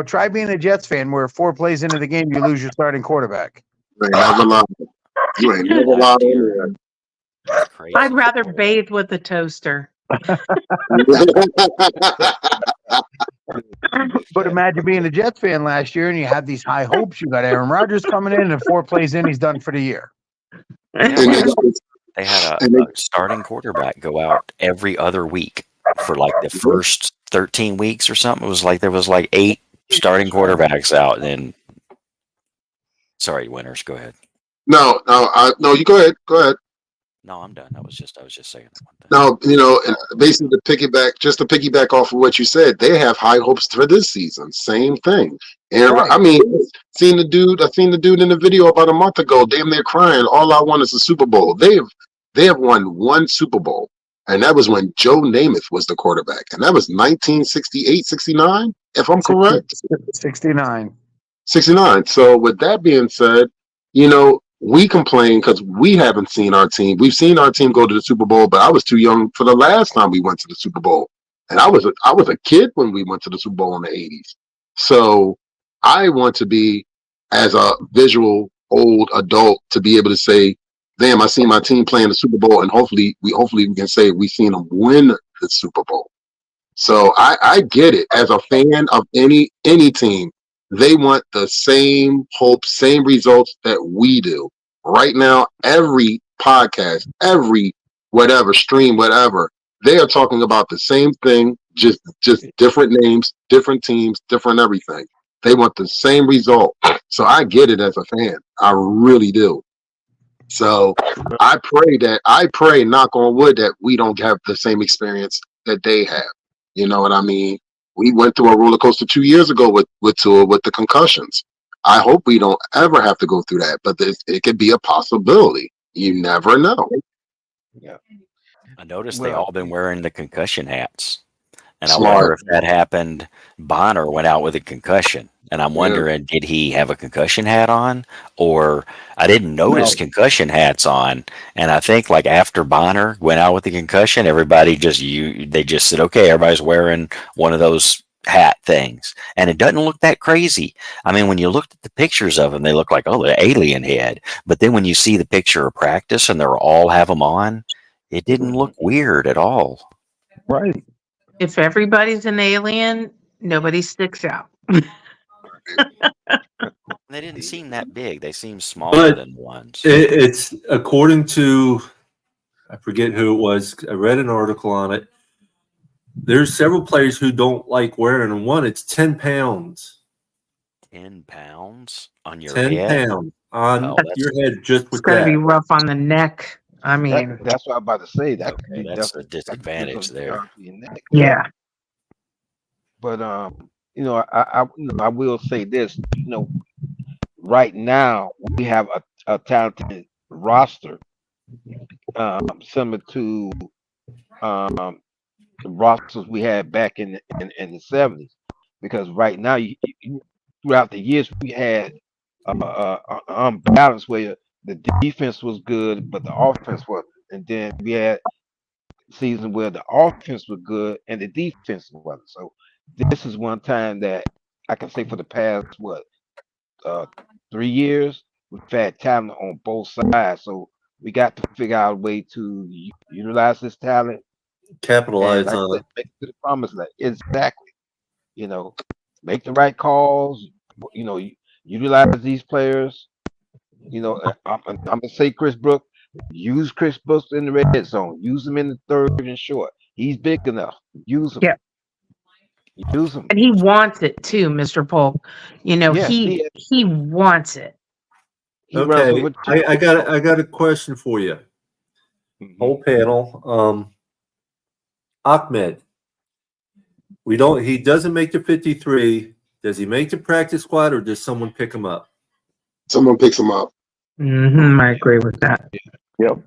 [SPEAKER 3] Try being a Jets fan where 4 plays into the game, you lose your starting quarterback.
[SPEAKER 7] You ain't never lied.
[SPEAKER 4] I'd rather bathe with a toaster.
[SPEAKER 3] But imagine being a Jets fan last year and you have these high hopes. You got Aaron Rodgers coming in, and 4 plays in, he's done for the year.
[SPEAKER 6] Yeah, they had a starting quarterback go out every other week for like the first 13 weeks or something. It was like there was like 8 starting quarterbacks out. And then, sorry, Winters, go ahead.
[SPEAKER 7] No, you go ahead. Go ahead.
[SPEAKER 6] No, I'm done. I was just saying that one thing.
[SPEAKER 7] No, and basically to piggyback off of what you said, they have high hopes for this season. Same thing. And I mean, I seen the dude in the video about a month ago, damn near crying. All I want is a Super Bowl. They have won 1 Super Bowl, and that was when Joe Namath was the quarterback, and that was 1968, 69, if I'm correct.
[SPEAKER 3] 69.
[SPEAKER 7] So with that being said, we complain because we haven't seen our team. We've seen our team go to the Super Bowl, but I was too young for the last time we went to the Super Bowl. And I was a kid when we went to the Super Bowl in the 80s. So I want to be, as a visual old adult, to be able to say damn, I seen my team playing the Super Bowl, and hopefully we can say we seen them win the Super Bowl. So I get it. As a fan of any team, they want the same hope, same results that we do. Right now, every podcast, every whatever stream, whatever, they are talking about the same thing, just different names, different teams, different everything. They want the same result. So I get it as a fan. I really do. So I pray, knock on wood, that we don't have the same experience that they have. You know what I mean? We went through a roller coaster 2 years ago with Tua with the concussions. I hope we don't ever have to go through that, but it could be a possibility. You never know.
[SPEAKER 5] Yeah.
[SPEAKER 6] I noticed they
[SPEAKER 5] Well,
[SPEAKER 6] all been wearing the concussion hats. And I
[SPEAKER 7] Smart.
[SPEAKER 6] wonder if that happened. Bonner went out with a concussion. And I'm
[SPEAKER 7] Yeah.
[SPEAKER 6] wondering, did he have a concussion hat on? Or I didn't notice concussion hats on. And I think like after Bonner went out with the concussion, everybody they just said, okay, everybody's wearing one of those hat things. And it doesn't look that crazy. I mean, when you looked at the pictures of them, they look like, oh, the alien head. But then when you see the picture of practice and they're all have them on, it didn't look weird at all.
[SPEAKER 3] Right.
[SPEAKER 4] If everybody's an alien, nobody sticks out.
[SPEAKER 6] They didn't seem that big. They seemed smaller than ones.
[SPEAKER 2] It's according to, I forget who it was. I read an article on it. There's several players who don't like wearing them. One, it's 10 pounds.
[SPEAKER 6] 10 pounds on your
[SPEAKER 2] 10
[SPEAKER 6] head?
[SPEAKER 2] pounds on
[SPEAKER 6] Oh,
[SPEAKER 2] your head just
[SPEAKER 4] It's
[SPEAKER 2] with
[SPEAKER 4] going to be
[SPEAKER 2] that.
[SPEAKER 4] rough on the neck. I mean,
[SPEAKER 5] that's what I'm about to say. That could
[SPEAKER 6] Okay,
[SPEAKER 5] be
[SPEAKER 6] that's a
[SPEAKER 5] that could be
[SPEAKER 6] disadvantage
[SPEAKER 5] some
[SPEAKER 6] there.
[SPEAKER 5] down to your neck.
[SPEAKER 4] yeah.
[SPEAKER 5] But I will say this. Right now we have a talented roster, similar to the rosters we had back in the 70s. Because right now, throughout the years, we had unbalance where the defense was good, but the offense wasn't. And then we had season where the offense was good and the defense wasn't. So this is one time that I can say for the past 3 years we've had talent on both sides. So we got to figure out a way to utilize this talent and,
[SPEAKER 2] Capitalize
[SPEAKER 5] like I
[SPEAKER 2] on
[SPEAKER 5] said,
[SPEAKER 2] it.
[SPEAKER 5] make it to the promised land. Exactly. Make the right calls. Utilize these players. I'm gonna say Chris Brooks. Use Chris Brooks in the red zone. Use him in the third and short. He's big enough. Use him.
[SPEAKER 4] Yeah.
[SPEAKER 5] Use him.
[SPEAKER 4] And he wants it too, Mr. Polk.
[SPEAKER 5] Yes,
[SPEAKER 4] he wants it.
[SPEAKER 5] he runs
[SPEAKER 2] Okay,
[SPEAKER 5] over
[SPEAKER 2] I got a question for you, whole panel. Ahmed, he doesn't make the 53. Does he make the practice squad, or does someone pick him up?
[SPEAKER 7] Someone picks him up.
[SPEAKER 4] I agree with that.
[SPEAKER 3] Yep.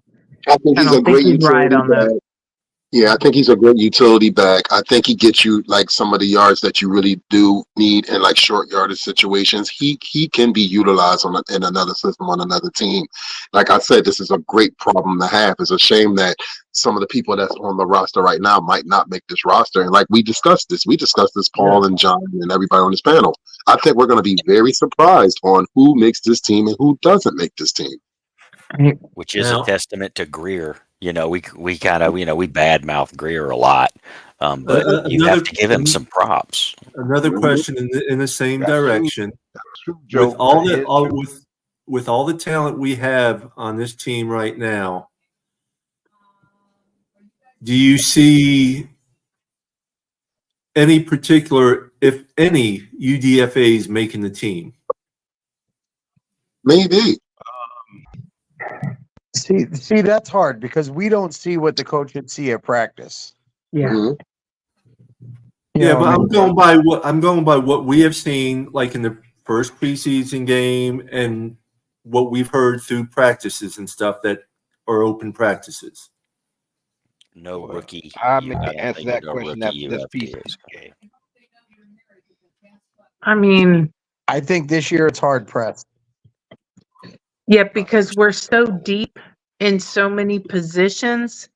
[SPEAKER 7] I think
[SPEAKER 4] I
[SPEAKER 7] he's
[SPEAKER 4] don't
[SPEAKER 7] a
[SPEAKER 4] think
[SPEAKER 7] great
[SPEAKER 4] he's right
[SPEAKER 7] utility
[SPEAKER 4] on
[SPEAKER 7] back.
[SPEAKER 4] that.
[SPEAKER 7] Yeah, I think he's a great utility back. I think he gets you like some of the yards that you really do need in like short yardage situations. He can be utilized in another system on another team. Like I said, this is a great problem to have. It's a shame that some of the people that's on the roster right now might not make this roster. And like we discussed this, Paul and John and everybody on this panel. I think we're going to be very surprised on who makes this team and who doesn't make this team.
[SPEAKER 6] Which is
[SPEAKER 2] Now-
[SPEAKER 6] a testament to Greer. We kind of, we badmouth Greer a lot. But you have to give him some props.
[SPEAKER 2] Another question in the same
[SPEAKER 5] That's true.
[SPEAKER 2] direction.
[SPEAKER 5] That's true, Joe.
[SPEAKER 2] With all the talent we have on this team right now, do you see any particular, if any, UDFAs making the team?
[SPEAKER 7] Maybe.
[SPEAKER 3] See, that's hard because we don't see what the coach would see at practice.
[SPEAKER 4] Yeah.
[SPEAKER 7] Mhm.
[SPEAKER 2] But I'm going by what we have seen, like in the first preseason game, and what we've heard through practices and stuff that are open practices.
[SPEAKER 6] No rookie.
[SPEAKER 5] I'm
[SPEAKER 6] I
[SPEAKER 5] going
[SPEAKER 6] don't
[SPEAKER 5] to answer
[SPEAKER 6] think
[SPEAKER 5] that
[SPEAKER 6] no
[SPEAKER 5] question
[SPEAKER 6] rookie
[SPEAKER 5] after this
[SPEAKER 6] UFA
[SPEAKER 5] piece.
[SPEAKER 6] is.
[SPEAKER 5] Okay.
[SPEAKER 4] I mean,
[SPEAKER 3] I think this year it's hard pressed.
[SPEAKER 4] yeah, because we're so deep in so many positions.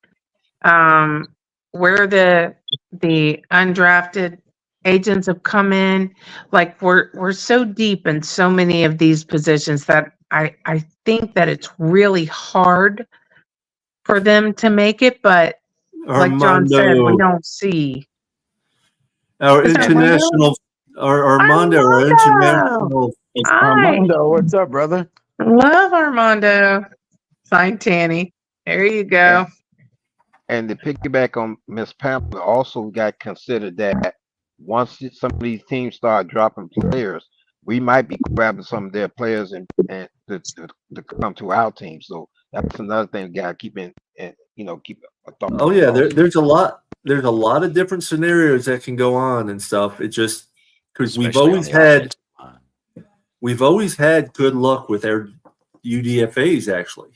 [SPEAKER 4] Where the undrafted agents have come in. Like we're so deep in so many of these positions that I think that it's really hard for them to make it. But like John said, we
[SPEAKER 2] Armando,
[SPEAKER 4] don't see.
[SPEAKER 2] our
[SPEAKER 4] Is Armando?
[SPEAKER 2] international, our Armando, our
[SPEAKER 4] Armando!
[SPEAKER 2] international.
[SPEAKER 4] Hi.
[SPEAKER 3] Armando, what's up, brother?
[SPEAKER 4] Love Armando. Sign Tanny. There you go.
[SPEAKER 5] And to piggyback on Miss Pamela, also got to consider that once some of these teams start dropping players, we might be grabbing some of their players and to come to our team. So that's another thing we got to keep keep a thought.
[SPEAKER 2] Oh yeah, there's a lot. There's a lot of different scenarios that can go on and stuff. It just because
[SPEAKER 6] Especially on the offensive line.
[SPEAKER 2] we've always had good luck with our UDFA's actually.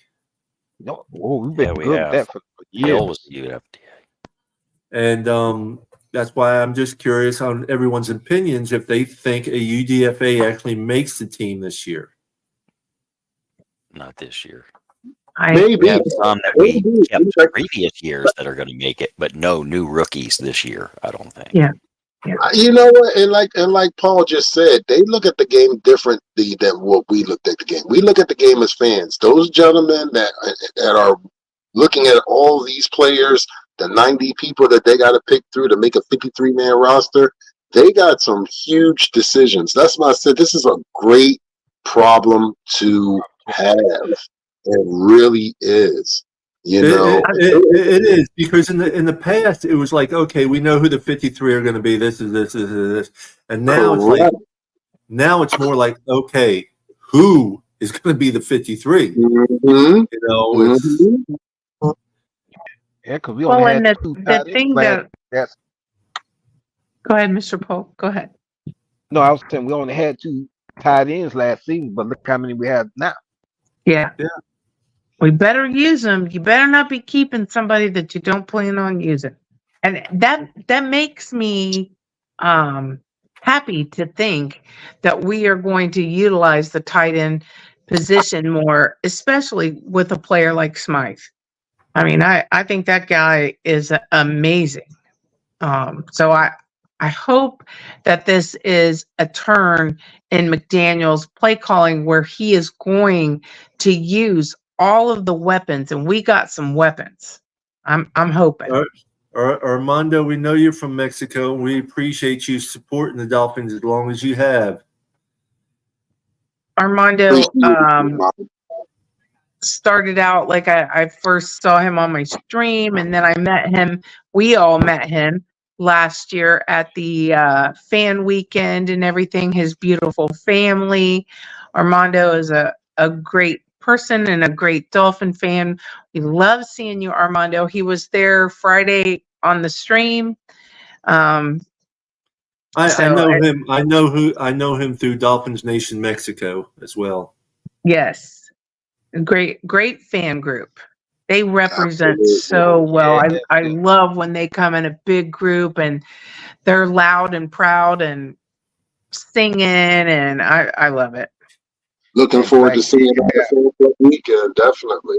[SPEAKER 5] No, we've been
[SPEAKER 6] Yeah, we
[SPEAKER 5] good
[SPEAKER 6] have.
[SPEAKER 5] at that for years.
[SPEAKER 6] Bill was the UFDA.
[SPEAKER 2] And that's why I'm just curious on everyone's opinions if they think a UDFA actually makes the team this year.
[SPEAKER 6] Not this year.
[SPEAKER 7] Maybe.
[SPEAKER 6] We have some that we
[SPEAKER 7] Maybe.
[SPEAKER 6] kept the previous years that are going to make it, but no new rookies this year, I don't think.
[SPEAKER 4] Yeah.
[SPEAKER 7] You know what? And like Paul just said, they look at the game differently than what we looked at the game. We look at the game as fans. Those gentlemen that are looking at all these players, the 90 people that they got to pick through to make a 53-man roster, they got some huge decisions. That's why I said this is a great problem to have. It really is. You know,
[SPEAKER 2] It is because in the past it was like, okay, we know who the 53 are going to be. This is this, and now it's like it's more like, okay, who is going to be the 53?
[SPEAKER 7] Mm-hmm.
[SPEAKER 2] You know, it's,
[SPEAKER 5] Yeah, because we only
[SPEAKER 4] Well, and
[SPEAKER 5] had two
[SPEAKER 4] the thing that
[SPEAKER 5] that's
[SPEAKER 4] go ahead, Mr. Polk. Go ahead.
[SPEAKER 5] no, I was saying we only had two tight ends last season, but look how many we have now.
[SPEAKER 4] Yeah.
[SPEAKER 2] Yeah.
[SPEAKER 4] We better use them. You better not be keeping somebody that you don't plan on using. And that makes me happy to think that we are going to utilize the tight end position more, especially with a player like Smythe. I mean, I think that guy is amazing. So I hope that this is a turn in McDaniel's play calling where he is going to use all of the weapons, and we got some weapons. I'm hoping.
[SPEAKER 2] Armando, we know you're from Mexico. We appreciate you supporting the Dolphins as long as you have.
[SPEAKER 4] Armando started out like I first saw him on my stream, and then I met him. We all met him last year at the fan weekend and everything. His beautiful family. Armando is a great person and a great Dolphin fan. We love seeing you, Armando. He was there Friday on the stream.
[SPEAKER 2] I know him. I know him through Dolphins Nation Mexico as well.
[SPEAKER 4] Yes, great fan group. They represent so well. I love when they come in a big group and they're loud and proud and singing, and I love it.
[SPEAKER 7] Looking forward to seeing that weekend, definitely.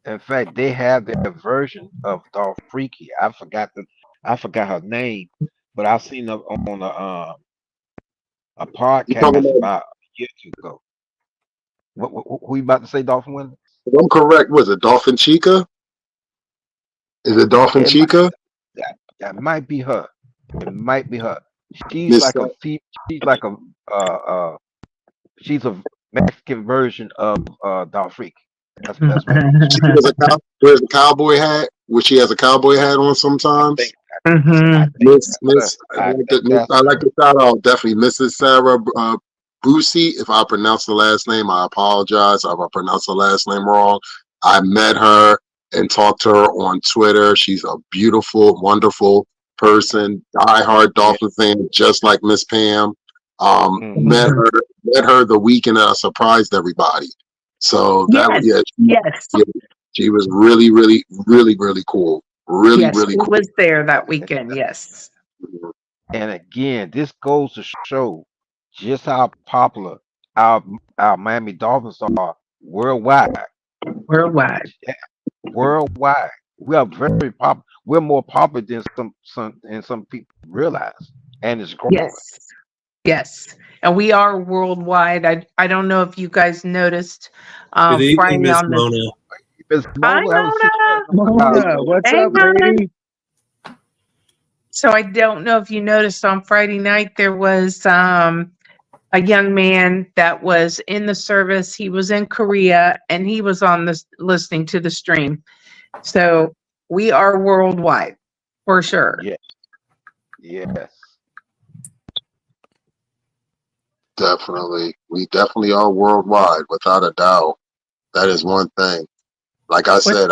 [SPEAKER 5] In fact, they have their version of Dolph Freaky. I forgot her name, but I've seen her on a podcast about a year or two ago. What you about to say, Dolphin Winner?
[SPEAKER 7] If I'm correct, was it Dolphin Chica? Is it Dolphin Chica?
[SPEAKER 5] That might be her. It might be her. She's like a Mexican version of Dolph Freak. That's right.
[SPEAKER 7] She wears a cowboy hat, which she has a cowboy hat on sometimes. I like the shout out, definitely Mrs. Sarah Busey. If I pronounce the last name, I apologize. If I pronounce the last name wrong, I met her and talked to her on Twitter. She's a beautiful, wonderful person, diehard Dolphin fan, just like Miss Pam. Met her the weekend that I surprised everybody. So she was really, really, really, really cool. Really cool.
[SPEAKER 4] Was there that weekend, yes.
[SPEAKER 5] And again, this goes to show just how popular our Miami Dolphins are worldwide.
[SPEAKER 4] Worldwide.
[SPEAKER 5] We are very popular. We're more popular than some people realize, and it's growing.
[SPEAKER 4] Yes. Yes. And we are worldwide. I don't know if you guys noticed
[SPEAKER 2] Good evening,
[SPEAKER 4] Friday
[SPEAKER 2] Miss
[SPEAKER 4] on the
[SPEAKER 2] Mona.
[SPEAKER 5] Miss
[SPEAKER 4] Hi,
[SPEAKER 5] Mona, haven't seen you in a
[SPEAKER 4] Mona.
[SPEAKER 5] while.
[SPEAKER 3] Mona, what's
[SPEAKER 4] Hey,
[SPEAKER 3] up,
[SPEAKER 4] Mona.
[SPEAKER 3] lady?
[SPEAKER 4] So I don't know if you noticed on Friday night there was a young man that was in the service. He was in Korea and he was on this listening to the stream. So we are worldwide for sure.
[SPEAKER 5] Yes. Yes.
[SPEAKER 7] Definitely. We definitely are worldwide, without a doubt. That is one thing. Like I
[SPEAKER 4] What's
[SPEAKER 7] said,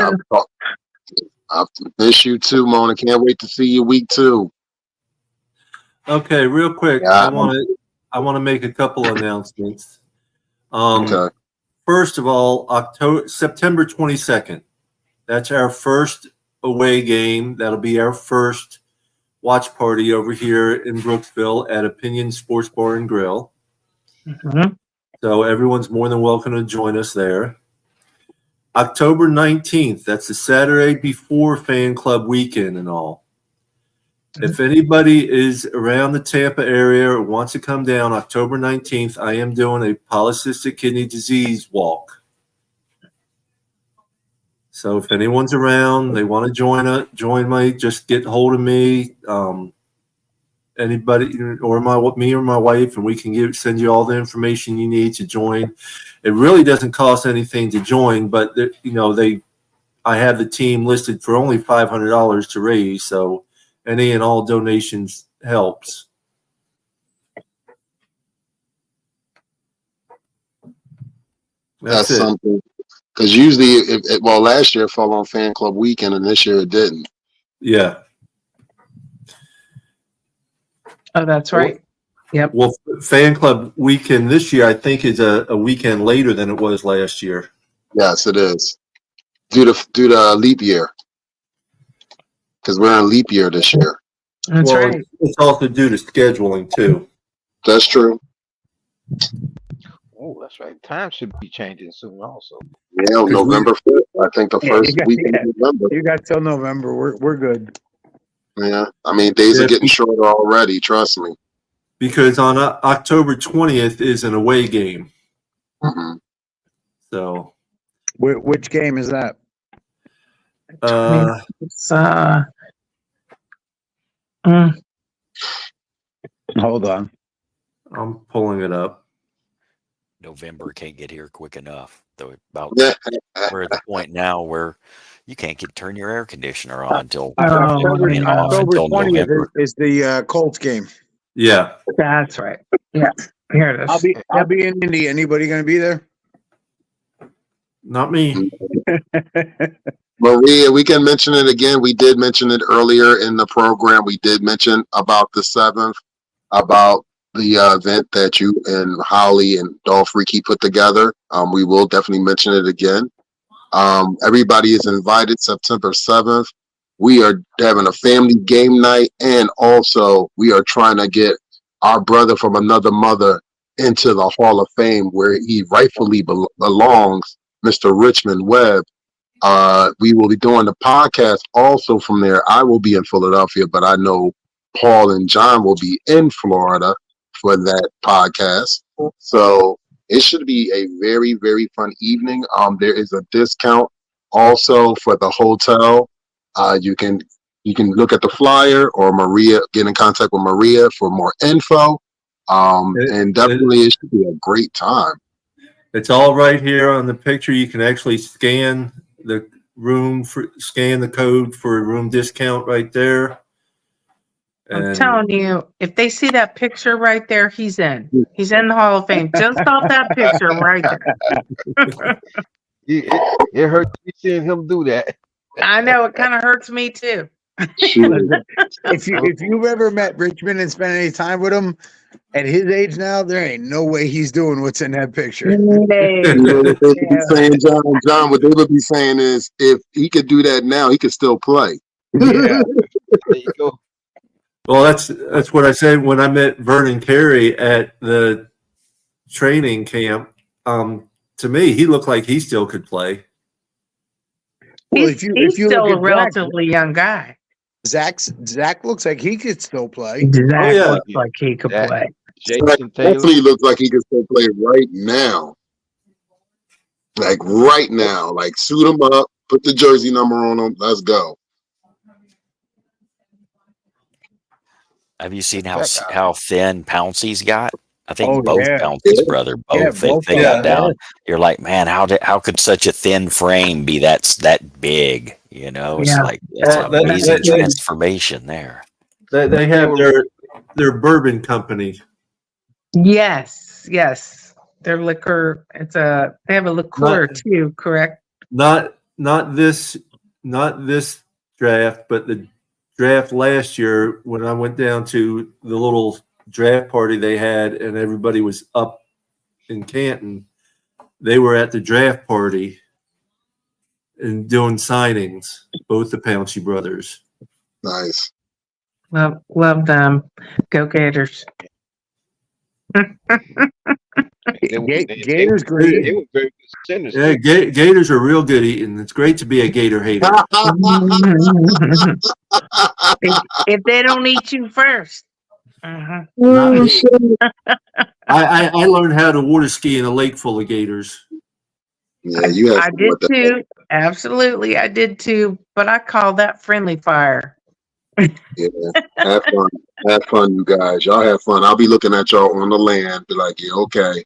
[SPEAKER 7] I've missed you too, Mona. Can't wait to see you week 2.
[SPEAKER 2] Okay, real quick,
[SPEAKER 7] Yeah.
[SPEAKER 2] I want to make a couple announcements.
[SPEAKER 7] Okay.
[SPEAKER 2] First of all, September 22nd. That's our first away game. That'll be our first watch party over here in Brooksville at Opinion Sports Bar and Grill.
[SPEAKER 4] Mhm.
[SPEAKER 2] So everyone's more than welcome to join us there. October 19th, that's the Saturday before fan club weekend and all. If anybody is around the Tampa area or wants to come down October 19th, I am doing a polycystic kidney disease walk. So if anyone's around, they want to join me, just get hold of me. Anybody or me or my wife, and we can send you all the information you need to join. It really doesn't cost anything to join, but I have the team listed for only $500 to raise, so any and all donations helps.
[SPEAKER 7] That's
[SPEAKER 2] it.
[SPEAKER 7] something. Because usually, last year it fell on fan club weekend, and this year it didn't.
[SPEAKER 2] Yeah.
[SPEAKER 4] Oh, that's right. Yep.
[SPEAKER 2] Well, fan club weekend this year, I think, is a weekend later than it was last year.
[SPEAKER 7] Yes, it is. Due to leap year. Because we're in leap year this year.
[SPEAKER 4] That's right.
[SPEAKER 2] It's also due to scheduling too.
[SPEAKER 7] That's true.
[SPEAKER 5] Oh, that's right. Time should be changing soon, also.
[SPEAKER 7] Yeah, November 5th. I think the first weekend of November.
[SPEAKER 3] You got till November. We're good.
[SPEAKER 7] Yeah, I mean days are getting shorter already. Trust me.
[SPEAKER 2] Because on October 20th is an away game.
[SPEAKER 7] Mm-hmm.
[SPEAKER 2] So,
[SPEAKER 3] Which game is that?
[SPEAKER 4] It's,
[SPEAKER 3] Hold on.
[SPEAKER 2] I'm pulling it up.
[SPEAKER 6] November can't get here quick enough. Though
[SPEAKER 7] Yeah.
[SPEAKER 6] we're at the point now where you can't turn your air conditioner on until
[SPEAKER 3] October
[SPEAKER 6] until
[SPEAKER 3] 20th
[SPEAKER 6] November.
[SPEAKER 3] is the Colts game.
[SPEAKER 2] Yeah.
[SPEAKER 4] that's right. Yeah. Here it is.
[SPEAKER 3] I'll be in Indy. Anybody going to be there?
[SPEAKER 2] Not me.
[SPEAKER 7] Maria, we can mention it again. We did mention it earlier in the program. We did mention about the 7th, about the event that you and Holly and Dolph Ricky put together. We will definitely mention it again. Everybody is invited September 7th. We are having a family game night, and also we are trying to get our brother from another mother into the Hall of Fame where he rightfully belongs, Mr. Richmond Webb. We will be doing the podcast also from there. I will be in Philadelphia, but I know Paul and John will be in Florida for that podcast. So it should be a very, very fun evening. There is a discount also for the hotel. You can look at the flyer, or Maria, get in contact with Maria for more info. And definitely it should be a great time.
[SPEAKER 2] It's all right here on the picture. You can actually scan the scan the code for a room discount right there.
[SPEAKER 4] I'm telling you, if they see that picture right there, he's in. He's in the Hall of Fame. Just off that picture right there.
[SPEAKER 5] It hurts me seeing him do that.
[SPEAKER 4] I know it kind of hurts me too.
[SPEAKER 3] If you've ever met Richmond and spent any time with him, at his age now, there ain't no way he's doing what's in that picture.
[SPEAKER 7] You know what they would be saying, John, what they would be saying is, if he could do that now, he could still play.
[SPEAKER 3] Yeah.
[SPEAKER 5] There you go.
[SPEAKER 2] Well, that's what I said when I met Vernon Carey at the training camp. To me, he looked like he still could play.
[SPEAKER 3] Well,
[SPEAKER 4] He's
[SPEAKER 3] if you
[SPEAKER 4] still a
[SPEAKER 3] look at
[SPEAKER 4] relatively young guy.
[SPEAKER 3] Zach looks like he could still play.
[SPEAKER 4] Zach
[SPEAKER 2] yeah.
[SPEAKER 4] looks like he could
[SPEAKER 5] Zach.
[SPEAKER 4] play.
[SPEAKER 5] Jason Taylor.
[SPEAKER 7] Definitely looks like he can still play right now. Like right now. Like suit him up, put the jersey number on him. Let's go.
[SPEAKER 6] Have you seen how thin Pouncey's got? I think
[SPEAKER 3] Oh,
[SPEAKER 6] both
[SPEAKER 3] yeah.
[SPEAKER 6] Pouncey's brother,
[SPEAKER 3] Yeah,
[SPEAKER 6] both they
[SPEAKER 3] both
[SPEAKER 6] got
[SPEAKER 2] of them.
[SPEAKER 6] down. You're like, man, how could such a thin frame be that big? You know, it's
[SPEAKER 4] Yeah.
[SPEAKER 6] like it's an
[SPEAKER 2] That-
[SPEAKER 6] amazing
[SPEAKER 2] that-
[SPEAKER 6] transformation there.
[SPEAKER 2] They have their bourbon company.
[SPEAKER 4] Yes, yes. Their liquor. They have a liqueur too, correct?
[SPEAKER 2] Not this draft, but the draft last year when I went down to the little draft party they had and everybody was up in Canton. They were at the draft party and doing signings, both the Pouncey brothers.
[SPEAKER 7] Nice.
[SPEAKER 4] Love them. Go Gators.
[SPEAKER 3] Gators
[SPEAKER 5] They
[SPEAKER 3] great.
[SPEAKER 5] were very good centers.
[SPEAKER 2] Yeah, Gators are real good eating. It's great to be a Gator hater.
[SPEAKER 4] if they don't eat you first.
[SPEAKER 2] I learned how to water ski in a lake full of gators.
[SPEAKER 7] Yeah, you have
[SPEAKER 4] I
[SPEAKER 7] fun
[SPEAKER 4] did
[SPEAKER 7] with that.
[SPEAKER 4] too. Absolutely, I did too. But I call that friendly fire.
[SPEAKER 7] Yeah, have fun. Have fun, you guys. Y'all have fun. I'll be looking at y'all on the land. Be like, yeah, okay.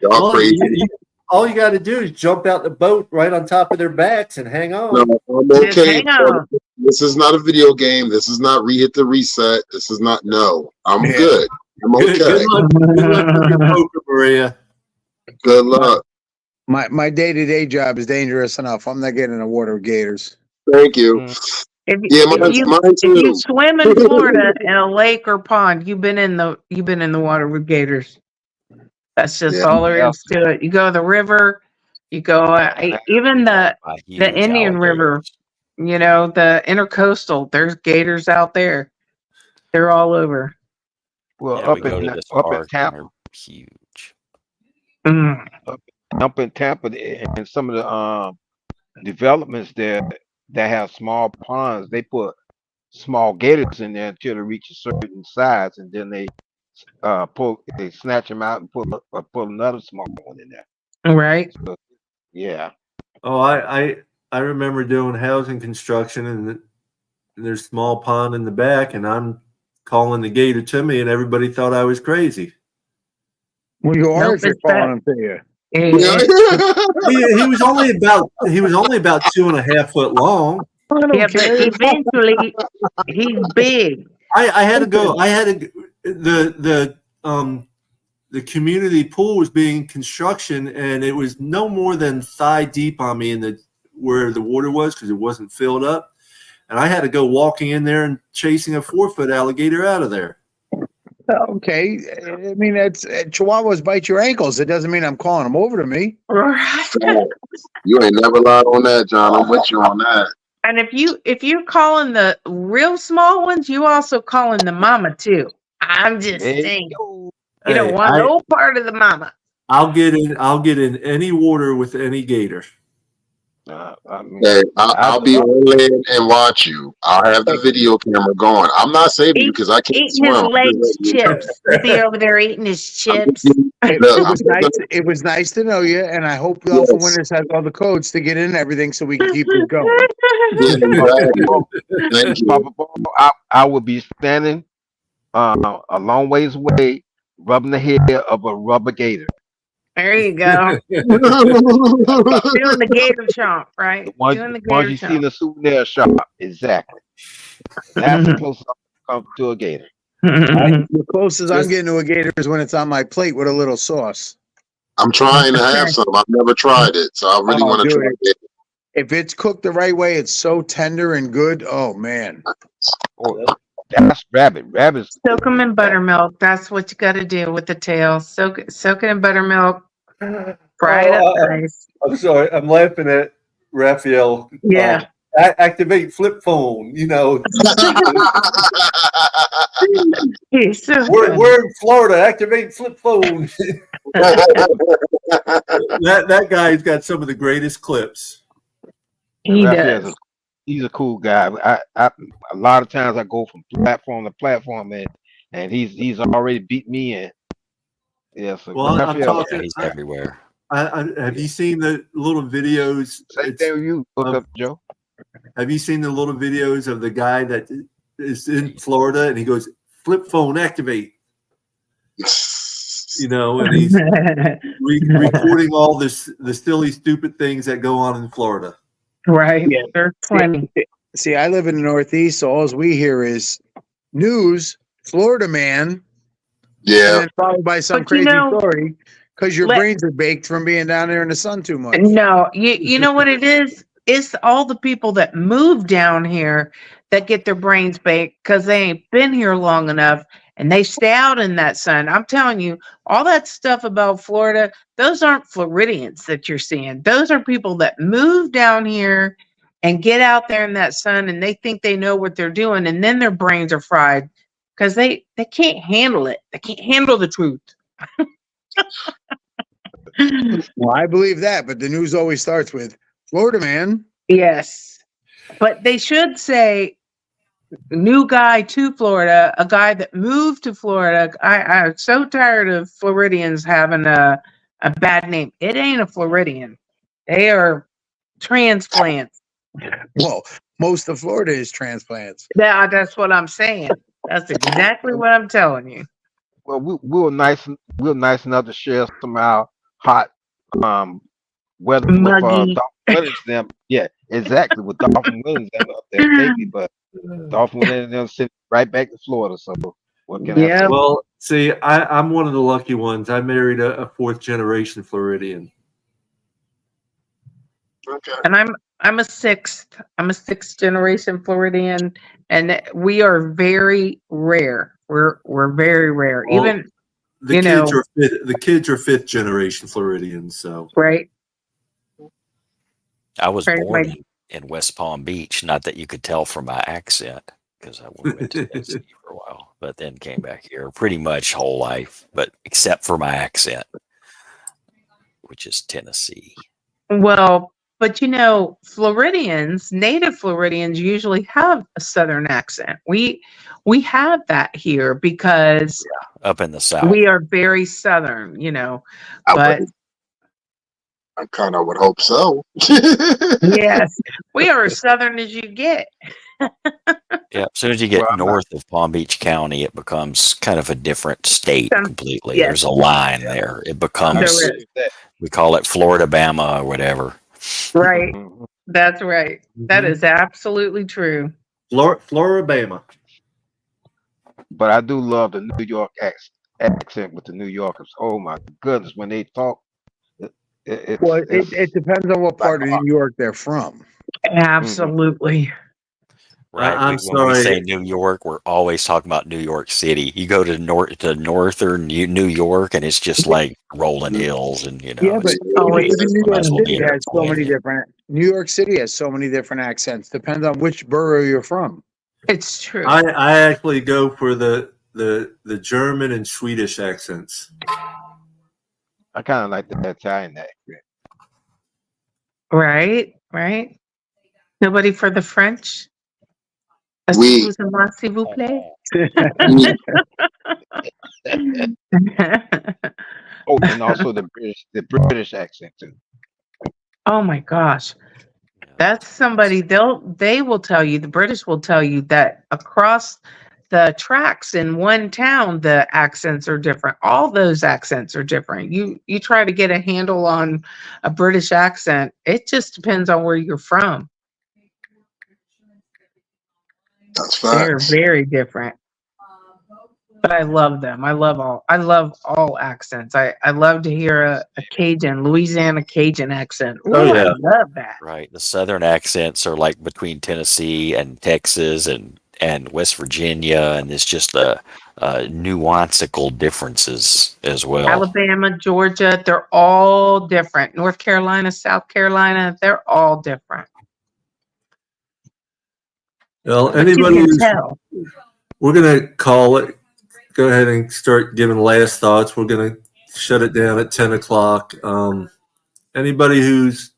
[SPEAKER 7] Y'all crazy.
[SPEAKER 2] All you got to do is jump out the boat right on top of their backs and hang on.
[SPEAKER 7] No, I'm
[SPEAKER 4] Just
[SPEAKER 7] okay.
[SPEAKER 4] hang on.
[SPEAKER 7] This is not a video game. This is not hit the reset. This is not no. I'm
[SPEAKER 3] Yeah.
[SPEAKER 7] good. I'm
[SPEAKER 2] Good
[SPEAKER 7] okay.
[SPEAKER 2] luck with your poker, Maria.
[SPEAKER 7] Good luck.
[SPEAKER 3] My day-to-day job is dangerous enough. I'm not getting in the water with gators.
[SPEAKER 7] Thank you.
[SPEAKER 4] If,
[SPEAKER 7] Yeah,
[SPEAKER 4] if
[SPEAKER 7] mine
[SPEAKER 4] you
[SPEAKER 7] too.
[SPEAKER 4] swim in Florida in a lake or pond, you've been in the water with gators. That's just
[SPEAKER 7] Yeah.
[SPEAKER 4] all there is to it. You go to the river, you go even the
[SPEAKER 6] Huge
[SPEAKER 4] Indian
[SPEAKER 6] alligators.
[SPEAKER 4] River, you know, the intercoastal. There's gators out there. They're all over.
[SPEAKER 5] Well,
[SPEAKER 6] Yeah, we go to this
[SPEAKER 5] up in
[SPEAKER 6] park and
[SPEAKER 5] Tampa,
[SPEAKER 6] they're huge.
[SPEAKER 4] Mm.
[SPEAKER 5] up in Tampa, and some of the developments there that have small ponds, they put small gators in there until they reach a certain size, and then they snatch them out and put another small one in there.
[SPEAKER 4] Right.
[SPEAKER 5] So, yeah.
[SPEAKER 2] Oh, I remember doing housing construction and there's a small pond in the back, and I'm calling the gator to me, and everybody thought I was crazy.
[SPEAKER 3] Well, you are
[SPEAKER 4] Nope,
[SPEAKER 3] if you're
[SPEAKER 4] it's that.
[SPEAKER 3] calling him to you.
[SPEAKER 2] He was only about 2.5 foot long.
[SPEAKER 4] Yeah, but eventually he's big.
[SPEAKER 2] I had to go. The community pool was being construction, and it was no more than thigh deep on me where the water was because it wasn't filled up, and I had to go walking in there and chasing a 4-foot alligator out of there.
[SPEAKER 3] Okay, I mean that's Chihuahuas bite your ankles. It doesn't mean I'm calling them over to me.
[SPEAKER 7] You ain't never lied on that, John. I'm with you on that.
[SPEAKER 4] And if you're calling the real small ones, you also calling the mama too. I'm just saying. You don't want no part of the mama.
[SPEAKER 2] I'll get in any water with any gator.
[SPEAKER 7] Hey, I'll be on land and watch you. I'll have the video camera going. I'm not saving you because I can't
[SPEAKER 4] Eating
[SPEAKER 7] swim.
[SPEAKER 4] his legs chips. Be over there eating his chips.
[SPEAKER 3] It was nice to know you, and I hope Dolphin Winners has all the codes to get in everything so we can keep this going.
[SPEAKER 7] Thank you.
[SPEAKER 5] Papa Ball, I would be standing a long ways away, rubbing the head of a rubber gator.
[SPEAKER 4] There you go. Doing the gator chomp, right? Doing the
[SPEAKER 5] Once
[SPEAKER 4] gator
[SPEAKER 5] you see in
[SPEAKER 4] chomp.
[SPEAKER 5] the souvenir shop, exactly. That's the closest I come to a gator.
[SPEAKER 3] The closest I'm getting to a gator is when it's on my plate with a little sauce.
[SPEAKER 7] I'm trying to have some. I've never tried it, so I really want to try it.
[SPEAKER 3] If it's cooked the right way, it's so tender and good. Oh man.
[SPEAKER 5] That's rabbit. Rabbits.
[SPEAKER 4] Soak them in buttermilk. That's what you got to do with the tail. Soak it in buttermilk. Fry it up nice.
[SPEAKER 2] I'm sorry. I'm laughing at Raphael.
[SPEAKER 4] Yeah.
[SPEAKER 2] activate flip phone. You know,
[SPEAKER 4] He's so
[SPEAKER 2] we're,
[SPEAKER 4] good.
[SPEAKER 2] we're in Florida. Activate flip phone. that guy's got some of the greatest clips.
[SPEAKER 4] He
[SPEAKER 5] Raphael's
[SPEAKER 4] does.
[SPEAKER 5] he's a cool guy. A lot of times I go from platform to platform, and he's already beat me in. Yeah, so
[SPEAKER 2] Well, I'm
[SPEAKER 5] Raphael,
[SPEAKER 2] talking.
[SPEAKER 6] He's everywhere.
[SPEAKER 2] Have you seen the little videos?
[SPEAKER 5] same thing with you. What's up, Joe?
[SPEAKER 2] Have you seen the little videos of the guy that is in Florida and he goes flip phone activate? You know, and he's recording all the silly, stupid things that go on in Florida.
[SPEAKER 4] Right.
[SPEAKER 3] Yeah.
[SPEAKER 4] There's plenty.
[SPEAKER 3] See, I live in the Northeast, so all we hear is news, Florida man, and
[SPEAKER 7] Yeah.
[SPEAKER 3] then followed by some
[SPEAKER 4] But you
[SPEAKER 3] crazy
[SPEAKER 4] know,
[SPEAKER 3] story because your
[SPEAKER 4] let-
[SPEAKER 3] brains are baked from being down there in the sun too much.
[SPEAKER 4] No, you know what it is? It's all the people that move down here that get their brains baked because they ain't been here long enough and they stay out in that sun. I'm telling you, all that stuff about Florida, those aren't Floridians that you're seeing. Those are people that move down here and get out there in that sun and they think they know what they're doing, and then their brains are fried because they can't handle it. They can't handle the truth.
[SPEAKER 3] Well, I believe that, but the news always starts with Florida man.
[SPEAKER 4] Yes. But they should say new guy to Florida, a guy that moved to Florida. I'm so tired of Floridians having a bad name. It ain't a Floridian. They are transplants.
[SPEAKER 3] Well, most of Florida is transplants.
[SPEAKER 4] That's what I'm saying. That's exactly what I'm telling you.
[SPEAKER 5] Well, we'll nice enough to share some of our hot weather with
[SPEAKER 4] Muggy.
[SPEAKER 5] Dolphin Williams them. Yeah, exactly, with Dolphin Williams them up there, maybe, but Dolphin Williams them sent right back to Florida. So what can I
[SPEAKER 4] Yeah.
[SPEAKER 5] say?
[SPEAKER 2] Well, see, I'm one of the lucky ones. I married a fourth generation Floridian.
[SPEAKER 7] Okay.
[SPEAKER 4] And I'm a sixth generation Floridian, and we are very rare. We're very rare.
[SPEAKER 2] Well,
[SPEAKER 4] Even
[SPEAKER 2] the kids are fifth generation Floridians. So
[SPEAKER 4] right.
[SPEAKER 6] I was
[SPEAKER 4] Right,
[SPEAKER 6] born
[SPEAKER 4] right.
[SPEAKER 6] in West Palm Beach. Not that you could tell from my accent, because I went to Tennessee for a while, but then came back here pretty much whole life, but except for my accent, which is Tennessee.
[SPEAKER 4] Well, but Floridians, native Floridians usually have a Southern accent. We have that here because
[SPEAKER 6] Up in the South.
[SPEAKER 4] we are very Southern, but
[SPEAKER 7] I kind of would hope so.
[SPEAKER 4] yes, we are as Southern as you get.
[SPEAKER 6] Yeah, as soon as you get
[SPEAKER 5] Well, I'm not-
[SPEAKER 6] north of Palm Beach County, it becomes kind of a different state completely.
[SPEAKER 4] yes.
[SPEAKER 6] There's a line there. It becomes,
[SPEAKER 4] There is.
[SPEAKER 6] we call it Florida Bama or whatever.
[SPEAKER 4] Right.
[SPEAKER 5] Mhm.
[SPEAKER 4] That's right. That is absolutely true.
[SPEAKER 2] Floribama.
[SPEAKER 5] But I do love the New York accent with the New Yorkers. Oh my goodness, when they talk,
[SPEAKER 3] It depends on what part of New York they're from.
[SPEAKER 4] Absolutely.
[SPEAKER 6] Right.
[SPEAKER 2] I'm
[SPEAKER 6] When we say
[SPEAKER 2] sorry.
[SPEAKER 6] New York, we're always talking about New York City. You go to northern New York, and it's just like rolling hills, and
[SPEAKER 3] Yeah, but
[SPEAKER 6] it's
[SPEAKER 3] even New York
[SPEAKER 6] might as well be
[SPEAKER 3] City
[SPEAKER 6] in
[SPEAKER 3] has so many
[SPEAKER 6] California.
[SPEAKER 3] different. New York City has so many different accents. Depends on which borough you're from.
[SPEAKER 4] It's true.
[SPEAKER 2] I actually go for the German and Swedish accents.
[SPEAKER 5] I kind of like the Italian accent.
[SPEAKER 4] Right. Nobody for the French?
[SPEAKER 7] Oui.
[SPEAKER 4] Excusez-moi, s'il vous plaît.
[SPEAKER 5] Oh, and also the British accent too.
[SPEAKER 4] Oh my gosh. That's somebody they will tell you, the British will tell you that across the tracks in one town the accents are different. All those accents are different. You try to get a handle on a British accent, it just depends on where you're from.
[SPEAKER 7] That's
[SPEAKER 4] They're
[SPEAKER 7] facts.
[SPEAKER 4] very different. But I love them. I love all accents. I love to hear a Cajun, Louisiana Cajun accent. Ooh,
[SPEAKER 2] Oh, yeah.
[SPEAKER 4] I love that.
[SPEAKER 6] Right. The southern accents are like between Tennessee and Texas and West Virginia, and it's just nuanceical differences as well.
[SPEAKER 4] Alabama, Georgia, they're all different. North Carolina, South Carolina, they're all different.
[SPEAKER 2] Well,
[SPEAKER 4] But you
[SPEAKER 2] anybody
[SPEAKER 4] can
[SPEAKER 2] who's,
[SPEAKER 4] tell.
[SPEAKER 2] we're going to call it, go ahead and start giving last thoughts. We're going to shut it down at 10 o'clock. Anybody who's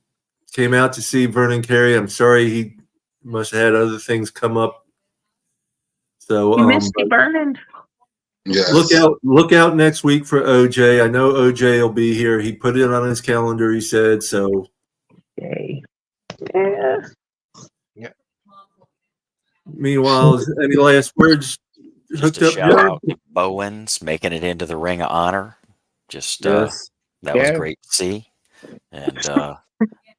[SPEAKER 2] came out to see Vernon Carey, I'm sorry he must have had other things come up. So
[SPEAKER 4] You missed me, Vernon.
[SPEAKER 7] Yes.
[SPEAKER 2] look out next week for OJ. I know OJ will be here. He put it on his calendar, he said. So
[SPEAKER 4] Okay. Yeah.
[SPEAKER 2] meanwhile, any last words?
[SPEAKER 6] Just
[SPEAKER 2] Hooked
[SPEAKER 6] a
[SPEAKER 2] up,
[SPEAKER 6] shout
[SPEAKER 2] Joe?
[SPEAKER 6] out to Bowens making it into the Ring of Honor. Just
[SPEAKER 2] Yes.
[SPEAKER 6] that was
[SPEAKER 3] Yeah.
[SPEAKER 6] great to see. And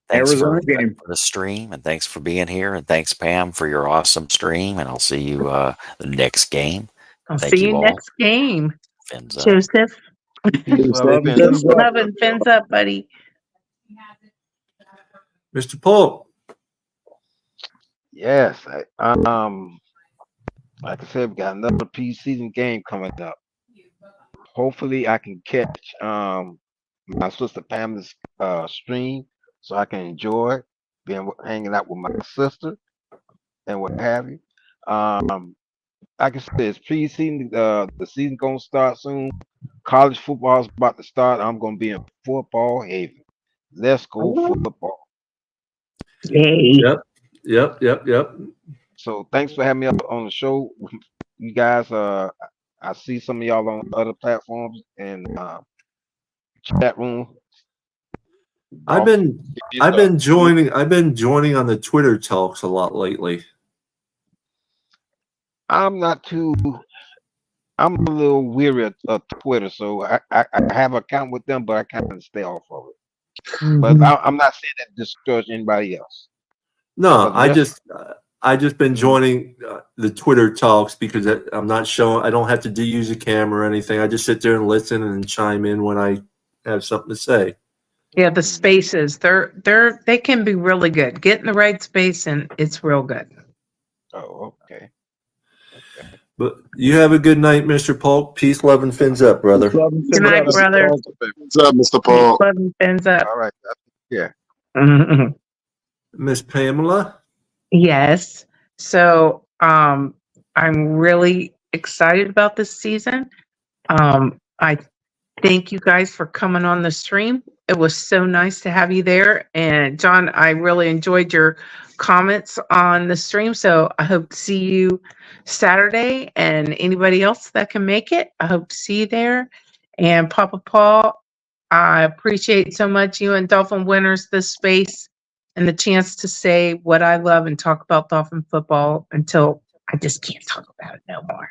[SPEAKER 6] thanks
[SPEAKER 3] Arizona game.
[SPEAKER 6] for the stream, and thanks for being here, and thanks Pam for your awesome stream. And I'll see you the next game.
[SPEAKER 4] I'll
[SPEAKER 6] Thank
[SPEAKER 4] see you
[SPEAKER 6] all.
[SPEAKER 4] next game,
[SPEAKER 6] Fins up.
[SPEAKER 4] Joseph.
[SPEAKER 5] Peace, love, and
[SPEAKER 3] Fins up.
[SPEAKER 4] Love and fins up, buddy.
[SPEAKER 2] Mr. Polk.
[SPEAKER 5] yes, like I said, we got another preseason game coming up. Hopefully, I can catch my sister Pamela's stream so I can enjoy being hanging out with my sister and what have you. Like I said, it's preseason. The season gonna start soon. College football is about to start. I'm gonna be in football haven. Let's go football.
[SPEAKER 4] Yay.
[SPEAKER 2] Yep.
[SPEAKER 5] So thanks for having me up on the show, you guys. I see some of y'all on other platforms and chat room.
[SPEAKER 2] I've been joining on the Twitter talks a lot lately.
[SPEAKER 5] I'm not too. I'm a little weary of Twitter, so I have an account with them, but I kind of stay off of it. But I'm not saying that to discourage anybody else.
[SPEAKER 2] No,
[SPEAKER 5] But
[SPEAKER 2] I just been joining the Twitter talks because I'm not showing. I don't have to use a camera or anything. I just sit there and listen and chime in when I have something to say.
[SPEAKER 4] Yeah, the spaces, they can be really good. Get in the right space and it's real good.
[SPEAKER 5] Oh, okay.
[SPEAKER 2] But you have a good night, Mr. Polk. Peace, love, and fins up, brother.
[SPEAKER 4] Good night, brother.
[SPEAKER 7] What's up, Mr. Paul?
[SPEAKER 4] Love and fins up.
[SPEAKER 5] All right. Yeah.
[SPEAKER 2] Miss Pamela.
[SPEAKER 4] Yes. So I'm really excited about this season. I thank you guys for coming on the stream. It was so nice to have you there. And John, I really enjoyed your comments on the stream. So I hope to see you Saturday, and anybody else that can make it, I hope to see you there. And Papa Paul, I appreciate so much you and Dolphin Winners this space and the chance to say what I love and talk about Dolphin football until I just can't talk about it no more.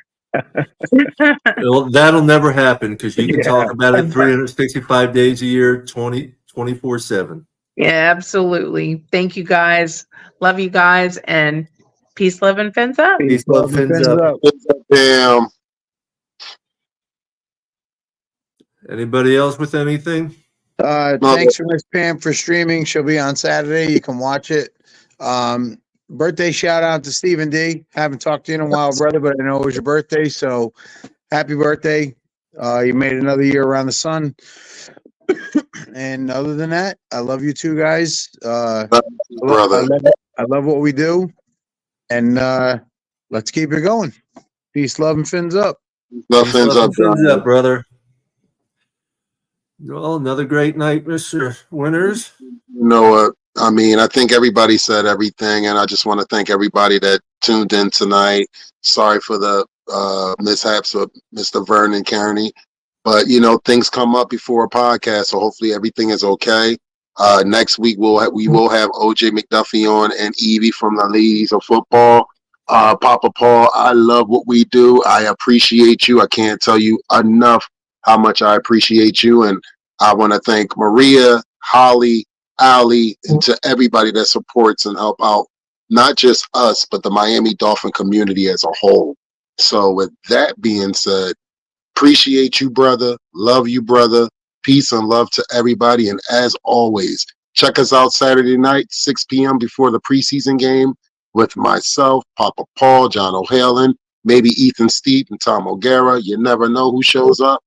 [SPEAKER 2] Well, that'll never happen because you can talk about it 365 days a year, 24/7.
[SPEAKER 4] Yeah, absolutely. Thank you guys. Love you guys, and peace, love, and fins up.
[SPEAKER 2] Peace, love, fins up.
[SPEAKER 7] Damn.
[SPEAKER 2] Anybody else with anything?
[SPEAKER 3] Thanks for Miss Pam for streaming. She'll be on Saturday. You can watch it. Birthday shout out to Stephen D. Haven't talked to you in a while, brother, but I know it was your birthday, so happy birthday. You made another year around the sun. And other than that, I love you two guys.
[SPEAKER 7] Brother.
[SPEAKER 3] I love what we do. And let's keep it going. Peace, love, and fins up.
[SPEAKER 7] Love, fins up,
[SPEAKER 2] Fins up, brother. Well, another great night, Mr. Winners.
[SPEAKER 7] You know what? I mean, I think everybody said everything, and I just want to thank everybody that tuned in tonight. Sorry for the mishaps with Mr. Vernon Kearney, but you know things come up before a podcast, so hopefully everything is okay. Next week we will have OJ McDuffie on and Evie from the Ladies of Football. Papa Paul, I love what we do. I appreciate you. I can't tell you enough how much I appreciate you, and I want to thank Maria, Holly, Ali, and to everybody that supports and help out, not just us, but the Miami Dolphin community as a whole. So with that being said, appreciate you, brother. Love you, brother. Peace and love to everybody. And as always, check us out Saturday night, 6 p.m. before the preseason game with myself, Papa Paul, John O'Halen, maybe Ethan Steep and Tom O'Gara. You never know who shows up.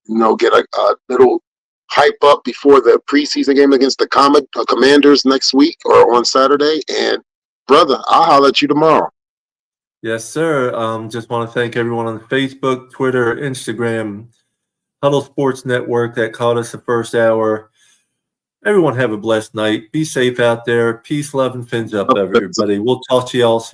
[SPEAKER 7] You know, get a little hype up before the preseason game against the Commanders next week or on Saturday. And brother, I'll holler at you tomorrow.
[SPEAKER 2] Yes, sir. Just want to thank everyone on Facebook, Twitter, Instagram, Huddle Sports Network that caught us the first hour. Everyone have a blessed night. Be safe out there. Peace, love, and fins up, everybody. We'll talk to y'all soon.